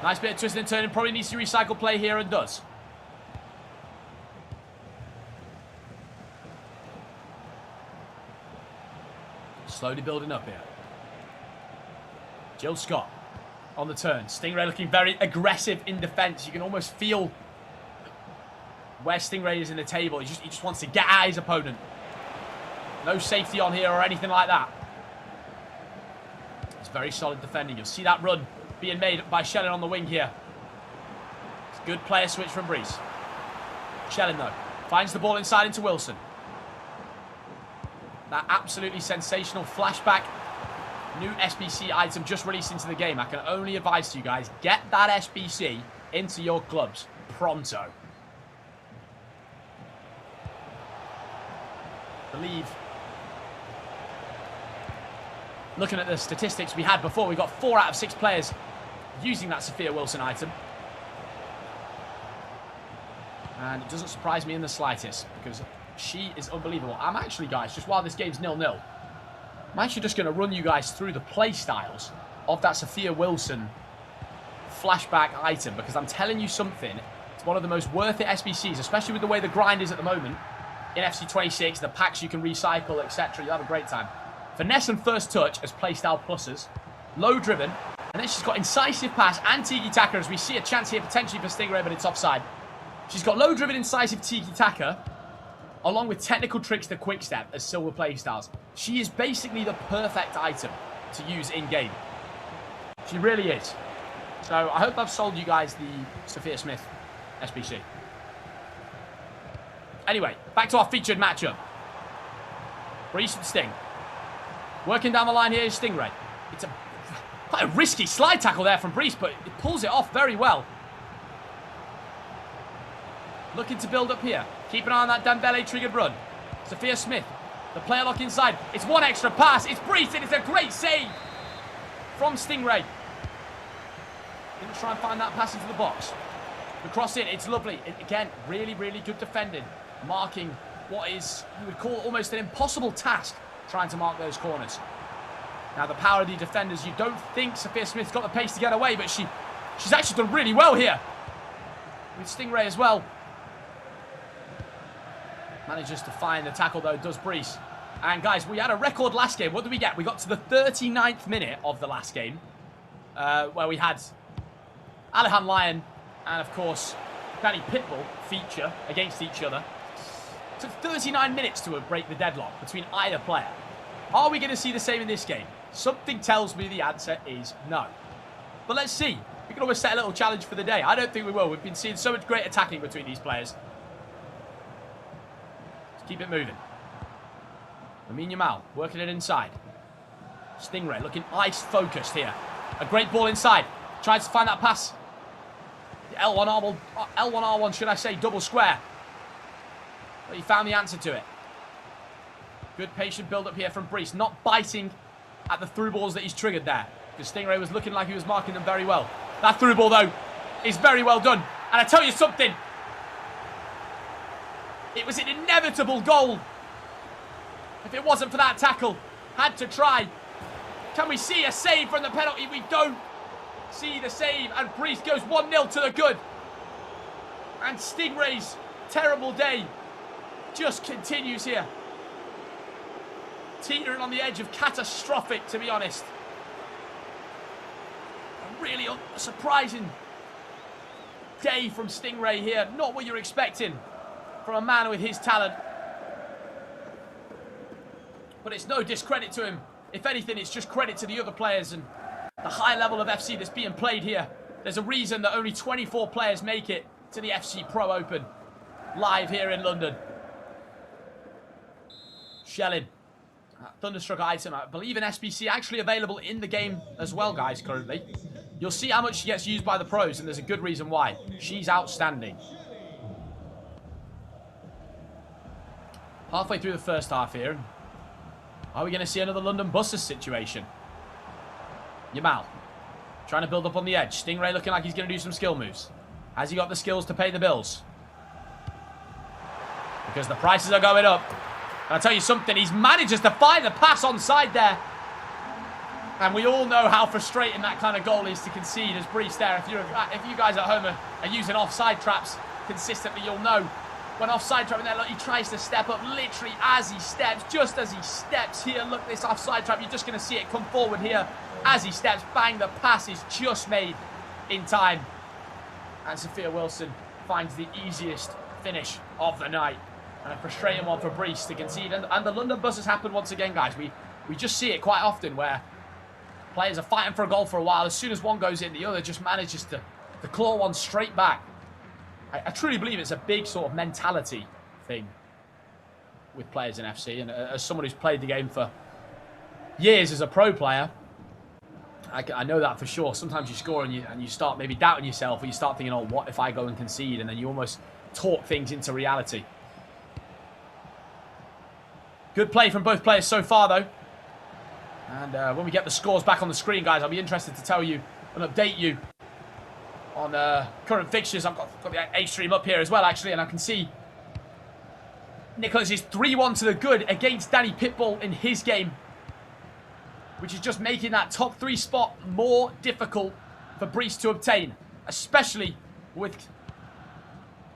Nice bit of twisting and turning. Probably needs to recycle play here and does. Slowly building up here. Jill Scott on the turn. Stingray looking very aggressive in defence. You can almost feel where Stingray is in the table. He just wants to get at his opponent. No safety on here or anything like that. It's very solid defending. You'll see that run being made by Schellin on the wing here. It's a good player switch from Breece. Schellin, though, finds the ball inside into Wilson. That absolutely sensational flashback. New SBC item just released into the game. I can only advise you guys, get that SBC into your clubs pronto. I believe, looking at the statistics we had before, we got 4 out of 6 players using that Sophia Wilson item. And it doesn't surprise me in the slightest, because she is unbelievable. I'm actually, guys, just while this game's 0-0, I'm actually just going to run you guys through the play styles of that Sophia Wilson flashback item, because I'm telling you something, it's one of the most worth it SBCs, especially with the way the grind is at the moment in FC26, the packs you can recycle, etc. You'll have a great time. Finesse and first touch as playstyle pluses, low driven, and then she's got incisive pass and tiki-taka, as we see a chance here potentially for Stingray, but it's offside. She's got low driven, incisive tiki-taka, along with technical tricks to quick step as silver playstyles. She is basically the perfect item to use in-game. She really is. So I hope I've sold you guys the Sophia Smith SBC. Anyway, back to our featured matchup. Breeze and Sting. Working down the line here is Stingray. It's quite a risky slide tackle there from Breeze, but it pulls it off very well. Looking to build up here. Keep an eye on that Dembele triggered run. Sophia Smith. The player lock inside. It's one extra pass. It's Breeze, and it's a great save from Stingray. Going to try and find that pass into the box. The cross in, it's lovely. Again, really, really good defending. Marking what is, you would call almost an impossible task, trying to mark those corners. Now, the power of the defenders, you don't think Sophia Smith's got the pace to get away, but she's actually done really well here. With Stingray as well. Manages to find the tackle, though, does Breeze. And, guys, we had a record last game. What did we get? We got to the 39th minute of the last game, where we had Alihan Lyon and, of course, Danny Pitbull feature against each other. It took 39 minutes to break the deadlock between either player. Are we going to see the same in this game? Something tells me the answer is no. But let's see. We can always set a little challenge for the day. I don't think we will. We've been seeing so much great attacking between these players. Let's keep it moving. Lamine Yamal working it inside. Stingray looking ice-focused here. A great ball inside. Tries to find that pass. The L1R1, should I say, double square. But he found the answer to it. Good patient build-up here from Breeze. Not biting at the through balls that he's triggered there. Because Stingray was looking like he was marking them very well. That through ball, though, is very well done. And I tell you something. It was an inevitable goal. If it wasn't for that tackle. Had to try. Can we see a save from the penalty? We don't see the save. And Breeze goes 1-0 to the good. And Stingray's terrible day just continues here. Teetering on the edge of catastrophic, to be honest. A really surprising day from Stingray here. Not what you're expecting from a man with his talent. But it's no discredit to him. If anything, it's just credit to the other players and the high level of FC that's being played here. There's a reason that only 24 players make it to the FC Pro Open live here in London. Shelling. Thunderstruck item, I believe in SBC, actually available in the game as well, guys, currently. You'll see how much she gets used by the pros, and there's a good reason why. She's outstanding. Halfway through the first half here. Are we going to see another London Buses situation? Yamal. Trying to build up on the edge. Stingray looking like he's going to do some skill moves. Has he got the skills to pay the bills? Because the prices are going up. And I'll tell you something, he manages to find the pass onside there. And we all know how frustrating that kind of goal is to concede as Breeze there. If you guys at home are using offside traps consistently, you'll know. When offside trap in there, look, he tries to step up literally as he steps. Just as he steps here, look, this offside trap, you're just going to see it come forward here. As he steps, bang, the pass is just made in time. And Sophia Wilson finds the easiest finish of the night. And a frustrating one for Breeze to concede. And the London Buses happen once again, guys. We just see it quite often where players are fighting for a goal for a while. As soon as one goes in, the other just manages to claw one straight back. I truly believe it's a big sort of mentality thing with players in FC. And as someone who's played the game for years as a pro player, I know that for sure. Sometimes you score and you start maybe doubting yourself, or you start thinking, oh, what if I go and concede? And then you almost talk things into reality. Good play from both players so far, though. And when we get the scores back on the screen, guys, I'll be interested to tell you and update you on current fixtures. I've got the H stream up here as well, actually, and I can see Nicholas is 3-1 to the good against Danny Pitbull in his game, which is just making that top 3 spot more difficult for Brees to obtain, especially with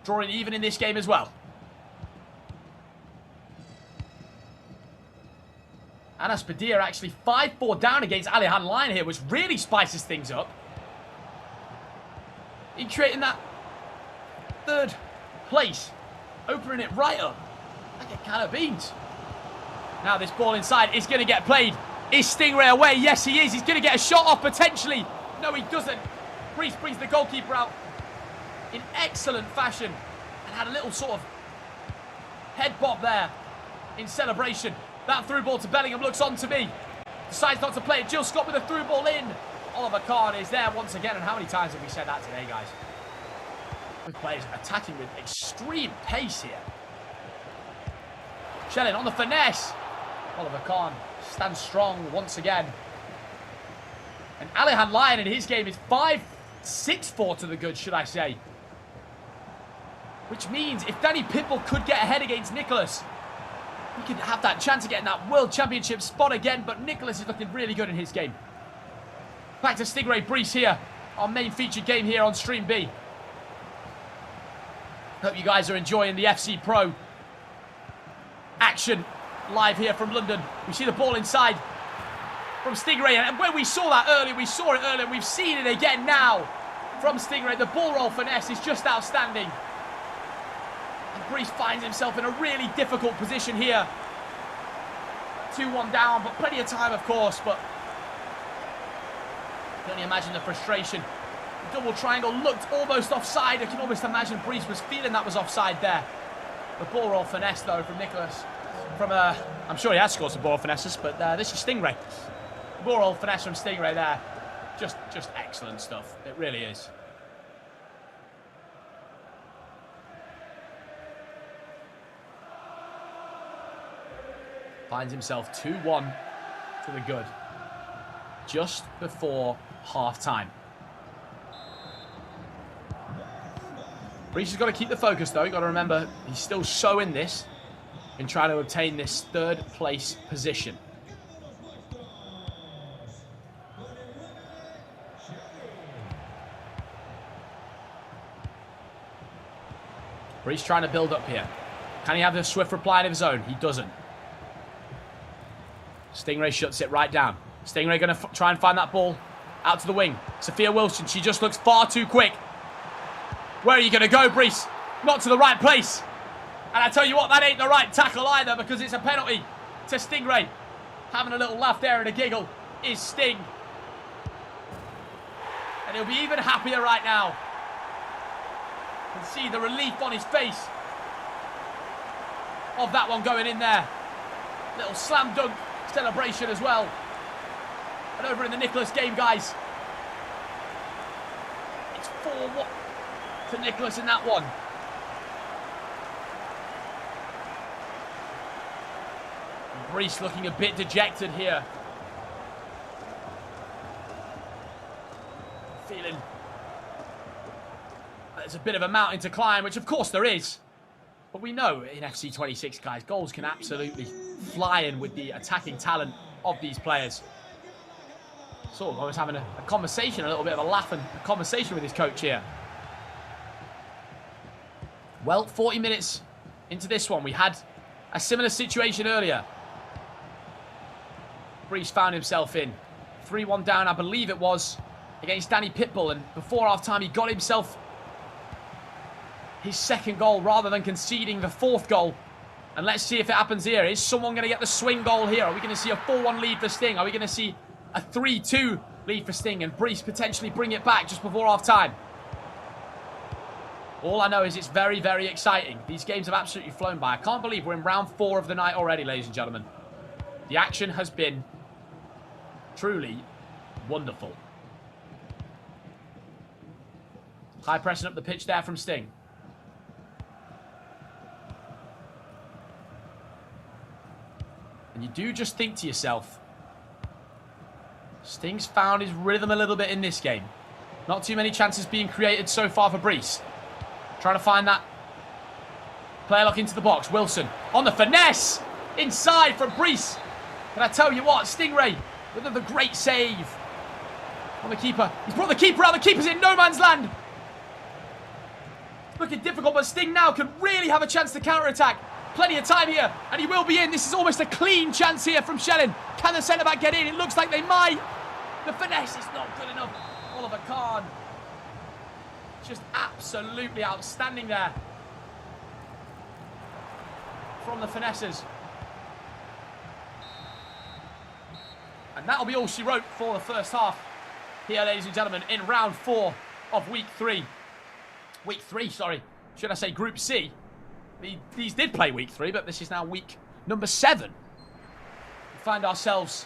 drawing even in this game as well. Anas Badir actually 5-4 down against Alihan Lyon here, which really spices things up. In creating that 3rd place, opening it right up like a can of beans. Now this ball inside is going to get played. Is Stingray away? Yes, he is. He's going to get a shot off potentially. No, he doesn't. Brees brings the goalkeeper out in excellent fashion and had a little sort of head bob there in celebration. That through ball to Bellingham looks on to me. Decides not to play it. Jill Scott with a through ball in. Oliver Kahn is there once again. And how many times have we said that today, guys? With players attacking with extreme pace here. Shellin on the finesse. Oliver Kahn stands strong once again. And Alihan Lyon in his game is 5-6-4 to the good, should I say. Which means if Danny Pitbull could get ahead against Nicholas, we could have that chance of getting that World Championship spot again, but Nicholas is looking really good in his game. Back to Stingray Brees here, our main featured game here on Stream B. Hope you guys are enjoying the FC Pro action live here from London. We see the ball inside from Stingray, and when we saw that earlier, we saw it earlier, we've seen it again now from Stingray. The ball roll finesse is just outstanding. And Brees finds himself in a really difficult position here. 2-1 down, but plenty of time, of course, but I can only imagine the frustration. The double triangle looked almost offside. I can almost imagine Brees was feeling that was offside there. The ball roll finesse, though, from Nicholas. I'm sure he has scored some ball finesses, but this is Stingray. Ball roll finesse from Stingray there. Just excellent stuff. It really is. Finds himself 2-1 to the good just before half-time. Brees has got to keep the focus, though. You've got to remember, he's still so in this in trying to obtain this 3rd place position. Brees trying to build up here. Can he have the swift reply of his own? He doesn't. Stingray shuts it right down. Stingray going to try and find that ball out to the wing. Sophia Wilson, she just looks far too quick. Where are you going to go, Brees? Not to the right place. And I tell you what, that ain't the right tackle either, because it's a penalty to Stingray. Having a little laugh there and a giggle is Sting. And he'll be even happier right now. You can see the relief on his face of that one going in there. Little slam dunk celebration as well. And over in the Nicholas game, guys, it's 4-1 to Nicholas in that one. And Brees looking a bit dejected here. Feeling there's a bit of a mountain to climb, which of course there is. But we know in FC 26, guys, goals can absolutely fly in with the attacking talent of these players. So I was having a conversation, a little bit of a laugh and a conversation with his coach here. Well, 40 minutes into this one, we had a similar situation earlier. Brees found himself in 3-1 down, I believe it was, against Danny Pitbull. And before half-time, he got himself his 2nd goal rather than conceding the 4th goal. And let's see if it happens here. Is someone going to get the swing goal here? Are we going to see a 4-1 lead for Sting? Are we going to see a 3-2 lead for Sting and Brees potentially bring it back just before half-time? All I know is it's very, very exciting. These games have absolutely flown by. I can't believe we're in round 4 of the night already, ladies and gentlemen. The action has been truly wonderful. High pressing up the pitch there from Sting. And you do just think to yourself, Sting's found his rhythm a little bit in this game. Not too many chances being created so far for Brees. Trying to find that player lock into the box. Wilson on the finesse. Inside from Brees. Can I tell you what? Stingray with another great save. On the keeper. He's brought the keeper out. The keeper's in no man's land. Looking difficult, but Sting now can really have a chance to counter-attack. Plenty of time here, and he will be in. This is almost a clean chance here from Shellin. Can the centre-back get in? It looks like they might. The finesse is not good enough. Oliver Kahn. Just absolutely outstanding there. From the finesses. And that'll be all she wrote for the first half. Here, ladies and gentlemen, in round 4 of week 3. Week 3, sorry. Should I say Group C? These did play week 3, but this is now week number 7. We find ourselves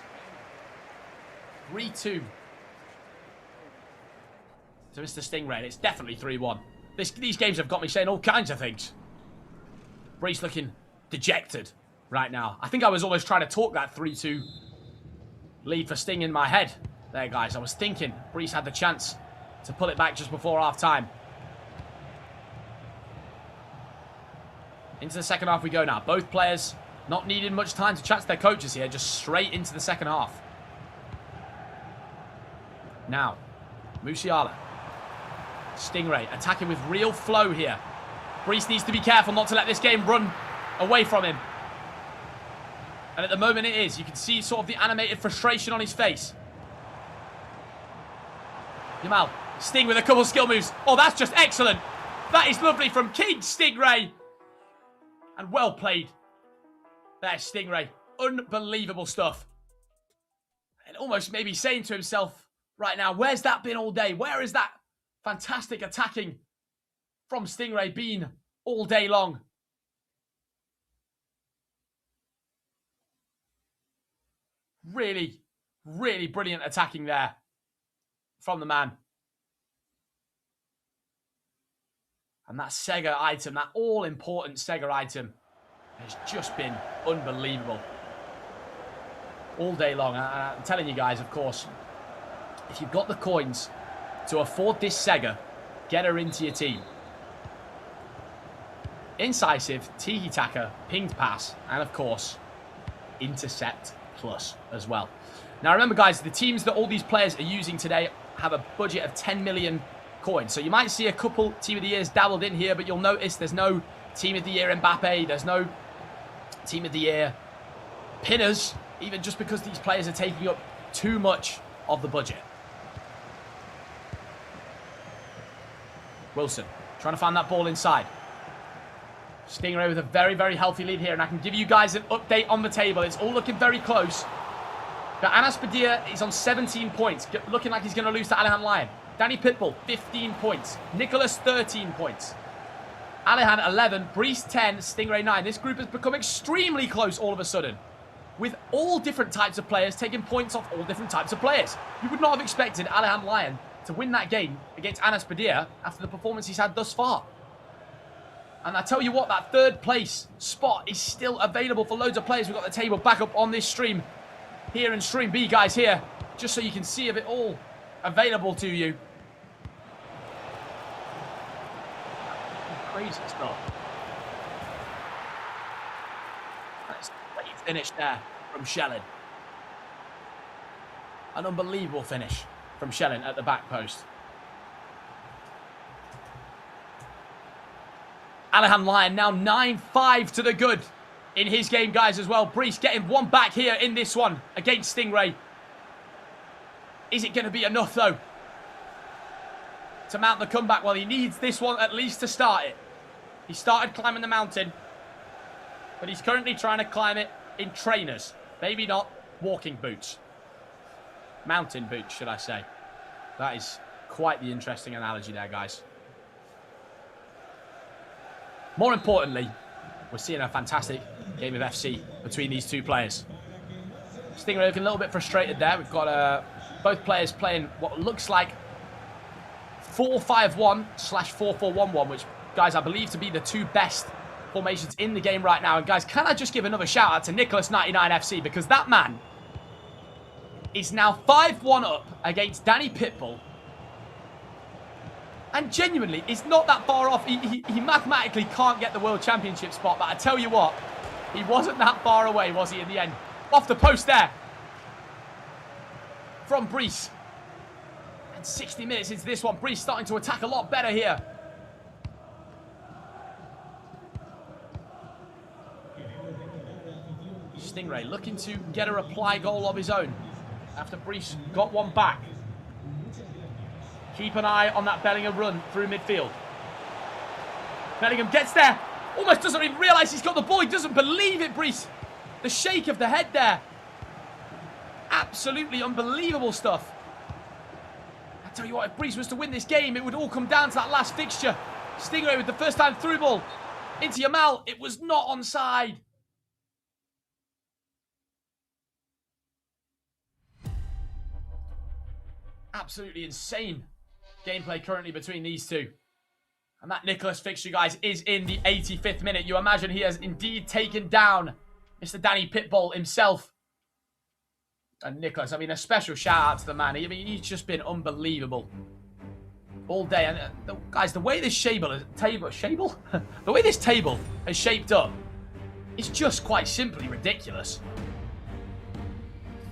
3-2 to Mr. Stingray. It's definitely 3-1. These games have got me saying all kinds of things. Brees looking dejected right now. I think I was almost trying to talk that 3-2 lead for Sting in my head. There, guys. I was thinking Brees had the chance to pull it back just before half-time. Into the second half we go now. Both players not needing much time to chat to their coaches here. Just straight into the second half. Now, Musiala. Stingray attacking with real flow here. Brees needs to be careful not to let this game run away from him. And at the moment it is. You can see sort of the animated frustration on his face. Yamal. Sting with a couple of skill moves. Oh, that's just excellent. That is lovely from King Stingray. And well played. There's Stingray. Unbelievable stuff. And almost maybe saying to himself right now, where's that been all day? Where is that fantastic attacking from Stingray been all day long? Really, really brilliant attacking there from the man. And that Sega item, that all-important Sega item, has just been unbelievable. All day long. I'm telling you guys, of course, if you've got the coins to afford this Sega, get her into your team. Incisive, tiki-taka, pinged pass, and of course, intercept plus as well. Now remember, guys, the teams that all these players are using today have a budget of 10 million coins. So you might see a couple Team of the Years dabbled in here, but you'll notice there's no Team of the Year Mbappe, there's no Team of the Year Pinners, even just because these players are taking up too much of the budget. Wilson trying to find that ball inside. Stingray with a very, very healthy lead here, and I can give you guys an update on the table. It's all looking very close. But Anas Padilla is on 17 points, looking like he's going to lose to Alehan Lyon. Danny Pitbull, 15 points. Nicholas, 13 points. Alehan, 11. Brees, 10. Stingray, 9. This group has become extremely close all of a sudden, with all different types of players taking points off all different types of players. You would not have expected Alehan Lyon to win that game against Anas Padilla after the performance he's had thus far. And I tell you what, that third place spot is still available for loads of players. We've got the table back up on this stream here in Stream B, guys, here, just so you can see of it all available to you. Crazy stuff. That's a great finish there from Shellin. An unbelievable finish from Shellin at the back post. Alehan Lyon now 9-5 to the good in his game, guys, as well. Brees getting one back here in this one against Stingray. Is it going to be enough, though, to mount the comeback? Well, he needs this one at least to start it. He started climbing the mountain, but he's currently trying to climb it in trainers. Maybe not walking boots. Mountain boots, should I say. That is quite the interesting analogy there, guys. More importantly, we're seeing a fantastic game of FC between these two players. Stingray looking a little bit frustrated there. We've got both players playing what looks like 4-5-1/4-4-1-1, which, guys, I believe to be the two best formations in the game right now. And, guys, can I just give another shout out to Nicholas99FC, because that man is now 5-1 up against Danny Pitbull. And genuinely, it's not that far off. He mathematically can't get the World Championship spot, but I tell you what, he wasn't that far away, was he, in the end? Off the post there. From Brees. And 60 minutes into this one, Brees starting to attack a lot better here. Stingray looking to get a reply goal of his own after Brees got one back. Keep an eye on that Bellingham run through midfield. Bellingham gets there. Almost doesn't even realise he's got the ball. He doesn't believe it, Brees. The shake of the head there. Absolutely unbelievable stuff. I tell you what, if Brees was to win this game, it would all come down to that last fixture. Stingray with the first time through ball into Yamal. It was not onside. Absolutely insane gameplay currently between these two. And that Nicholas fixture, guys, is in the 85th minute. You imagine he has indeed taken down Mr. Danny Pitbull himself. And Nicholas, I mean, a special shout out to the man. I mean, he's just been unbelievable all day. And guys, the way this the way this table has shaped up is just quite simply ridiculous.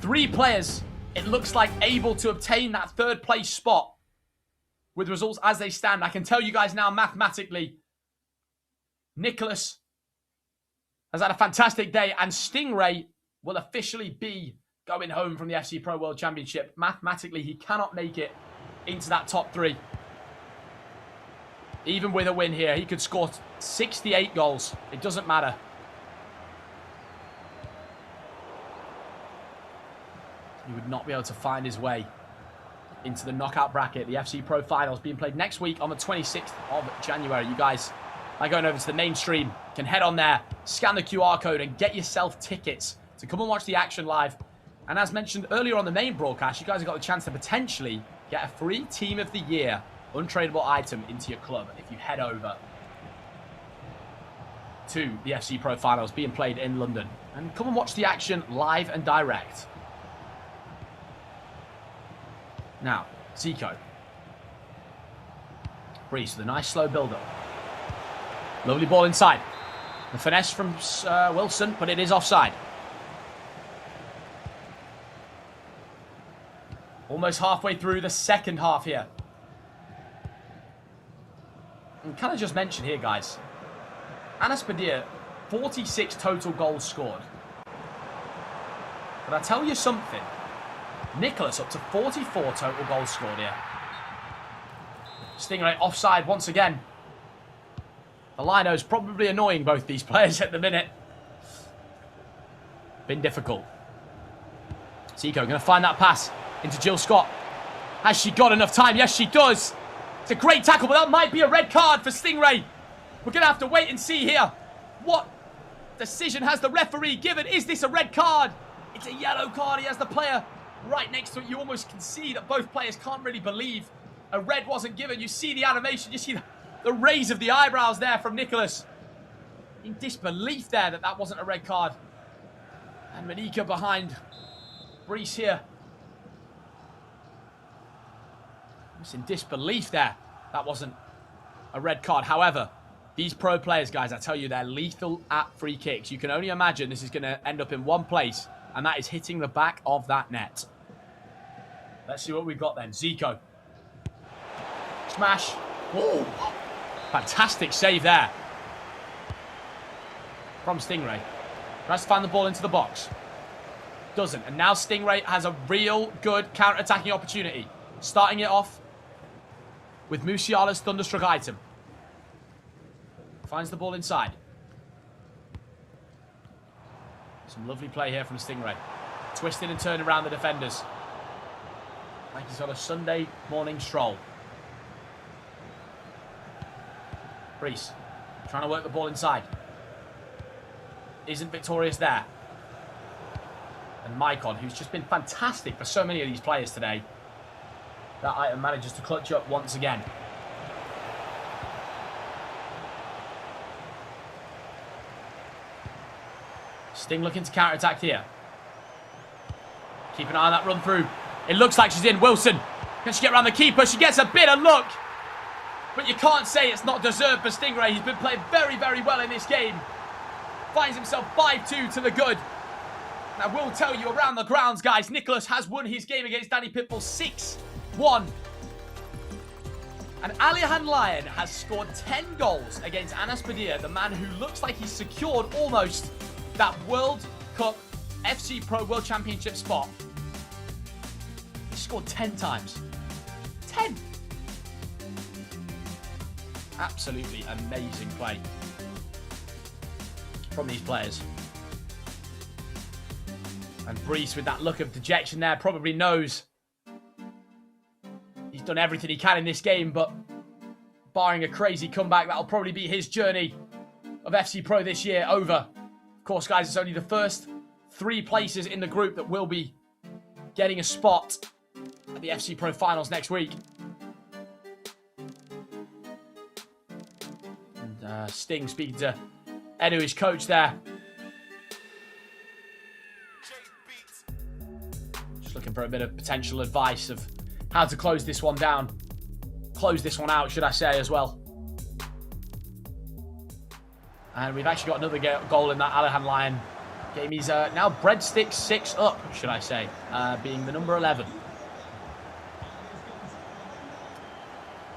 3 players, it looks like, able to obtain that third place spot with results as they stand. I can tell you guys now, mathematically, Nicholas has had a fantastic day, and Stingray will officially be going home from the FC Pro World Championship. Mathematically, he cannot make it into that top 3. Even with a win here, he could score 68 goals. It doesn't matter. He would not be able to find his way into the knockout bracket. The FC Pro Finals being played next week on the 26th of January. You guys, by going over to the main stream, can head on there, scan the QR code, and get yourself tickets to come and watch the action live. And as mentioned earlier on the main broadcast, you guys have got the chance to potentially get a free Team of the Year untradeable item into your club if you head over to the FC Pro Finals being played in London. And come and watch the action live and direct. Now, Zico. Brees with a nice slow build-up. Lovely ball inside. The finesse from Wilson, but it is offside. Almost halfway through the second half here. And can I just mention here, guys, Anas Badir, 46 total goals scored. But I tell you something, Nicholas up to 44 total goals scored here. Stingray offside once again. The lino's probably annoying both these players at the minute. Been difficult. Zico going to find that pass into Jill Scott. Has she got enough time? Yes, she does. It's a great tackle, but that might be a red card for Stingray. We're going to have to wait and see here. What decision has the referee given? Is this a red card? It's a yellow card. He has the player right next to it. You almost can see that both players can't really believe a red wasn't given. You see the animation. You see the raise of the eyebrows there from Nicholas. In disbelief there that that wasn't a red card. And Manika behind Brees here. Just in disbelief there. That wasn't a red card. However, these pro players, guys, I tell you, they're lethal at free kicks. You can only imagine this is going to end up in one place, and that is hitting the back of that net. Let's see what we've got then. Zico. Smash. Whoa. Fantastic save there from Stingray. Tries to find the ball into the box. Doesn't. And now Stingray has a real good counter-attacking opportunity. Starting it off with Musiala's Thunderstruck item. Finds the ball inside. Some lovely play here from Stingray. Twisting and turning around the defenders. Like he's on a Sunday morning stroll. Brees trying to work the ball inside. Isn't victorious there. And Maicon, who's just been fantastic for so many of these players today. That item manages to clutch up once again. Sting looking to counter-attack here. Keep an eye on that run through. It looks like she's in. Wilson. Can she get around the keeper? She gets a bit of luck. But you can't say it's not deserved for Stingray. He's been playing very, very well in this game. Finds himself 5-2 to the good. And I will tell you, around the grounds, guys, Nicholas has won his game against Danny Pitbull 6-1. And Alihan Lyon has scored 10 goals against Anas Padilla, the man who looks like he's secured almost that World Cup FC Pro World Championship spot. He scored 10 times. 10! Absolutely amazing play from these players. And Brees, with that look of dejection there, probably knows he's done everything he can in this game, but barring a crazy comeback, that'll probably be his journey of FC Pro this year over. Of course, guys, it's only the first 3 places in the group that will be getting a spot at the FC Pro Finals next week. And Sting speaking to Edu, his coach there. Just looking for a bit of potential advice of how to close this one down. Close this one out, should I say, as well. And we've actually got another goal in that Alihan Lyon game. He's now breadstick 6 up, should I say, being the number 11.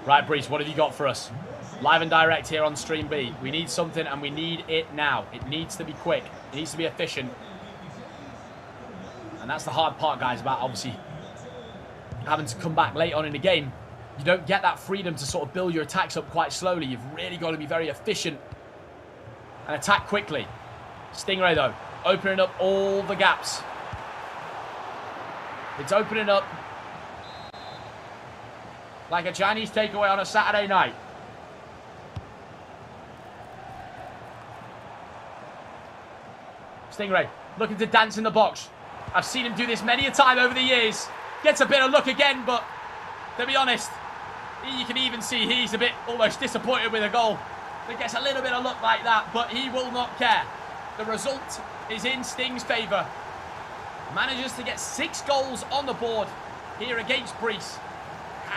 Right, Brees, what have you got for us? Live and direct here on Stream B. We need something, and we need it now. It needs to be quick. It needs to be efficient. And that's the hard part, guys, about obviously having to come back late on in the game. You don't get that freedom to sort of build your attacks up quite slowly. You've really got to be very efficient and attack quickly. Stingray, though, opening up all the gaps. It's opening up like a Chinese takeaway on a Saturday night. Stingray looking to dance in the box. I've seen him do this many a time over the years. Gets a bit of luck again, but to be honest, you can even see he's a bit almost disappointed with a goal that gets a little bit of luck like that, but he will not care. The result is in Sting's favour. Manages to get 6 goals on the board here against Brees,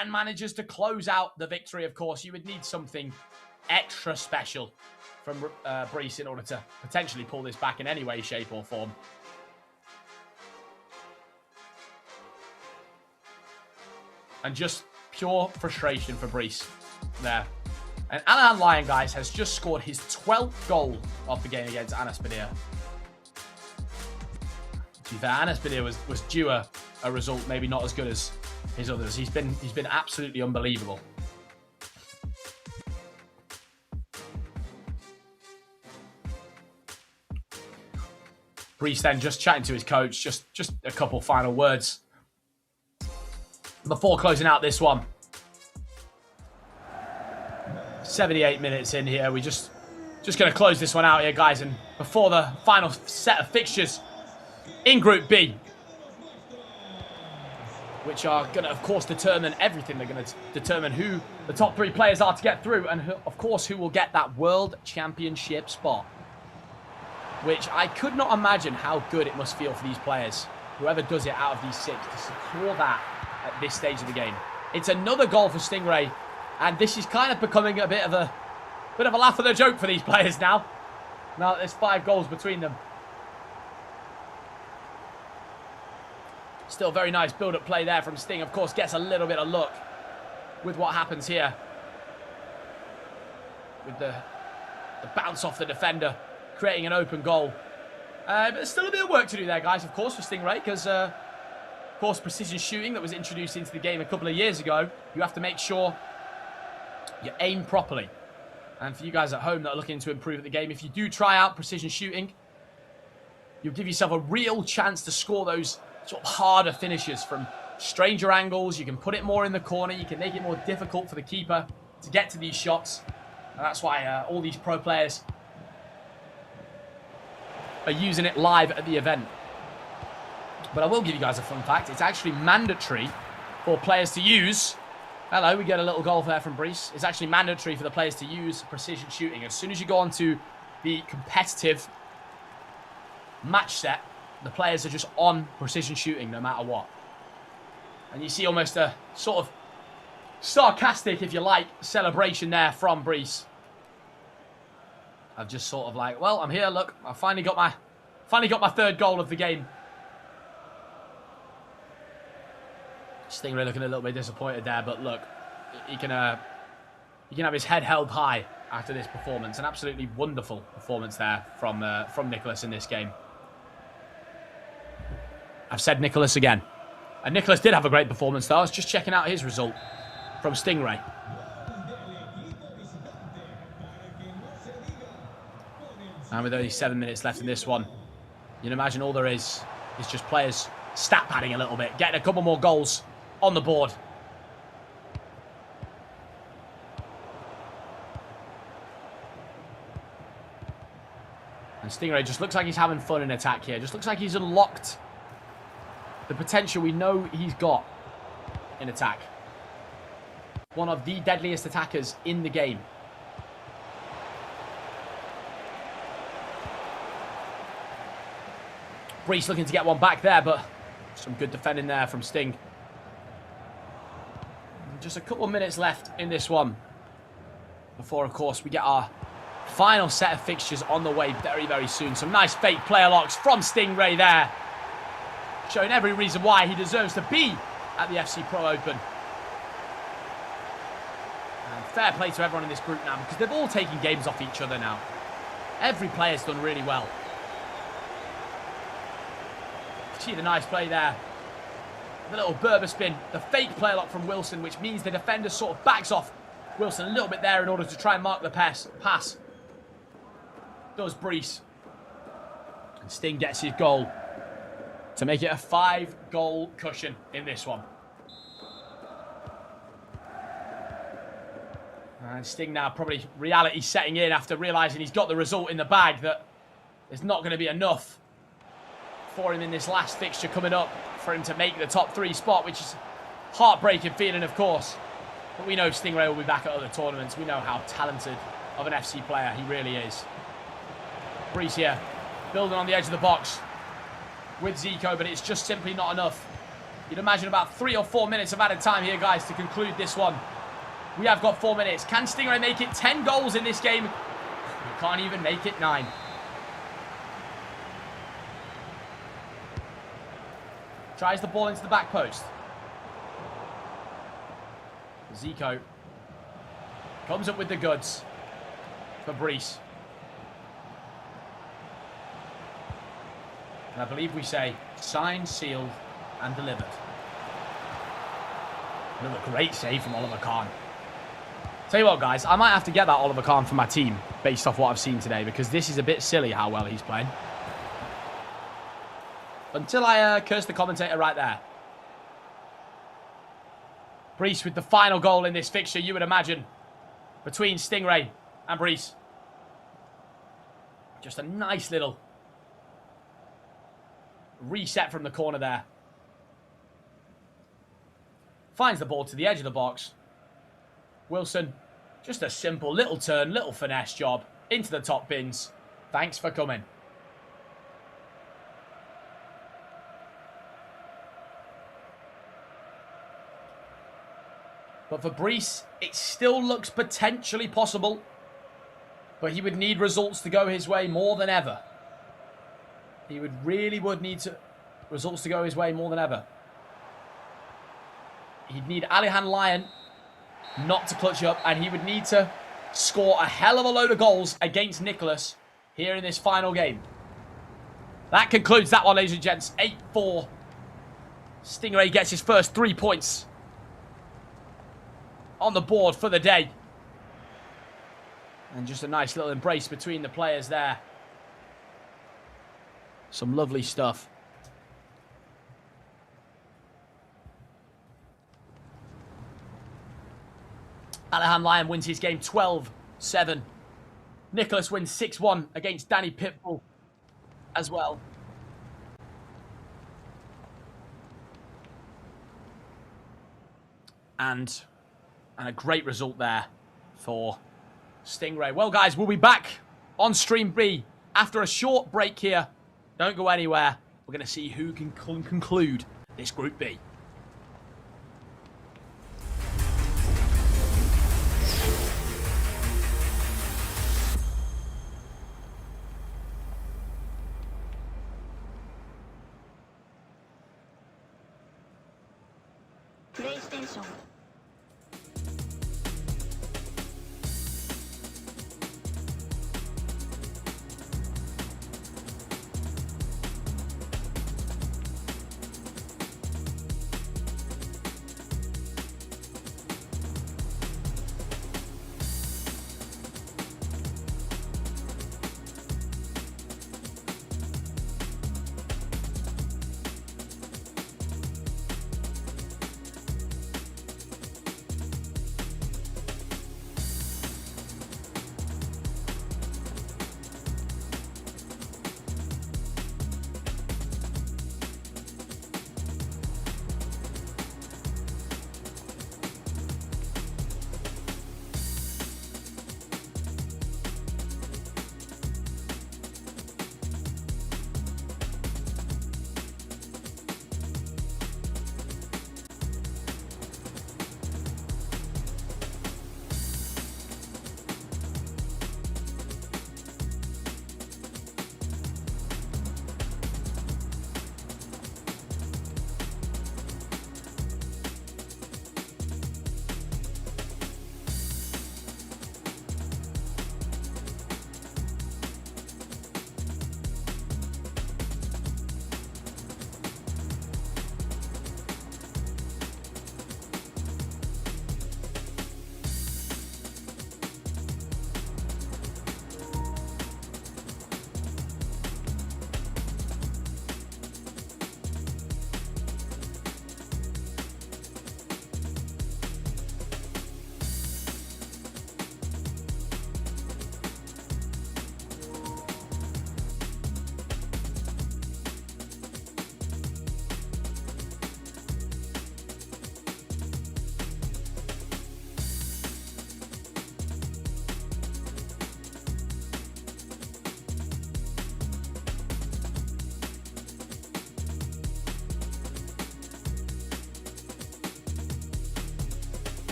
and manages to close out the victory. Of course, you would need something extra special from Brees in order to potentially pull this back in any way, shape or form. And just pure frustration for Brees there. And Alihan Lyon, guys, has just scored his 12th goal of the game against Anas Padilla. To be fair, Anas Padilla was due a result maybe not as good as his others. He's been absolutely unbelievable. Brees then just chatting to his coach, just a couple final words before closing out this one. 78 minutes in here. We're just going to close this one out here, guys. And before the final set of fixtures in Group B, which are going to, of course, determine everything. They're going to determine who the top 3 players are to get through and, of course, who will get that World Championship spot. Which I could not imagine how good it must feel for these players, whoever does it out of these 6, to secure that at this stage of the game. It's another goal for Stingray, and this is kind of becoming a bit of a laugh of the joke for these players now. Now there's 5 goals between them. Still very nice build-up play there from Sting. Of course, gets a little bit of luck with what happens here. With the bounce off the defender, creating an open goal. But there's still a bit of work to do there, guys, of course, for Stingray, because, of course, precision shooting that was introduced into the game a couple of years ago, you have to make sure you aim properly. And for you guys at home that are looking to improve at the game, if you do try out precision shooting, you'll give yourself a real chance to score those sort of harder finishes from stranger angles. You can put it more in the corner. You can make it more difficult for the keeper to get to these shots. And that's why all these pro players are using it live at the event. But I will give you guys a fun fact. It's actually mandatory for players to use... Hello, we get a little goal there from Brees. It's actually mandatory for the players to use precision shooting. As soon as you go onto the competitive match set, the players are just on precision shooting no matter what. And you see almost a sort of sarcastic, if you like, celebration there from Brees. I've just sort of like, well, I'm here, look, I finally got my third goal of the game. Stingray looking a little bit disappointed there, but look, he can have his head held high after this performance. An absolutely wonderful performance there from Nicholas in this game. I've said Nicholas again. And Nicholas did have a great performance, though. I was just checking out his result from Stingray. And with only 7 minutes left in this one, you can imagine all there is just players stat padding a little bit, getting a couple more goals on the board. And Stingray just looks like he's having fun in attack here. Just looks like he's unlocked the potential we know he's got in attack. One of the deadliest attackers in the game. Brees looking to get one back there, but some good defending there from Sting. Just a couple of minutes left in this one before, of course, we get our final set of fixtures on the way very, very soon. Some nice fake player locks from Stingray there, showing every reason why he deserves to be at the FC Pro Open. And fair play to everyone in this group now, because they've all taken games off each other now. Every player's done really well. See the nice play there. The little Berber spin, the fake player lock from Wilson, which means the defender sort of backs off Wilson a little bit there in order to try and mark the pass. Does Brees. And Sting gets his goal to make it a 5-goal cushion in this one. And Sting now probably reality setting in after realising he's got the result in the bag, that there's not going to be enough for him in this last fixture coming up for him to make the top 3 spot, which is heartbreaking feeling, of course. But we know Stingray will be back at other tournaments. We know how talented of an FC player he really is. Brees here, building on the edge of the box with Zico, but it's just simply not enough. You'd imagine about 3 or 4 minutes of added time here, guys, to conclude this one. We have got 4 minutes. Can Stingray make it 10 goals in this game? He can't even make it 9. Tries the ball into the back post. Zico comes up with the goods for Brees. And I believe we say signed, sealed, and delivered. Another great save from Oliver Kahn. Tell you what, guys, I might have to get that Oliver Kahn for my team based off what I've seen today, because this is a bit silly how well he's playing. Until I curse the commentator right there. Brees with the final goal in this fixture, you would imagine, between Stingray and Brees. Just a nice little reset from the corner there. Finds the ball to the edge of the box. Wilson, just a simple little turn, little finesse job into the top bins. Thanks for coming. But for Brees, it still looks potentially possible. But he would need results to go his way more than ever. He really would need results to go his way more than ever. He'd need Alihan Lyon not to clutch up, and he would need to score a hell of a load of goals against Nicholas here in this final game. That concludes that one, ladies and gents. 8-4. Stingray gets his first 3 points on the board for the day. And just a nice little embrace between the players there. Some lovely stuff. Alihan Lyon wins his game 12-7. Nicholas wins 6-1 against Danny Pitbull as well. And a great result there for Stingray. Well, guys, we'll be back on Stream B after a short break here. Don't go anywhere. We're going to see who can conclude this Group B. PlayStation.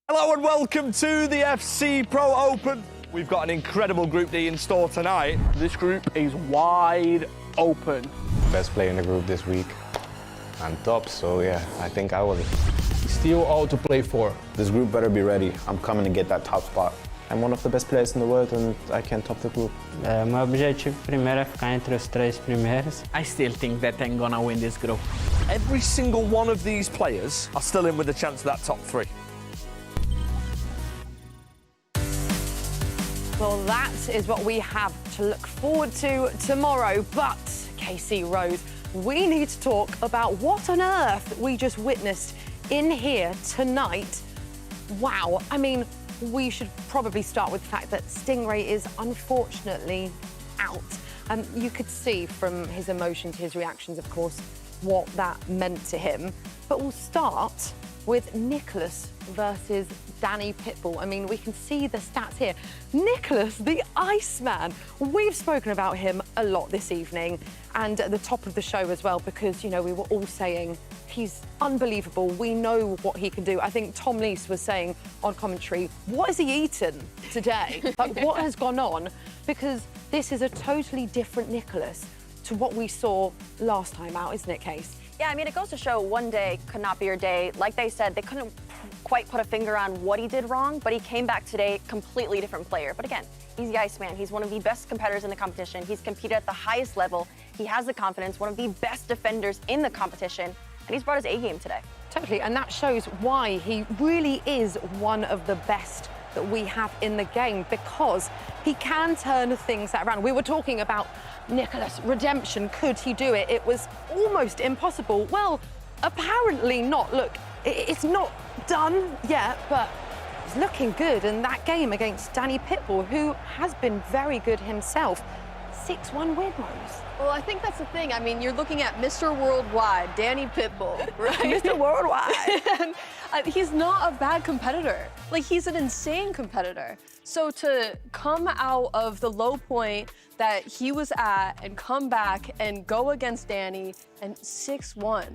Hello and welcome to the FC Pro Open. We've got an incredible Group D in store tonight. This group is wide open. Best player in the group this week. I'm top, so yeah, I think I will. Still all to play for. This group better be ready. I'm coming to get that top spot. I'm one of the best players in the world and I can top the group. Meu objetivo primeiro é ficar entre os 3 primeiros. I still think that I'm gonna win this group. Every single one of these players are still in with a chance of that top 3. Well, that is what we have to look forward to tomorrow. But, Casey Rose, we need to talk about what on earth we just witnessed in here tonight. Wow. I mean, we should probably start with the fact that Stingray is unfortunately out. You could see from his emotions, his reactions, of course, what that meant to him. But we'll start with Nicholas versus Danny Pitbull. I mean, we can see the stats here. Nicholas, the Iceman. We've spoken about him a lot this evening and at the top of the show as well because, you know, we were all saying he's unbelievable. We know what he can do. I think Tom Lees was saying on commentary, what has he eaten today? Like, what has gone on? Because this is a totally different Nicholas to what we saw last time out, isn't it, Case? Yeah, I mean, it goes to show one day could not be your day. Like they said, they couldn't quite put a finger on what he did wrong, but he came back today completely different player. But again, he's the Iceman. He's one of the best competitors in the competition. He's competed at the highest level. He has the confidence, one of the best defenders in the competition, and he's brought his A game today. Totally, and that shows why he really is one of the best that we have in the game because he can turn things around. We were talking about Nicholas redemption. Could he do it? It was almost impossible. Well, apparently not. Look, it's not done yet, but it's looking good. And that game against Danny Pitbull, who has been very good himself, 6-1 win, Rose. Well, I think that's the thing. I mean, you're looking at Mr. Worldwide, Danny Pitbull, right? Mr. Worldwide. And he's not a bad competitor. Like, he's an insane competitor. So to come out of the low point that he was at and come back and go against Danny and 6-1,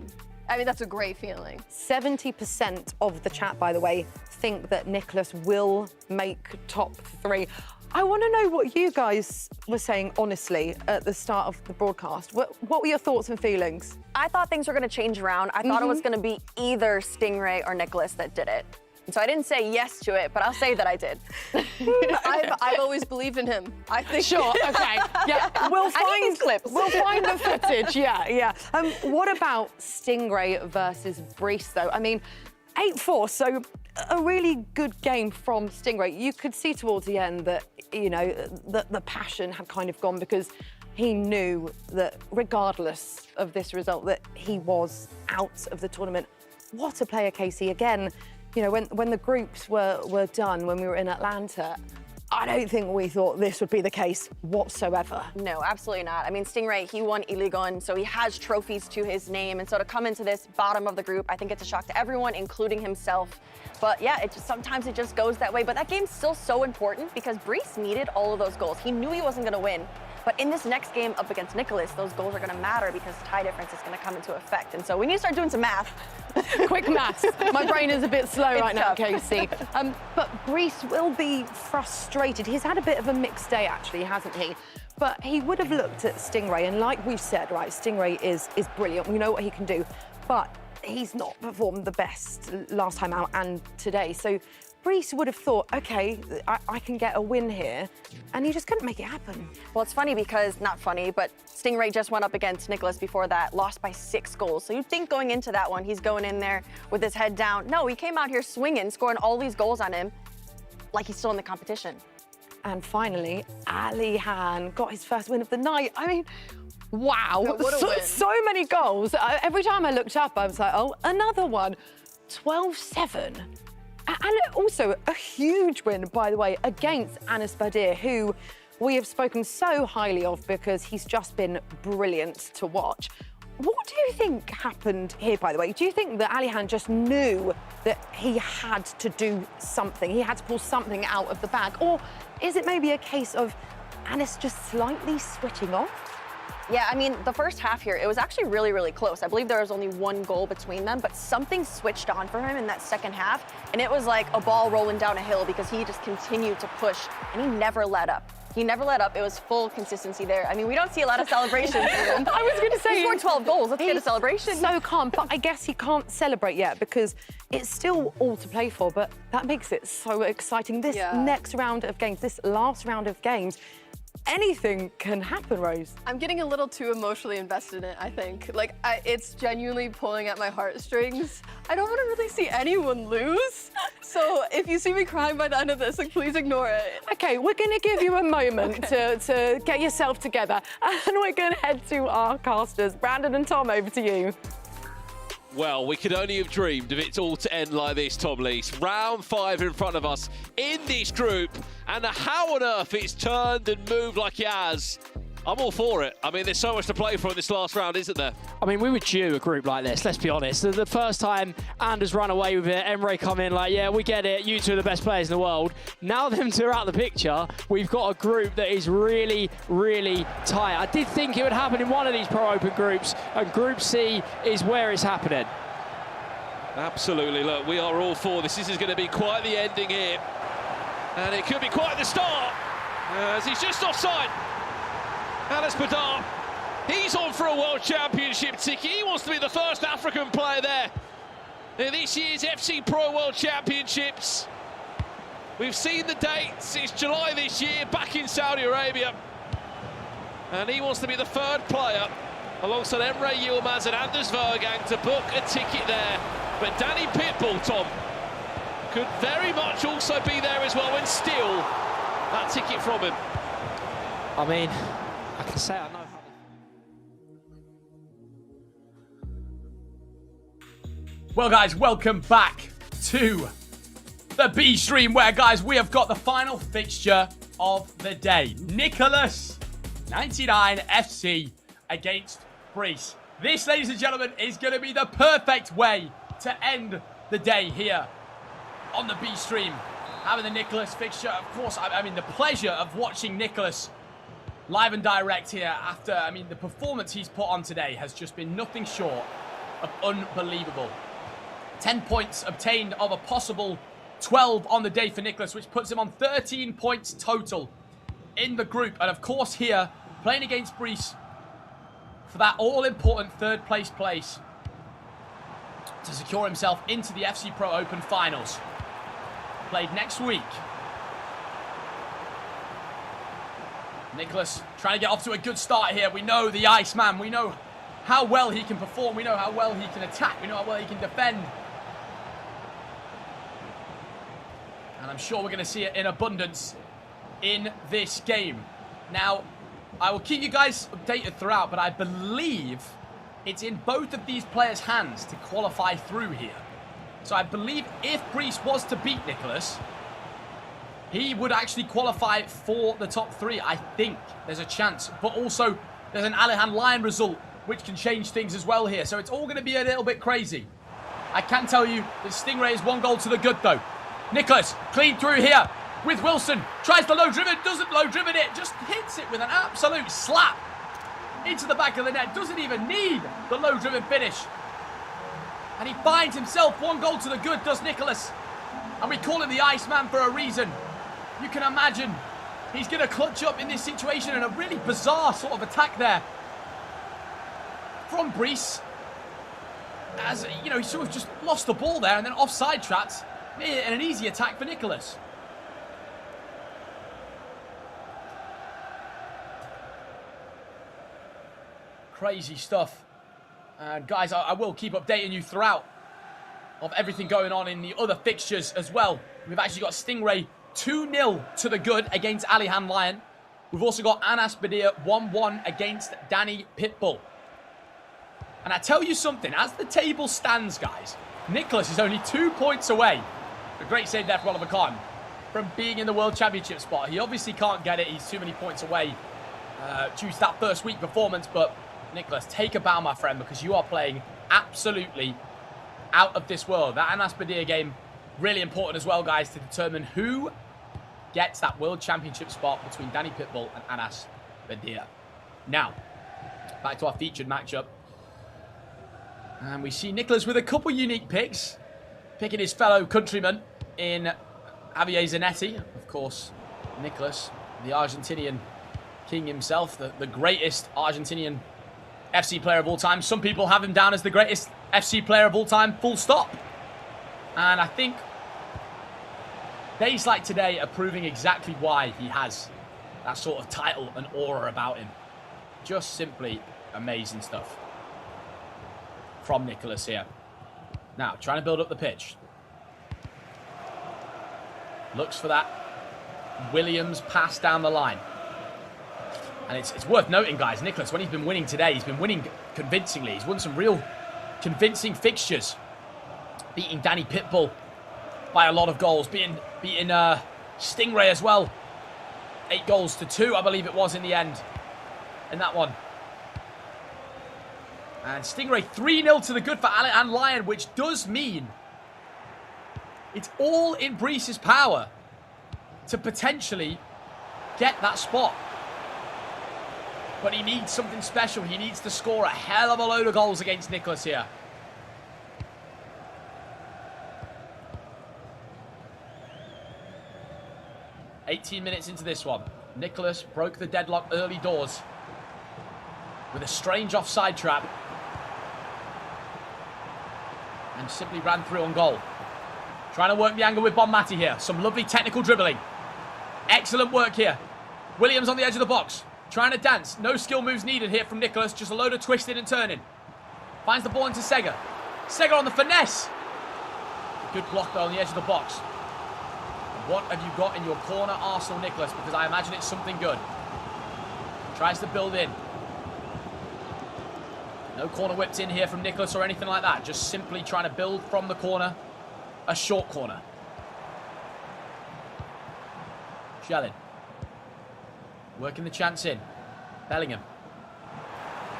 I mean, that's a great feeling. 70% of the chat, by the way, think that Nicholas will make top 3. I want to know what you guys were saying, honestly, at the start of the broadcast. What were your thoughts and feelings? I thought things were going to change around. I thought it was going to be either Stingray or Nicholas that did it. So I didn't say yes to it, but I'll say that I did. I've always believed in him. I think. Sure, okay. Yeah, we'll find clips. We'll find the footage, yeah. What about Stingray versus Brees, though? I mean, 8-4, so a really good game from Stingray. You could see towards the end that, you know, the passion had kind of gone because he knew that regardless of this result, that he was out of the tournament. What a player, Casey. Again, you know, when the groups were done, when we were in Atlanta, I don't think we thought this would be the case whatsoever. No, absolutely not. I mean, Stingray, he won Iligon, so he has trophies to his name. And so to come into this bottom of the group, I think it's a shock to everyone, including himself. But yeah, sometimes it just goes that way. But that game's still so important because Brees needed all of those goals. He knew he wasn't going to win. But in this next game up against Nicholas, those goals are going to matter because tie difference is going to come into effect. And so we need to start doing some math. Quick maths. My brain is a bit slow right now, tough. Casey. But Brees will be frustrated. He's had a bit of a mixed day, actually, hasn't he? But he would have looked at Stingray, and like we've said, right, Stingray is brilliant. We know what he can do. But he's not performed the best last time out and today. So Brees would have thought, okay, I can get a win here, and he just couldn't make it happen. Well, it's funny because, not funny, but Stingray just went up against Nicholas before that, lost by 6 goals. So you'd think going into that one, he's going in there with his head down. No, he came out here swinging, scoring all these goals on him like he's still in the competition. And finally, Alihan got his first win of the night. I mean, wow, what a win. So many goals. Every time I looked up, I was like, oh, another one. 12-7. And also a huge win, by the way, against Anis Badir, who we have spoken so highly of because he's just been brilliant to watch. What do you think happened here, by the way? Do you think that Alihan just knew that he had to do something? He had to pull something out of the bag? Or is it maybe a case of Anis just slightly switching off? Yeah, I mean, the first half here, it was actually really, really close. I believe there was only 1 goal between them, but something switched on for him in that second half, and it was like a ball rolling down a hill because he just continued to push, and he never let up. He never let up. It was full consistency there. I mean, we don't see a lot of celebrations for him. I was going to say... He scored 12 goals. Let's get a celebration. So calm, but I guess he can't celebrate yet because it's still all to play for, but that makes it so exciting. This next round of games, this last round of games, anything can happen, Rose. I'm getting a little too emotionally invested in it, I think. Like, it's genuinely pulling at my heartstrings. I don't want to really see anyone lose. So if you see me crying by the end of this, like, please ignore it. Okay, we're going to give you a moment to get yourself together, and we're going to head to our casters. Brandon and Tom, over to you. Well, we could only have dreamed of it all to end like this, Tom Lees. Round 5 in front of us in this group, and how on earth it's turned and moved like it has. I'm all for it. I mean, there's so much to play for in this last round, isn't there? I mean, we were due a group like this, let's be honest. The first time Anders run away with it, Emre come in like, yeah, we get it, you two are the best players in the world. Now them two are out of the picture, we've got a group that is really, really tight. I did think it would happen in one of these Pro Open groups, and Group C is where it's happening. Absolutely, look, we are all for this. This is going to be quite the ending here. And it could be quite the start, as he's just offside. Anis Badir, he's on for a World Championship ticket. He wants to be the first African player there in this year's FC Pro World Championships. We've seen the dates, it's July this year, back in Saudi Arabia. And he wants to be the 3rd player, alongside Emre Yilmaz and Anders Vergang, to book a ticket there. But Danny Pitbull, Tom, could very much also be there as well and steal that ticket from him. I mean, I can say I know how. Well, guys, welcome back to the B stream, where, guys, we have got the final fixture of the day. Nicholas 99 FC against Brees. This, ladies and gentlemen, is going to be the perfect way to end the day here on the B stream. Having the Nicholas fixture, of course, I mean, the pleasure of watching Nicholas live and direct here after, I mean, the performance he's put on today has just been nothing short of unbelievable. 10 points obtained of a possible 12 on the day for Nicholas, which puts him on 13 points total in the group. And of course here, playing against Brees for that all-important third place to secure himself into the FC Pro Open finals. Played next week. Nicholas trying to get off to a good start here. We know the Iceman. We know how well he can perform. We know how well he can attack. We know how well he can defend. And I'm sure we're going to see it in abundance in this game. Now, I will keep you guys updated throughout, but I believe it's in both of these players' hands to qualify through here. So I believe if Brees was to beat Nicholas, he would actually qualify for the top 3. I think there's a chance. But also, there's an Alihan Lion result, which can change things as well here. So it's all going to be a little bit crazy. I can tell you that Stingray is 1 goal to the good, though. Nicholas, clean through here with Wilson. Tries the low driven, doesn't low driven it. Just hits it with an absolute slap into the back of the net. Doesn't even need the low driven finish. And he finds himself 1 goal to the good, does Nicholas. And we call him the Iceman for a reason. You can imagine he's going to clutch up in this situation, and a really bizarre sort of attack there from Brees. As, you know, he sort of just lost the ball there and then offside trapped. And an easy attack for Nicholas. Crazy stuff. And guys, I will keep updating you throughout of everything going on in the other fixtures as well. We've actually got Stingray 2-0 to the good against Alihan Lion. We've also got Anas Badir 1-1 against Danny Pitbull. And I tell you something, as the table stands, guys, Nicholas is only 2 points away. A great save there for Oliver Kahn from being in the World Championship spot. He obviously can't get it. He's too many points away due to that first week performance. But Nicholas, take a bow, my friend, because you are playing absolutely out of this world. That Anas Badir game, really important as well, guys, to determine who gets that World Championship spot between Danny Pitbull and Anas Badir. Now, back to our featured matchup. And we see Nicholas with a couple unique picks, picking his fellow countryman in Javier Zanetti. Of course, Nicholas, the Argentinian king himself, the greatest Argentinian FC player of all time. Some people have him down as the greatest FC player of all time, full stop. And I think days like today are proving exactly why he has that sort of title and aura about him. Just simply amazing stuff from Nicholas here. Now, trying to build up the pitch. Looks for that Williams pass down the line. And it's worth noting, guys, Nicholas, when he's been winning today, he's been winning convincingly. He's won some real convincing fixtures. Beating Danny Pitbull by a lot of goals. Beating Stingray as well. 8 goals to 2, I believe it was in the end. In that one. And Stingray 3-0 to the good for Alihan Lion, which does mean it's all in Brees's power to potentially get that spot. But he needs something special. He needs to score a hell of a load of goals against Nicholas here. "18 minutes into this one. Nicholas broke the deadlock early doors with a strange offside trap. And simply ran through on goal. Trying to work the angle with Bonmati here. Some lovely technical dribbling. Excellent work here. Williams on the edge of the box. Trying to dance. No skill moves needed here from Nicholas. Just a load of twisting and turning. Finds the ball into Sega. Sega on the finesse. Good block though on the edge of the box. What have you got in your corner, Arsenal, Nicholas? Because I imagine it's something good. Tries to build in. No corner whipped in here from Nicholas or anything like that. Just simply trying to build from the corner. A short corner. Shellin. Working the chance in. Bellingham.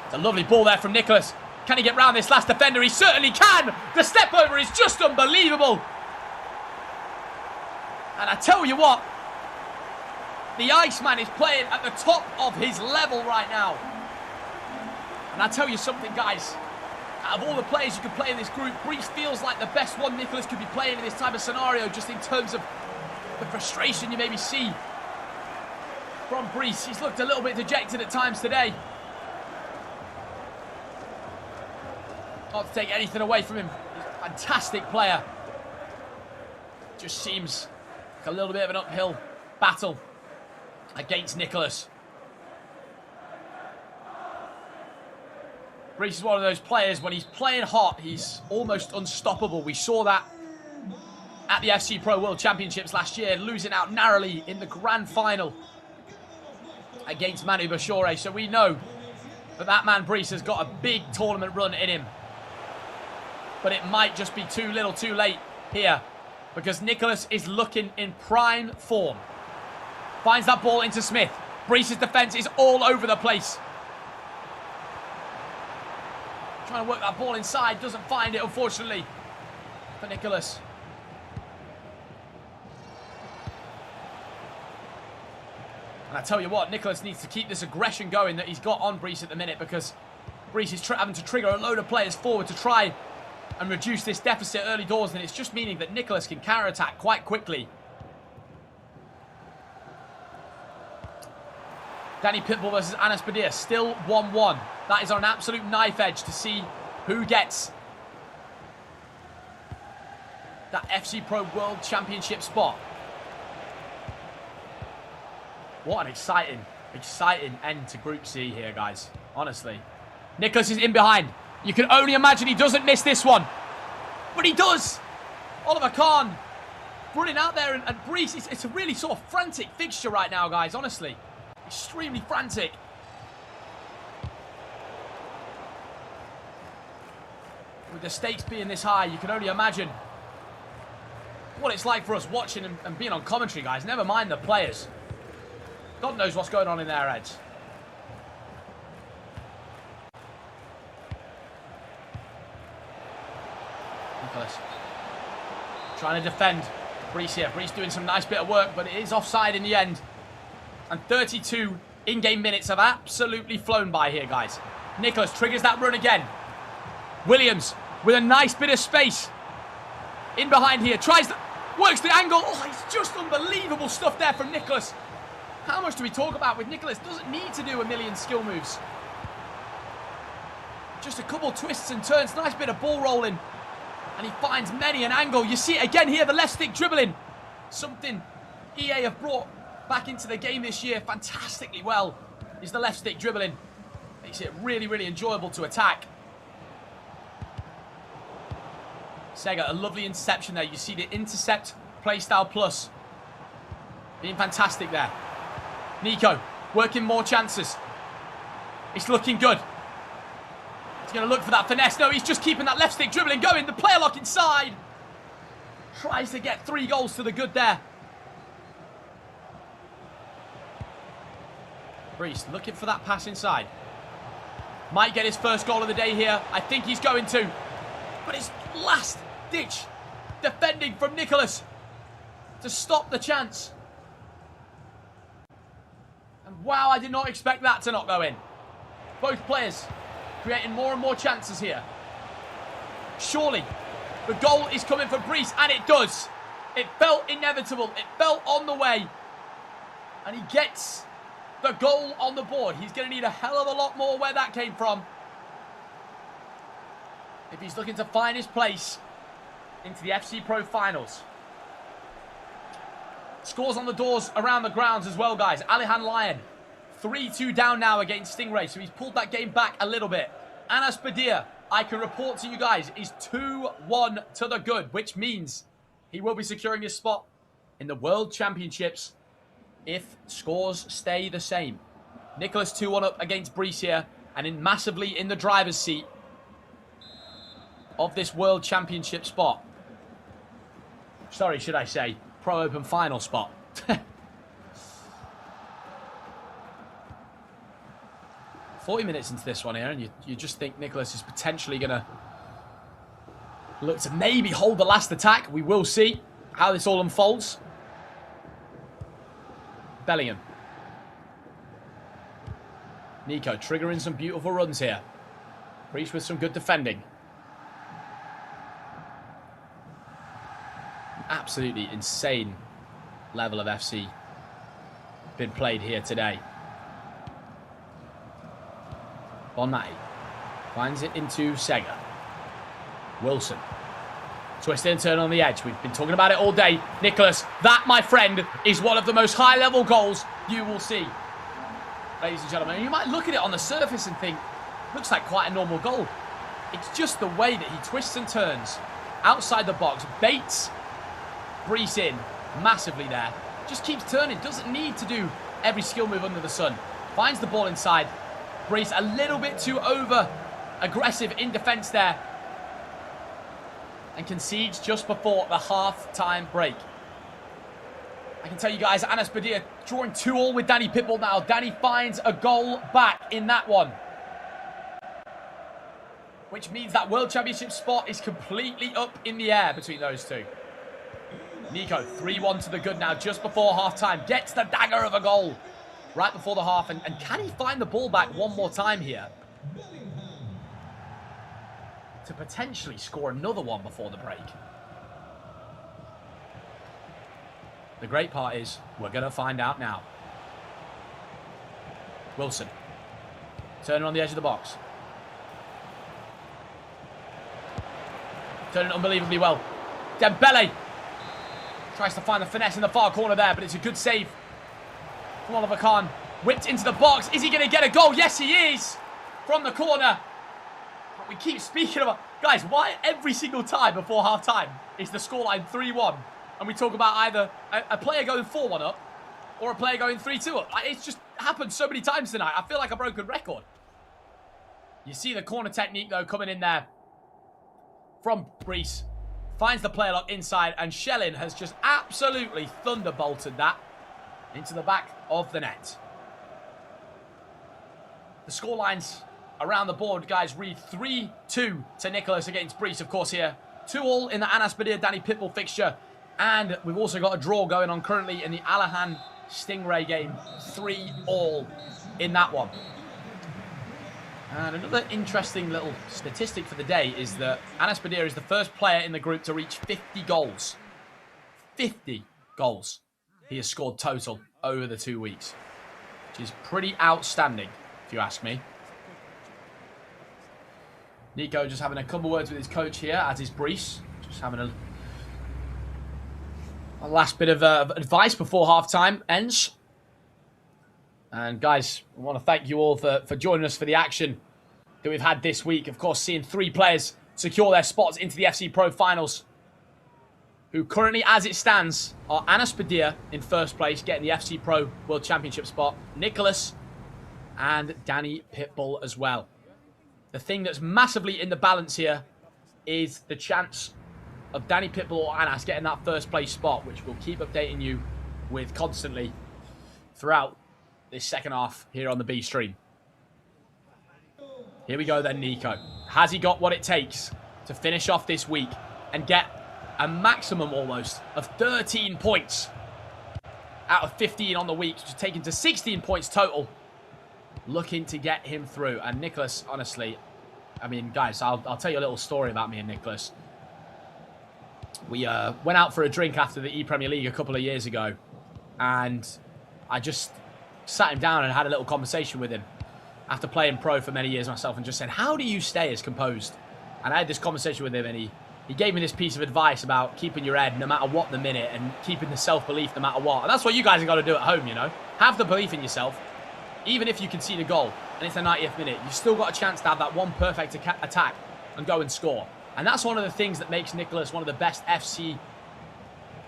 It's a lovely ball there from Nicholas. Can he get round this last defender? He certainly can. The step over is just unbelievable. And I tell you what, the Iceman is playing at the top of his level right now. And I tell you something, guys. Out of all the players you could play in this group, Brees feels like the best one Nicholas could be playing in this type of scenario, just in terms of the frustration you maybe see from Brees. He's looked a little bit dejected at times today. Not to take anything away from him. He's a fantastic player. Just seems like a little bit of an uphill battle against Nicholas. Brees is one of those players, when he's playing hot, he's almost unstoppable. We saw that at the FC Pro World Championships last year, losing out narrowly in the grand final against Manu Bashore. So we know that that man Brees has got a big tournament run in him. But it might just be too little too late here, because Nicholas is looking in prime form. Finds that ball into Smith. Brees' defence is all over the place. Trying to work that ball inside, doesn't find it, unfortunately, for Nicholas. And I tell you what, Nicholas needs to keep this aggression going that he's got on Brees at the minute, because Brees is having to trigger a load of players forward to try and reduce this deficit early doors, and it's just meaning that Nicholas can counter-attack quite quickly. Danny Pitbull versus Anas Badir, still 1-1. That is on an absolute knife edge to see who gets that FC Pro World Championship spot. What an exciting end to Group C here, guys. Honestly. Nicholas is in behind. You can only imagine he doesn't miss this one. But he does. Oliver Kahn running out there, and Brees, it's a really sort of frantic fixture right now, guys, honestly. Extremely frantic. With the stakes being this high, you can only imagine what it's like for us watching and being on commentary, guys. Never mind the players. God knows what's going on in their heads. Nicholas trying to defend. Brees here. Brees doing some nice bit of work, but it is offside in the end. And 32 in-game minutes have absolutely flown by here, guys. Nicholas triggers that run again. Williams with a nice bit of space in behind here. Works the angle. Oh, it's just unbelievable stuff there from Nicholas. How much do we talk about with Nicholas? Doesn't need to do a million skill moves. Just a couple twists and turns. Nice bit of ball rolling. And he finds many an angle. You see it again here, the left stick dribbling. Something EA have brought back into the game this year fantastically well is the left stick dribbling. Makes it really, really enjoyable to attack. Sega, a lovely interception there. You see the intercept playstyle plus being fantastic there. Nico working more chances. It's looking good. He's going to look for that finesse. No, he's just keeping that left stick dribbling going. The player lock inside. Tries to get 3 goals to the good there. Brees looking for that pass inside. Might get his first goal of the day here. I think he's going to. But it's last-ditch defending from Nicholas to stop the chance. And wow, I did not expect that to not go in. Both players creating more and more chances here. Surely the goal is coming for Brees, and it does. It felt inevitable. It felt on the way. And he gets the goal on the board. He's going to need a hell of a lot more where that came from if he's looking to find his place into the FC Pro Finals. Scores on the doors around the grounds as well, guys. Alihan Lyon, 3-2 down now against Stingray, so he's pulled that game back a little bit. Anas Badir, I can report to you guys, is 2-1 to the good, which means he will be securing his spot in the World Championships if scores stay the same. Nicholas 2-1 up against Brees here, and massively in the driver's seat of this World Championship spot. Sorry, should I say, Pro Open final spot. 40 minutes into this one here, and you just think Nicholas is potentially going to look to maybe hold the last attack. We will see how this all unfolds. Bellingham. Nico triggering some beautiful runs here. Breach with some good defending. Absolutely insane level of FC been played here today. Bonmati finds it into Sega. Wilson. Twist and turn on the edge. We've been talking about it all day. Nicholas, that, my friend, is one of the most high-level goals you will see. Ladies and gentlemen, you might look at it on the surface and think, looks like quite a normal goal. It's just the way that he twists and turns outside the box, baits Brees in massively there. Just keeps turning, doesn't need to do every skill move under the sun. Finds the ball inside. Brees a little bit too over-aggressive in defence there. And concedes just before the half-time break. I can tell you guys, Anas Badir drawing 2-2 with Danny Pitbull now. Danny finds a goal back in that one. Which means that World Championship spot is completely up in the air between those two. Nico, 3-1 to the good now, just before half-time. Gets the dagger of a goal right before the half. And can he find the ball back one more time here? To potentially score another one before the break. The great part is, we're going to find out now. Wilson. Turning on the edge of the box. Turning unbelievably well. Dembele. Tries to find the finesse in the far corner there, but it's a good save from Oliver Kahn. Whipped into the box. Is he going to get a goal? Yes, he is. From the corner. But we keep speaking about... Guys, why every single time before half-time is the scoreline 3-1? And we talk about either a player going 4-1 up or a player going 3-2 up. It's just happened so many times tonight. I feel like a broken record. You see the corner technique, though, coming in there from Brees. Finds the player lock inside, and Schellin has just absolutely thunderbolted that into the back of the net. The scorelines around the board, guys, read 3-2 to Nicholas against Brees, of course, here. 2-2 in the Anas Badir Danny Pitbull fixture. And we've also got a draw going on currently in the Alahan Stingray game. 3-3 in that one. And another interesting little statistic for the day is that Anas Badir is the first player in the group to reach 50 goals. 50 goals he has scored total over the 2 weeks. Which is pretty outstanding, if you ask me. Nico just having a couple words with his coach here, as is Brees. Just having a last bit of advice before half-time ends. And guys, I want to thank you all for joining us for the action that we've had this week. Of course, seeing 3 players secure their spots into the FC Pro Finals, who currently, as it stands, are Anas Badir in first place, getting the FC Pro World Championship spot, Nicholas and Danny Pitbull as well. The thing that's massively in the balance here is the chance of Danny Pitbull or Anas getting that first place spot, which we'll keep updating you with constantly throughout this second half here on the B stream. Here we go then, Nico. Has he got what it takes to finish off this week and get a maximum almost of 13 points out of 15 on the week, which is taken to 16 points total, looking to get him through? And Nicholas, honestly, I mean, guys, I'll tell you a little story about me and Nicholas. We went out for a drink after the E-Premier League a couple of years ago, and I just sat him down and had a little conversation with him after playing pro for many years myself, and just said, how do you stay as composed? And I had this conversation with him, and he gave me this piece of advice about keeping your head no matter what the minute, and keeping the self-belief no matter what. And that's what you guys have got to do at home, you know. Have the belief in yourself. Even if you concede a goal and it's the 90th minute, you've still got a chance to have that one perfect attack and go and score. And that's one of the things that makes Nicholas one of the best FC,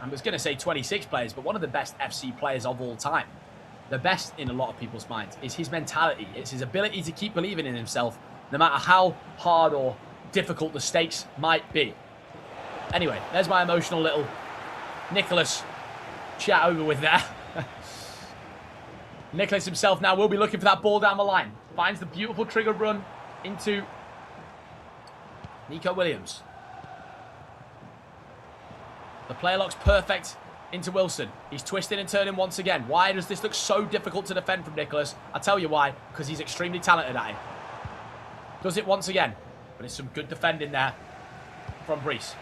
I was going to say 26 players, but one of the best FC players of all time. The best in a lot of people's minds is his mentality. It's his ability to keep believing in himself, no matter how hard or difficult the stakes might be. Anyway, there's my emotional little Nicholas chat over with there. Nicholas himself now will be looking for that ball down the line. finds the beautiful trigger run into Nico Williams. The player looks perfect into Wilson. He's twisting and turning once again. Why does this look so difficult to defend from Nicholas? I'll tell you why. Because he's extremely talented at it. Does it once again. But it's some good defending there from Brees.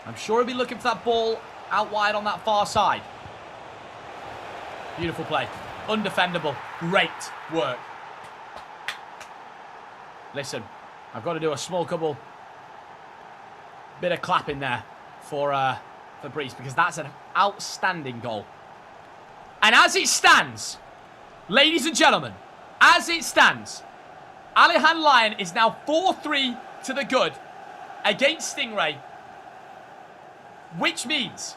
I'm sure he'll be looking for that ball out wide on that far side. Beautiful play. Undefendable. Great work. Listen, I've got to do a small couple bit of clapping there for Brees, because that's an outstanding goal. And as it stands, ladies and gentlemen, as it stands, Alihan Lyon is now 4-3 to the good against Stingray, which means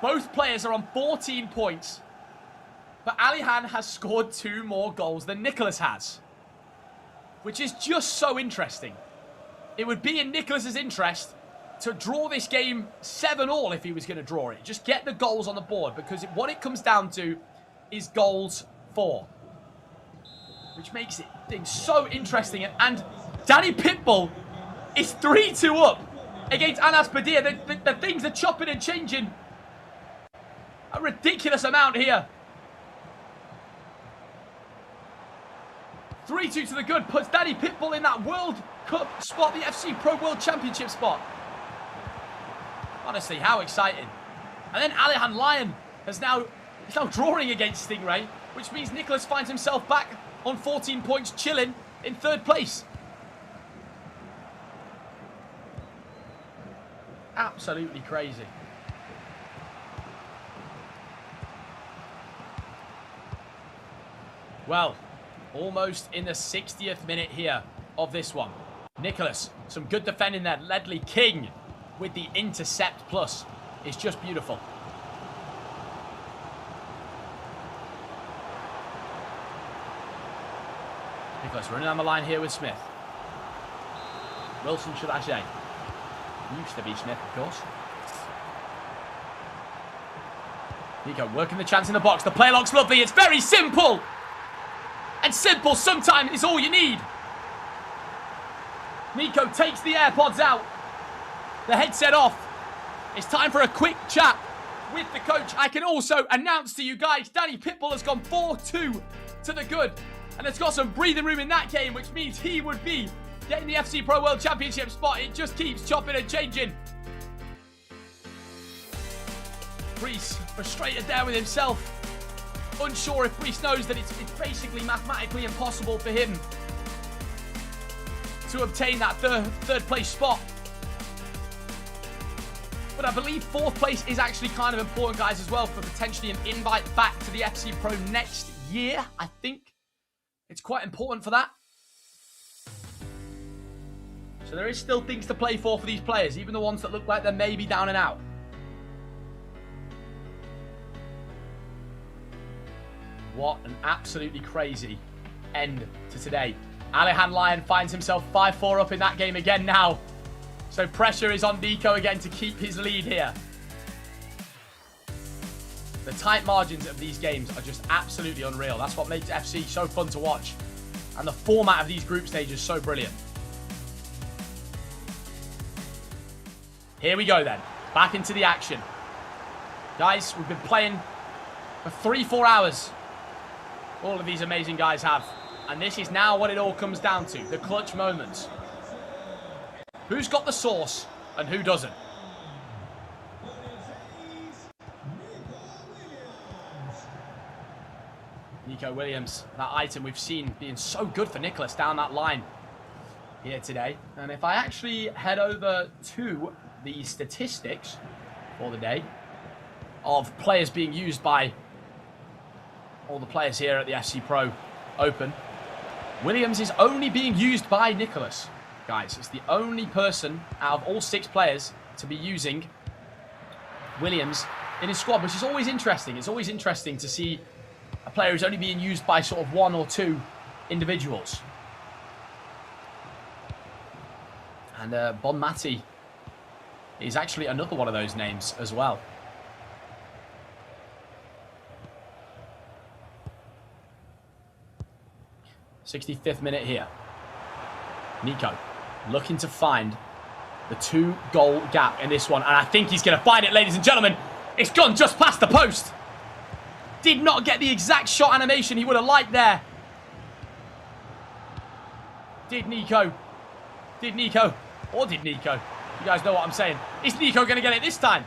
both players are on 14 points, but Alihan has scored 2 more goals than Nicholas has, which is just so interesting. It would be in Nicholas's interest to draw this game 7-all if he was going to draw it. Just get the goals on the board, because what it comes down to is goals for, which makes it things so interesting. And Danny Pitbull is 3-2 up against Anas Padilla. The things are chopping and changing a ridiculous amount here. 3-2 to the good puts Danny Pitbull in that World Cup spot, the FC Pro World Championship spot. Honestly, how exciting. And then Alihan Lyon is now drawing against Stingray, which means Nicholas finds himself back on 14 points, chilling in 3rd place. Absolutely crazy. Well, almost in the 60th minute here of this one. Nicholas, some good defending there. Ledley King with the intercept plus. It's just beautiful. Nicholas running down the line here with Smith. Wilson Chalache. Used to be Smith, of course. Nico working the chance in the box. The play looks lovely. It's very simple. And simple sometimes is all you need. Nico takes the AirPods out. The headset off. It's time for a quick chat with the coach. I can also announce to you guys, Danny Pitbull has gone 4-2 to the good. And has got some breathing room in that game, which means he would be getting the FC Pro World Championship spot. It just keeps chopping and changing. Brees frustrated there with himself. Unsure if Brees knows that it's basically mathematically impossible for him to obtain that third place spot. But I believe 4th place is actually kind of important, guys, as well, for potentially an invite back to the FC Pro next year. I think it's quite important for that. So there is still things to play for these players, even the ones that look like they're maybe down and out. What an absolutely crazy end to today. Alihan Lyon finds himself 5-4 up in that game again now. So pressure is on Nico again to keep his lead here. The tight margins of these games are just absolutely unreal. That's what makes FC so fun to watch. And the format of these group stages is so brilliant. Here we go then. Back into the action. Guys, we've been playing for 3-4 hours. All of these amazing guys have. And this is now what it all comes down to. The clutch moments. Who's got the sauce and who doesn't? Nico Williams, that item we've seen being so good for Nicholas down that line here today. And if I actually head over to the statistics for the day of players being used by all the players here at the FC Pro Open, Williams is only being used by Nicholas. Guys, it's the only person out of all 6 players to be using Williams in his squad, which is always interesting. It's always interesting to see a player who's only being used by sort of 1 or 2 individuals. And Bonmati is actually another one of those names as well. 65th minute here. Nico looking to find the 2-goal gap in this one. And I think he's going to find it, ladies and gentlemen. It's gone just past the post. Did not get the exact shot animation he would have liked there. Did Nico? Did Nico? Or did Nico? You guys know what I'm saying. Is Nico going to get it this time?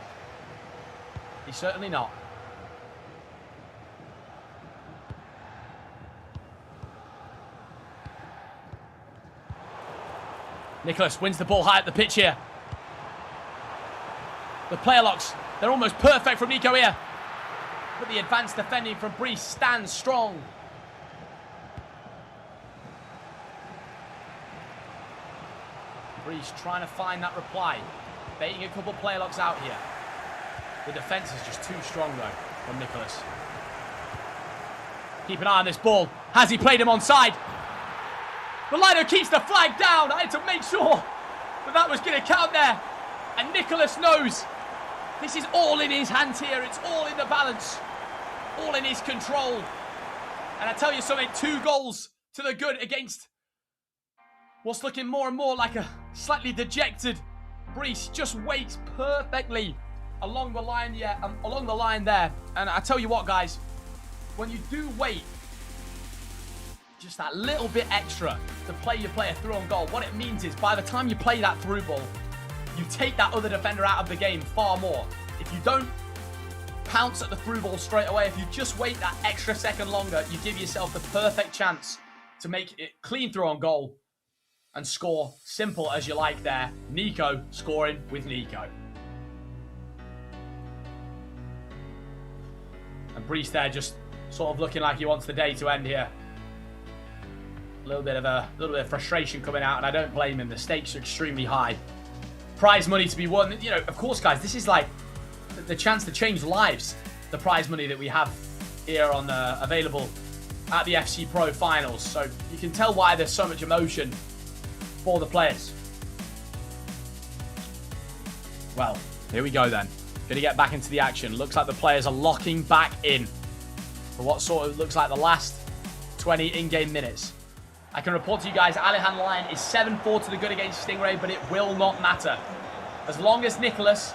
He's certainly not. Nicholas wins the ball high up the pitch here. The player locks, they're almost perfect from Nico here. But the advanced defending from Brice stands strong. Brice trying to find that reply. Baiting a couple player locks out here. The defence is just too strong though from Nicholas. Keep an eye on this ball. Has he played him onside? The liner keeps the flag down. I had to make sure that was going to count there. And Nicholas knows this is all in his hands here. It's all in the balance. All in his control. And I tell you something, 2 goals to the good against what's looking more and more like a slightly dejected Brice. Just waits perfectly along the line, along the line there. And I tell you what, guys, when you do wait just that little bit extra to play your player through on goal, what it means is by the time you play that through ball, you take that other defender out of the game far more. If you don't pounce at the through ball straight away, if you just wait that extra second longer, you give yourself the perfect chance to make it clean through on goal and score simple as you like there. Nico scoring with Nico. And Brice there just sort of looking like he wants the day to end here. A little bit of frustration coming out, and I don't blame him. The stakes are extremely high. Prize money to be won. You know, of course, guys, this is like the chance to change lives. The prize money that we have here on available at the FC Pro Finals. So you can tell why there's so much emotion for the players. Well, here we go then. Going to get back into the action. Looks like the players are locking back in for what sort of looks like the last 20 in-game minutes. I can report to you guys, Alihan Lyon is 7-4 to the good against Stingray, but it will not matter. As long as Nicholas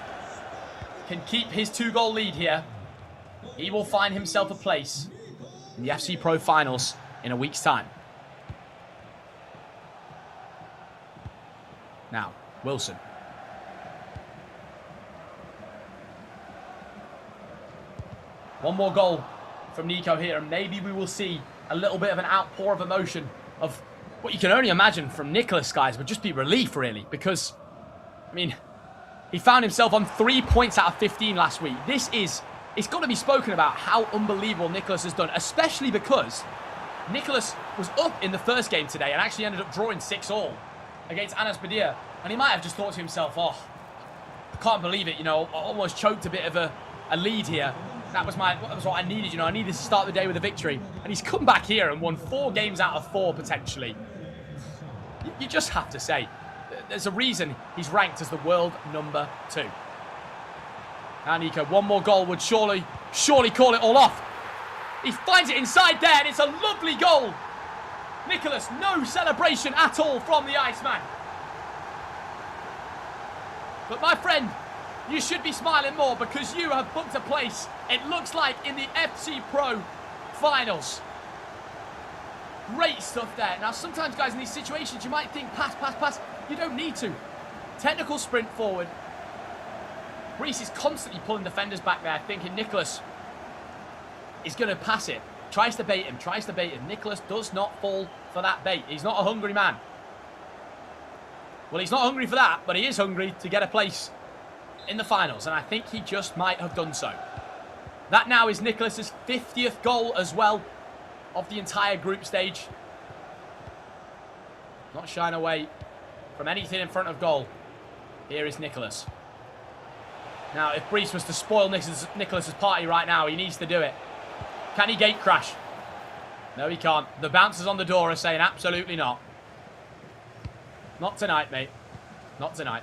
can keep his 2-goal lead here, he will find himself a place in the FC Pro Finals in a week's time. Now, Wilson. One more goal from Nico here, and maybe we will see a little bit of an outpour of emotion of what you can only imagine from Nicholas, guys, would just be relief, really, because, I mean, he found himself on 3 points out of 15 last week. It's got to be spoken about how unbelievable Nicholas has done, especially because Nicholas was up in the first game today and actually ended up drawing 6-6 against Anas Badia, and he might have just thought to himself, oh, I can't believe it, you know, I almost choked a bit of a lead here. That was what I needed, you know. I needed to start the day with a victory. And he's come back here and won 4 games out of 4, potentially. You just have to say, there's a reason he's ranked as the world number 2. Now, Nico, one more goal would surely call it all off. He finds it inside there, and it's a lovely goal. Nicholas, no celebration at all from the Iceman. But my friend, you should be smiling more because you have booked a place, it looks like, in the FC Pro Finals. Great stuff there. Now, sometimes, guys, in these situations, you might think, pass, pass, pass. You don't need to. Technical sprint forward. Brice is constantly pulling defenders back there, thinking Nicholas is going to pass it. Tries to bait him, Nicholas does not fall for that bait. He's not a hungry man. Well, he's not hungry for that, but he is hungry to get a place in the finals, and I think he just might have done so. That now is Nicholas's 50th goal as well of the entire group stage. Not shying away from anything in front of goal. Here is Nicholas. Now, if Brice was to spoil Nicholas's party right now, he needs to do it. Can he gate crash? No, he can't. The bouncers on the door are saying absolutely not. Not tonight, mate. Not tonight.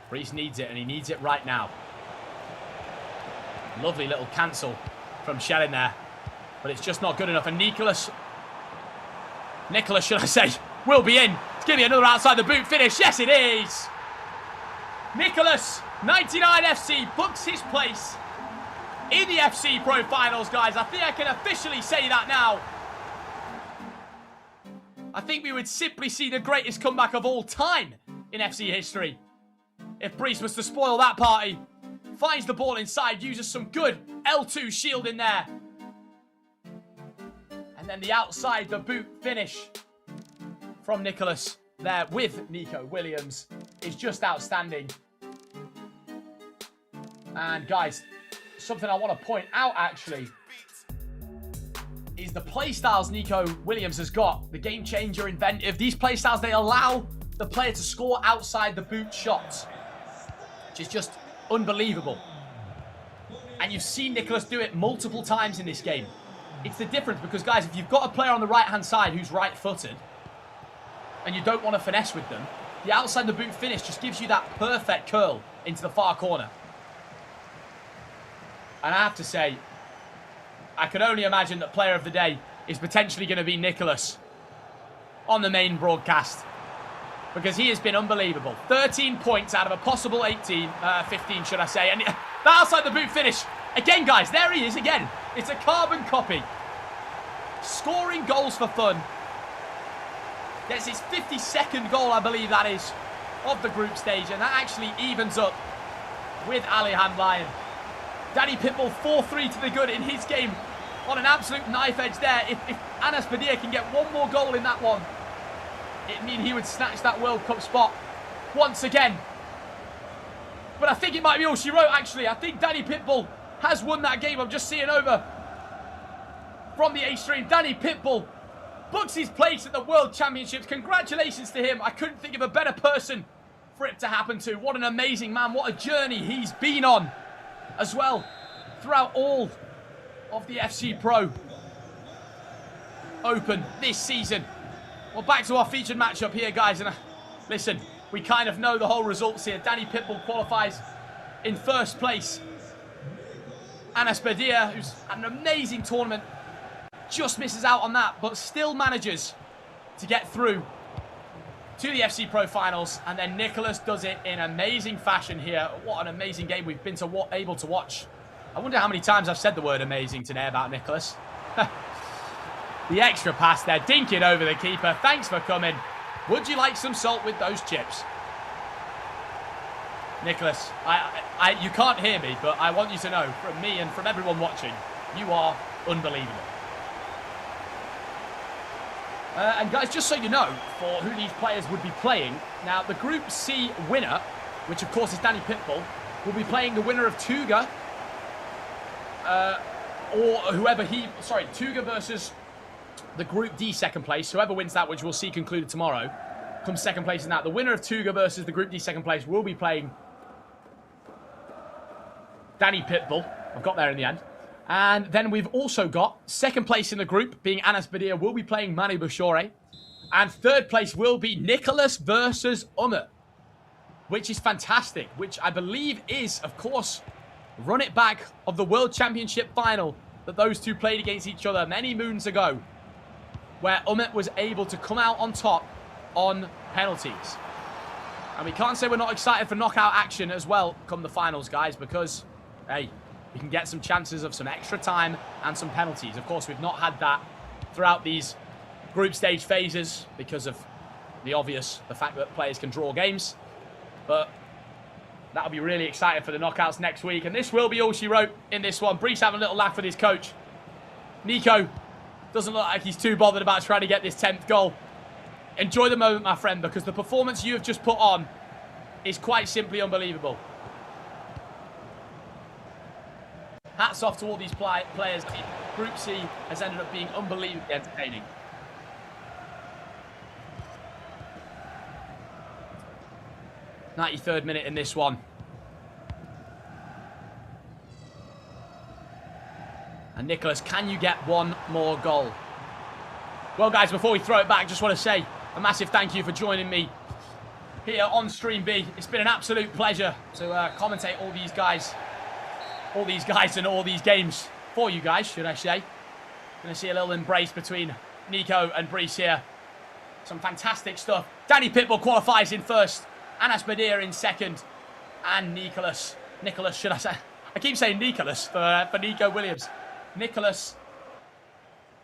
Brice needs it, and he needs it right now. Lovely little cancel from Shelling there. But it's just not good enough. And Nicholas, should I say, will be in. It's going to be another outside the boot finish. Yes, it is. Nicholas, 99 FC, books his place in the FC Pro Finals, guys. I think I can officially say that now. I think we would simply see the greatest comeback of all time in FC history if Brice was to spoil that party. Finds the ball inside, uses some good L2 shielding there. And then the outside the boot finish from Nicholas there with Nico Williams is just outstanding. And guys, something I want to point out actually is the playstyles Nico Williams has got. The game changer, inventive. These playstyles, they allow the player to score outside the boot shots, which is just unbelievable. And you've seen Nicholas do it multiple times in this game. It's the difference because, guys, if you've got a player on the right-hand side who's right-footed and you don't want to finesse with them, the outside the boot finish just gives you that perfect curl into the far corner. And I have to say, I can only imagine that player of the day is potentially going to be Nicholas on the main broadcast, because he has been unbelievable. 13 points out of a possible 15 should I say. And that outside the boot finish, again guys, there he is again. It's a carbon copy. Scoring goals for fun. Gets his 52nd goal, I believe that is, of the group stage, and that actually evens up with Alihan Lyon. Danny Pitbull 4-3 to the good in his game on an absolute knife edge there. If Anas Badia can get one more goal in that one, it means he would snatch that World Cup spot once again. But I think it might be all she wrote, actually. I think Danny Pitbull has won that game. I'm just seeing over from the A-stream. Danny Pitbull books his place at the World Championships. Congratulations to him. I couldn't think of a better person for it to happen to. What an amazing man. What a journey he's been on as well throughout all of the FC Pro Open this season. Well, back to our featured matchup here, guys. And listen, we kind of know the whole results here. Danny Pitbull qualifies in first place. Anas Badia, who's had an amazing tournament, just misses out on that, but still manages to get through to the FC Pro Finals. And then Nicholas does it in amazing fashion here. What an amazing game we've been able to watch. I wonder how many times I've said the word amazing today about Nicholas. The extra pass there, dinking over the keeper. Thanks for coming. Would you like some salt with those chips? Nicholas, you can't hear me, but I want you to know, from me and from everyone watching, you are unbelievable. And guys, just so you know, for who these players would be playing, now the Group C winner, which of course is Danny Pitbull, will be playing the winner of Tuga, or whoever Tuga versus the Group D second place. Whoever wins that, which we'll see concluded tomorrow, comes second place in that. The winner of Tuga versus the Group D second place will be playing Danny Pitbull. I've got there in the end. And then we've also got second place in the group, being Anas Badia, will be playing Manu Bouchore. And third place will be Nicholas versus Umut, which is fantastic, which I believe is, of course, run it back of the World Championship final that those two played against each other many moons ago, where Umut was able to come out on top on penalties. And we can't say we're not excited for knockout action as well come the finals, guys, because, hey, we can get some chances of some extra time and some penalties. Of course, we've not had that throughout these group stage phases because of the fact that players can draw games. But that'll be really exciting for the knockouts next week. And this will be all she wrote in this one. Brice having a little laugh with his coach. Nico doesn't look like he's too bothered about trying to get this 10th goal. Enjoy the moment, my friend, because the performance you have just put on is quite simply unbelievable. Hats off to all these players. Group C has ended up being unbelievably entertaining. '93rd minute in this one. And Nicholas, can you get one more goal? Well, guys, before we throw it back, just want to say a massive thank you for joining me here on Stream B. It's been an absolute pleasure to commentate all these guys all these guys and all these games for you guys, should I say. Going to see a little embrace between Nico and Brice here. Some fantastic stuff. Danny Pitbull qualifies in first. Anas Badir in second. And Nicholas, should I say? I keep saying Nicholas for Nico Williams. Nicholas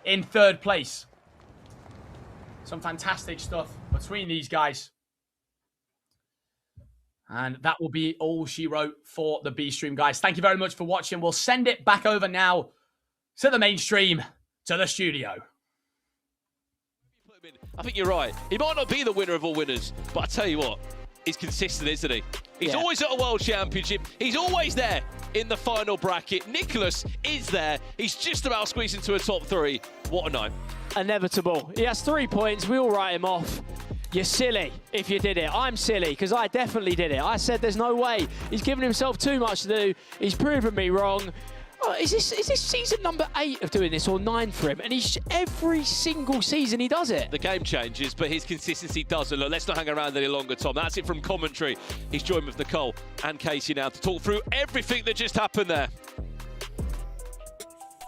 in third place. Some fantastic stuff between these guys. And that will be all she wrote for the B stream, guys. Thank you very much for watching. We'll send it back over now to the main stream, to the studio. I think you're right. He might not be the winner of all winners, but I tell you what, he's consistent, isn't he? He's always at a World Championship. He's always there in the final bracket. Nicholas is there. He's just about squeezed into a top 3. What a night. Inevitable. He has 3 points. We all write him off. You're silly if you did it. I'm silly because I definitely did it. I said there's no way. He's given himself too much to do. He's proven me wrong. Oh, is this season number 8 of doing this or 9 for him? And he's every single season he does it. The game changes, but his consistency doesn't. Look, let's not hang around any longer, Tom. That's it from commentary. He's joined with Nicole and Casey now to talk through everything that just happened there.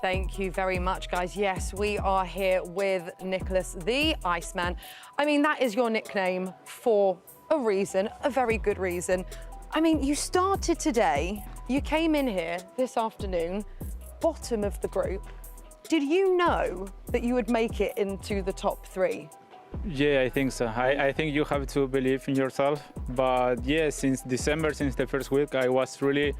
Thank you very much, guys. Yes, we are here with Nicholas, the Iceman. I mean, that is your nickname for a reason, a very good reason. I mean, you started today, you came in here this afternoon, bottom of the group. Did you know that you would make it into the top 3? Yeah, I think so. I think you have to believe in yourself. But yeah, since December, since the first week, I was really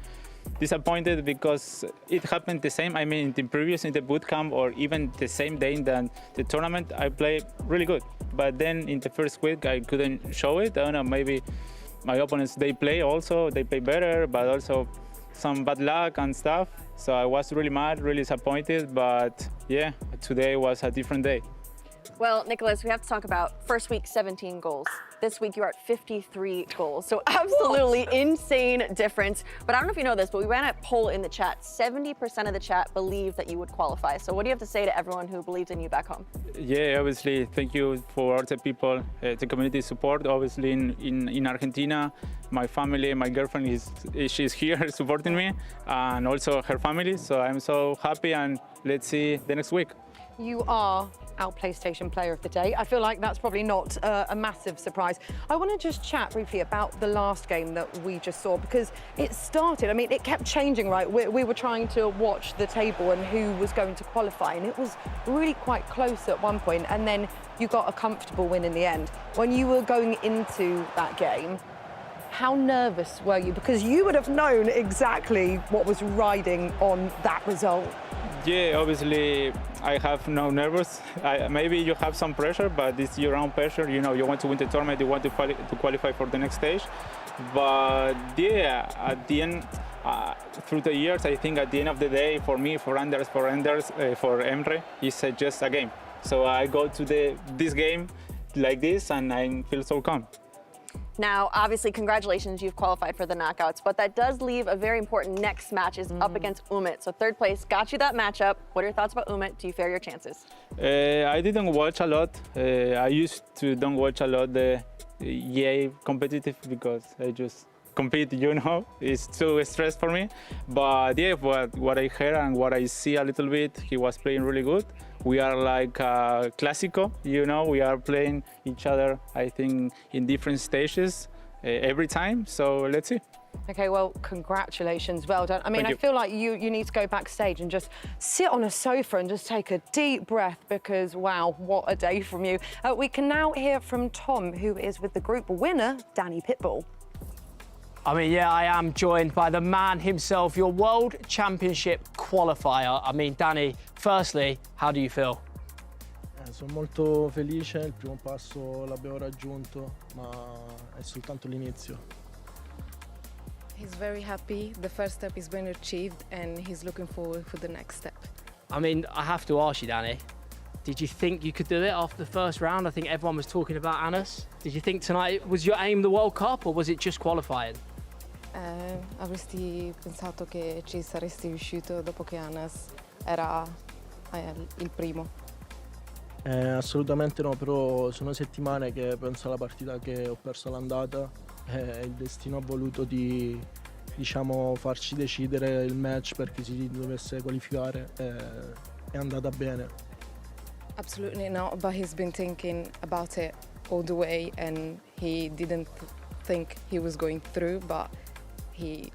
disappointed because it happened the same. I mean, in the boot camp or even the same day in the tournament, I played really good. But then in the first week, I couldn't show it. I don't know, maybe my opponents, they play better, but also some bad luck and stuff. So I was really mad, really disappointed. But yeah, today was a different day. Well, Nicholas, we have to talk about first week, 17 goals. This week, you're at 53 goals. So absolutely insane difference. But I don't know if you know this, but we ran a poll in the chat. 70% of the chat believed that you would qualify. So what do you have to say to everyone who believes in you back home? Yeah, obviously, thank you for all the people, the community support. Obviously, in Argentina, my family, my girlfriend, she's here supporting me, and also her family. So I'm so happy, and let's see the next week. You are our PlayStation Player of the Day. I feel like that's probably not a massive surprise. I want to just chat briefly about the last game that we just saw, because it started, I mean, it kept changing, right? We were trying to watch the table and who was going to qualify, and it was really quite close at one point, and then you got a comfortable win in the end. When you were going into that game, how nervous were you? Because you would have known exactly what was riding on that result. Yeah, obviously, I have no nervous. Maybe you have some pressure, but it's your own pressure. You know, you want to win the tournament, you want to qualify for the next stage. But yeah, at the end, through the years, I think at the end of the day, for me, for Anders, for Emre, it's just a game. So I go to this game like this, and I feel so calm. Now, obviously, congratulations, you've qualified for the knockouts, but that does leave a very important next match is up against Umit. So third place got you that matchup. What are your thoughts about Umit? Do you fear your chances? I didn't watch a lot. I used to don't watch a lot the EA competitive because I just compete, you know, it's too stressful for me. But yeah, what I heard and what I see a little bit, he was playing really good. We are like Clásico, you know, we are playing each other, I think, in different stages every time. So let's see. Okay, well, congratulations, well done. I mean, I feel like you need to go backstage and just sit on a sofa and just take a deep breath because, wow, what a day from you. We can now hear from Tom, who is with the group winner, Danny Pitbull. I mean, yeah, I am joined by the man himself, your World Championship qualifier. I mean, Danny, firstly, how do you feel? Sono molto felice, il primo passo l'abbiamo raggiunto, ma è soltanto l'inizio. He's very happy. The first step is been achieved, and he's looking forward for the next step. I mean, I have to ask you, Danny, did you think you could do it after the first round? I think everyone was talking about Anas. Did you think tonight, was your aim the World Cup, or was it just qualifying? Avresti pensato che ci saresti riuscito dopo che Anas era il primo? Assolutamente no, però sono settimane che penso alla partita che ho perso all'andata e il destino ha voluto di diciamo, farci decidere il match per chi si dovesse qualificare, è andata bene. Absolutely not, but he's been thinking about it all the way and he didn't think he was going through, but he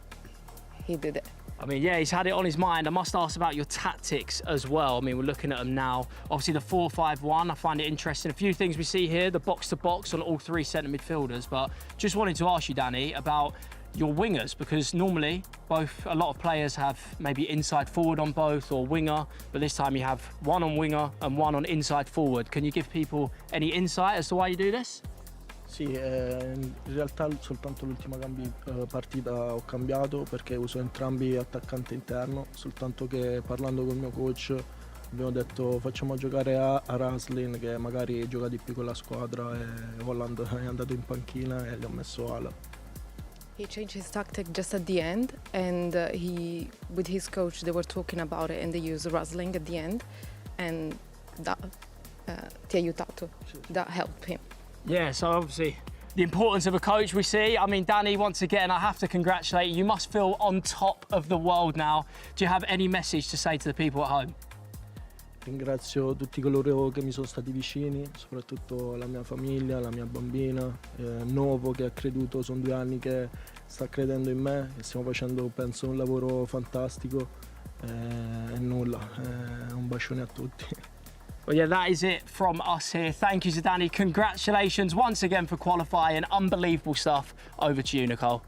did it. I mean, yeah, he's had it on his mind. I must ask about your tactics as well. I mean, we're looking at them now. Obviously, the 4-5-1, I find it interesting. A few things we see here, the box-to-box on all three centre midfielders. But just wanted to ask you, Danny, about your wingers, because normally a lot of players have maybe inside forward on both or winger, but this time you have one on winger and one on inside forward. Can you give people any insight as to why you do this? Sì, in realtà soltanto l'ultima partita ho cambiato perché uso entrambi attaccante interno, soltanto che parlando col mio coach abbiamo detto facciamo giocare a Raslin che magari gioca di più con la squadra e Holland è andato in panchina e gli ho messo ala. He changed his tactic just at the end, and with his coach, they were talking about it, and they used Rusling at the end, and that ti ha aiutato. That helped him. Yeah, so obviously the importance of a coach we see. I mean, Danny, once again, I have to congratulate you. You must feel on top of the world now. Do you have any message to say to the people at home? Ringrazio tutti coloro che mi sono stati vicini, soprattutto la mia famiglia, la mia bambina, Novo che ha creduto, sono 2 anni che sta credendo in me e stiamo facendo penso un lavoro fantastico e nulla, un bacione a tutti. Well, yeah, that is it from us here. Thank you to Danny. Congratulations once again for qualifying. Unbelievable stuff. Over to you, Nicole.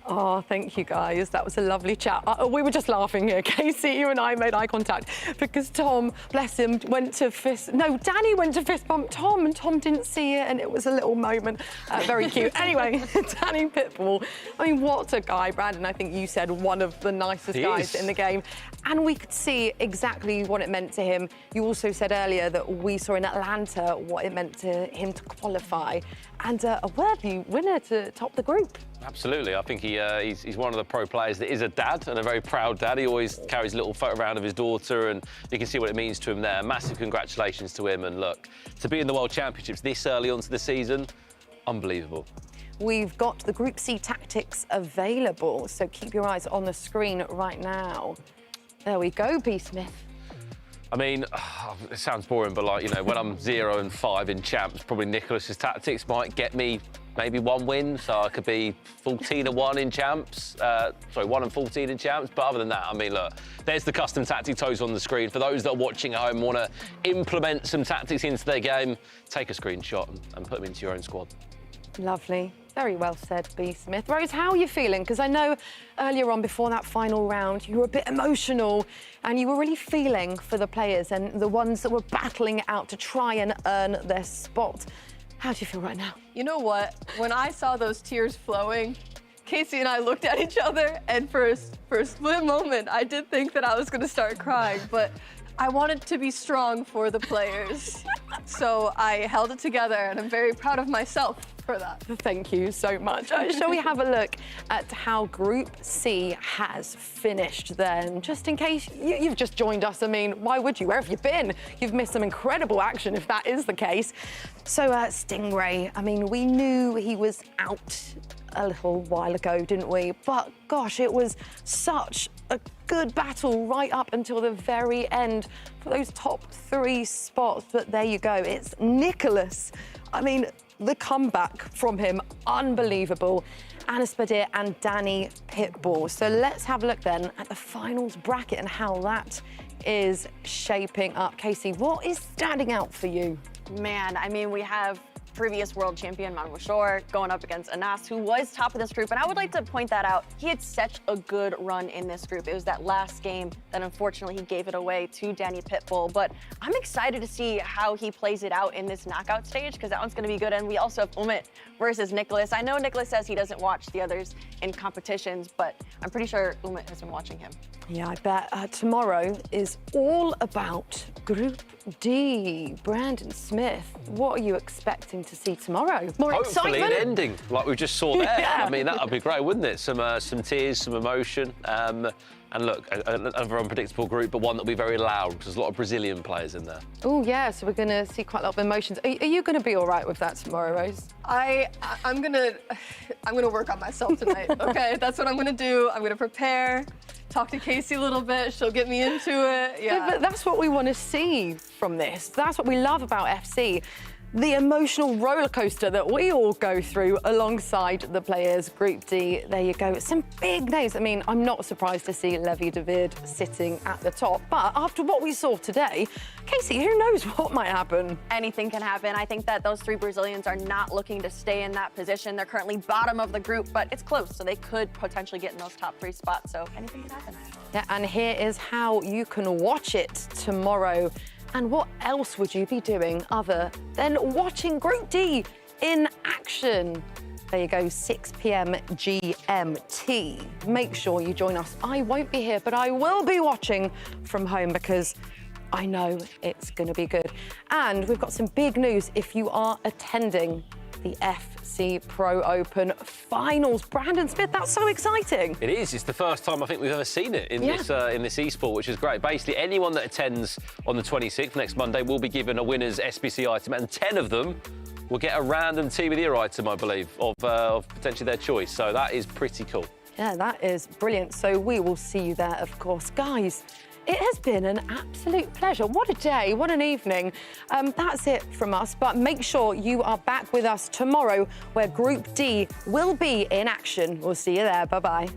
Oh, thank you guys. That was a lovely chat. We were just laughing here. Casey, you and I made eye contact because Tom, bless him, went to fist... No, Danny went to fist bump Tom and Tom didn't see it and it was a little moment. Very cute. Anyway, Danny Pitbull. I mean, what a guy. Brandon, I think you said one of the nicest guys in the game. And we could see exactly what it meant to him. You also said earlier that we saw in Atlanta what it meant to him to qualify and a worthy winner to top the group. Absolutely. I think he's one of the pro players that is a dad and a very proud dad. He always carries a little photo around of his daughter and you can see what it means to him there. Massive congratulations to him. And look, to be in the World Championships this early onto the season, unbelievable. We've got the Group C tactics available, so keep your eyes on the screen right now. There we go, B. Smith. I mean, it sounds boring, but like, you know, when I'm 0-5 in champs, probably Nicholas's tactics might get me maybe 1 win. So I could be 14-1 in champs. 1-14 in champs. But other than that, I mean, look, there's the custom tactic toes on the screen. For those that are watching at home and want to implement some tactics into their game, take a screenshot and put them into your own squad. Lovely. Very well said, B. Smith. Rose, how are you feeling? Because I know earlier on, before that final round, you were a bit emotional and you were really feeling for the players and the ones that were battling it out to try and earn their spot. How do you feel right now? You know what? When I saw those tears flowing, Casey and I looked at each other and for a split moment, I did think that I was going to start crying, but I wanted to be strong for the players. So I held it together and I'm very proud of myself for that. Thank you so much. Shall we have a look at how Group C has finished then? Just in case you've just joined us, I mean, why would you? Where have you been? You've missed some incredible action if that is the case. So Stingray, I mean, we knew he was out a little while ago, didn't we? But gosh, it was such a good battle right up until the very end for those top 3 spots. But there you go, it's Nicholas. I mean, the comeback from him, unbelievable. Anas Badir and Danny Pitbull. So let's have a look then at the finals bracket and how that is shaping up. Casey, what is standing out for you? Man, I mean, we have previous world champion Manuel Shore going up against Anas, who was top of this group. And I would like to point that out. He had such a good run in this group. It was that last game that unfortunately he gave it away to Danny Pitbull. But I'm excited to see how he plays it out in this knockout stage, because that one's going to be good. And we also have Umit versus Nicholas. I know Nicholas says he doesn't watch the others in competitions, but I'm pretty sure Umit has been watching him. Yeah, I bet. Tomorrow is all about Group D, Brandon Smith. What are you expecting to see tomorrow? More Hopefully excitement? an ending like we just saw there. Yeah. I mean, that would be great, wouldn't it? Some tears, some emotion. And look, another unpredictable group, but one that'll be very loud because there's a lot of Brazilian players in there. Oh, yeah, so we're going to see quite a lot of emotions. Are you going to be all right with that tomorrow, Rose? I'm gonna work on myself tonight. Okay, that's what I'm gonna do. I'm gonna prepare, talk to Casey a little bit. She'll get me into it. Yeah, But that's what we want to see from this. That's what we love about FC. The emotional roller coaster that we all go through alongside the players. Group D, there you go. Some big names. I mean, I'm not surprised to see Levi David sitting at the top. But after what we saw today, Casey, who knows what might happen? Anything can happen. I think that those three Brazilians are not looking to stay in that position. They're currently bottom of the group, but it's close, so they could potentially get in those top 3 spots. So anything can happen. Yeah, and here is how you can watch it tomorrow. And what else would you be doing other than watching Group D in action? There you go, 6 p.m. GMT. Make sure you join us. I won't be here, but I will be watching from home because I know it's going to be good. And we've got some big news if you are attending the FC Pro Open finals. Brandon Smith, that's so exciting. It is. It's the first time I think we've ever seen it in this esport, which is great. Basically, anyone that attends on the 26th, next Monday, will be given a winner's SBC item, and 10 of them will get a random Team of the Year item, I believe, of potentially their choice. So that is pretty cool. Yeah, that is brilliant. So we will see you there, of course. Guys, it has been an absolute pleasure. What a day, what an evening. That's it from us, but make sure you are back with us tomorrow where Group D will be in action. We'll see you there. Bye-bye.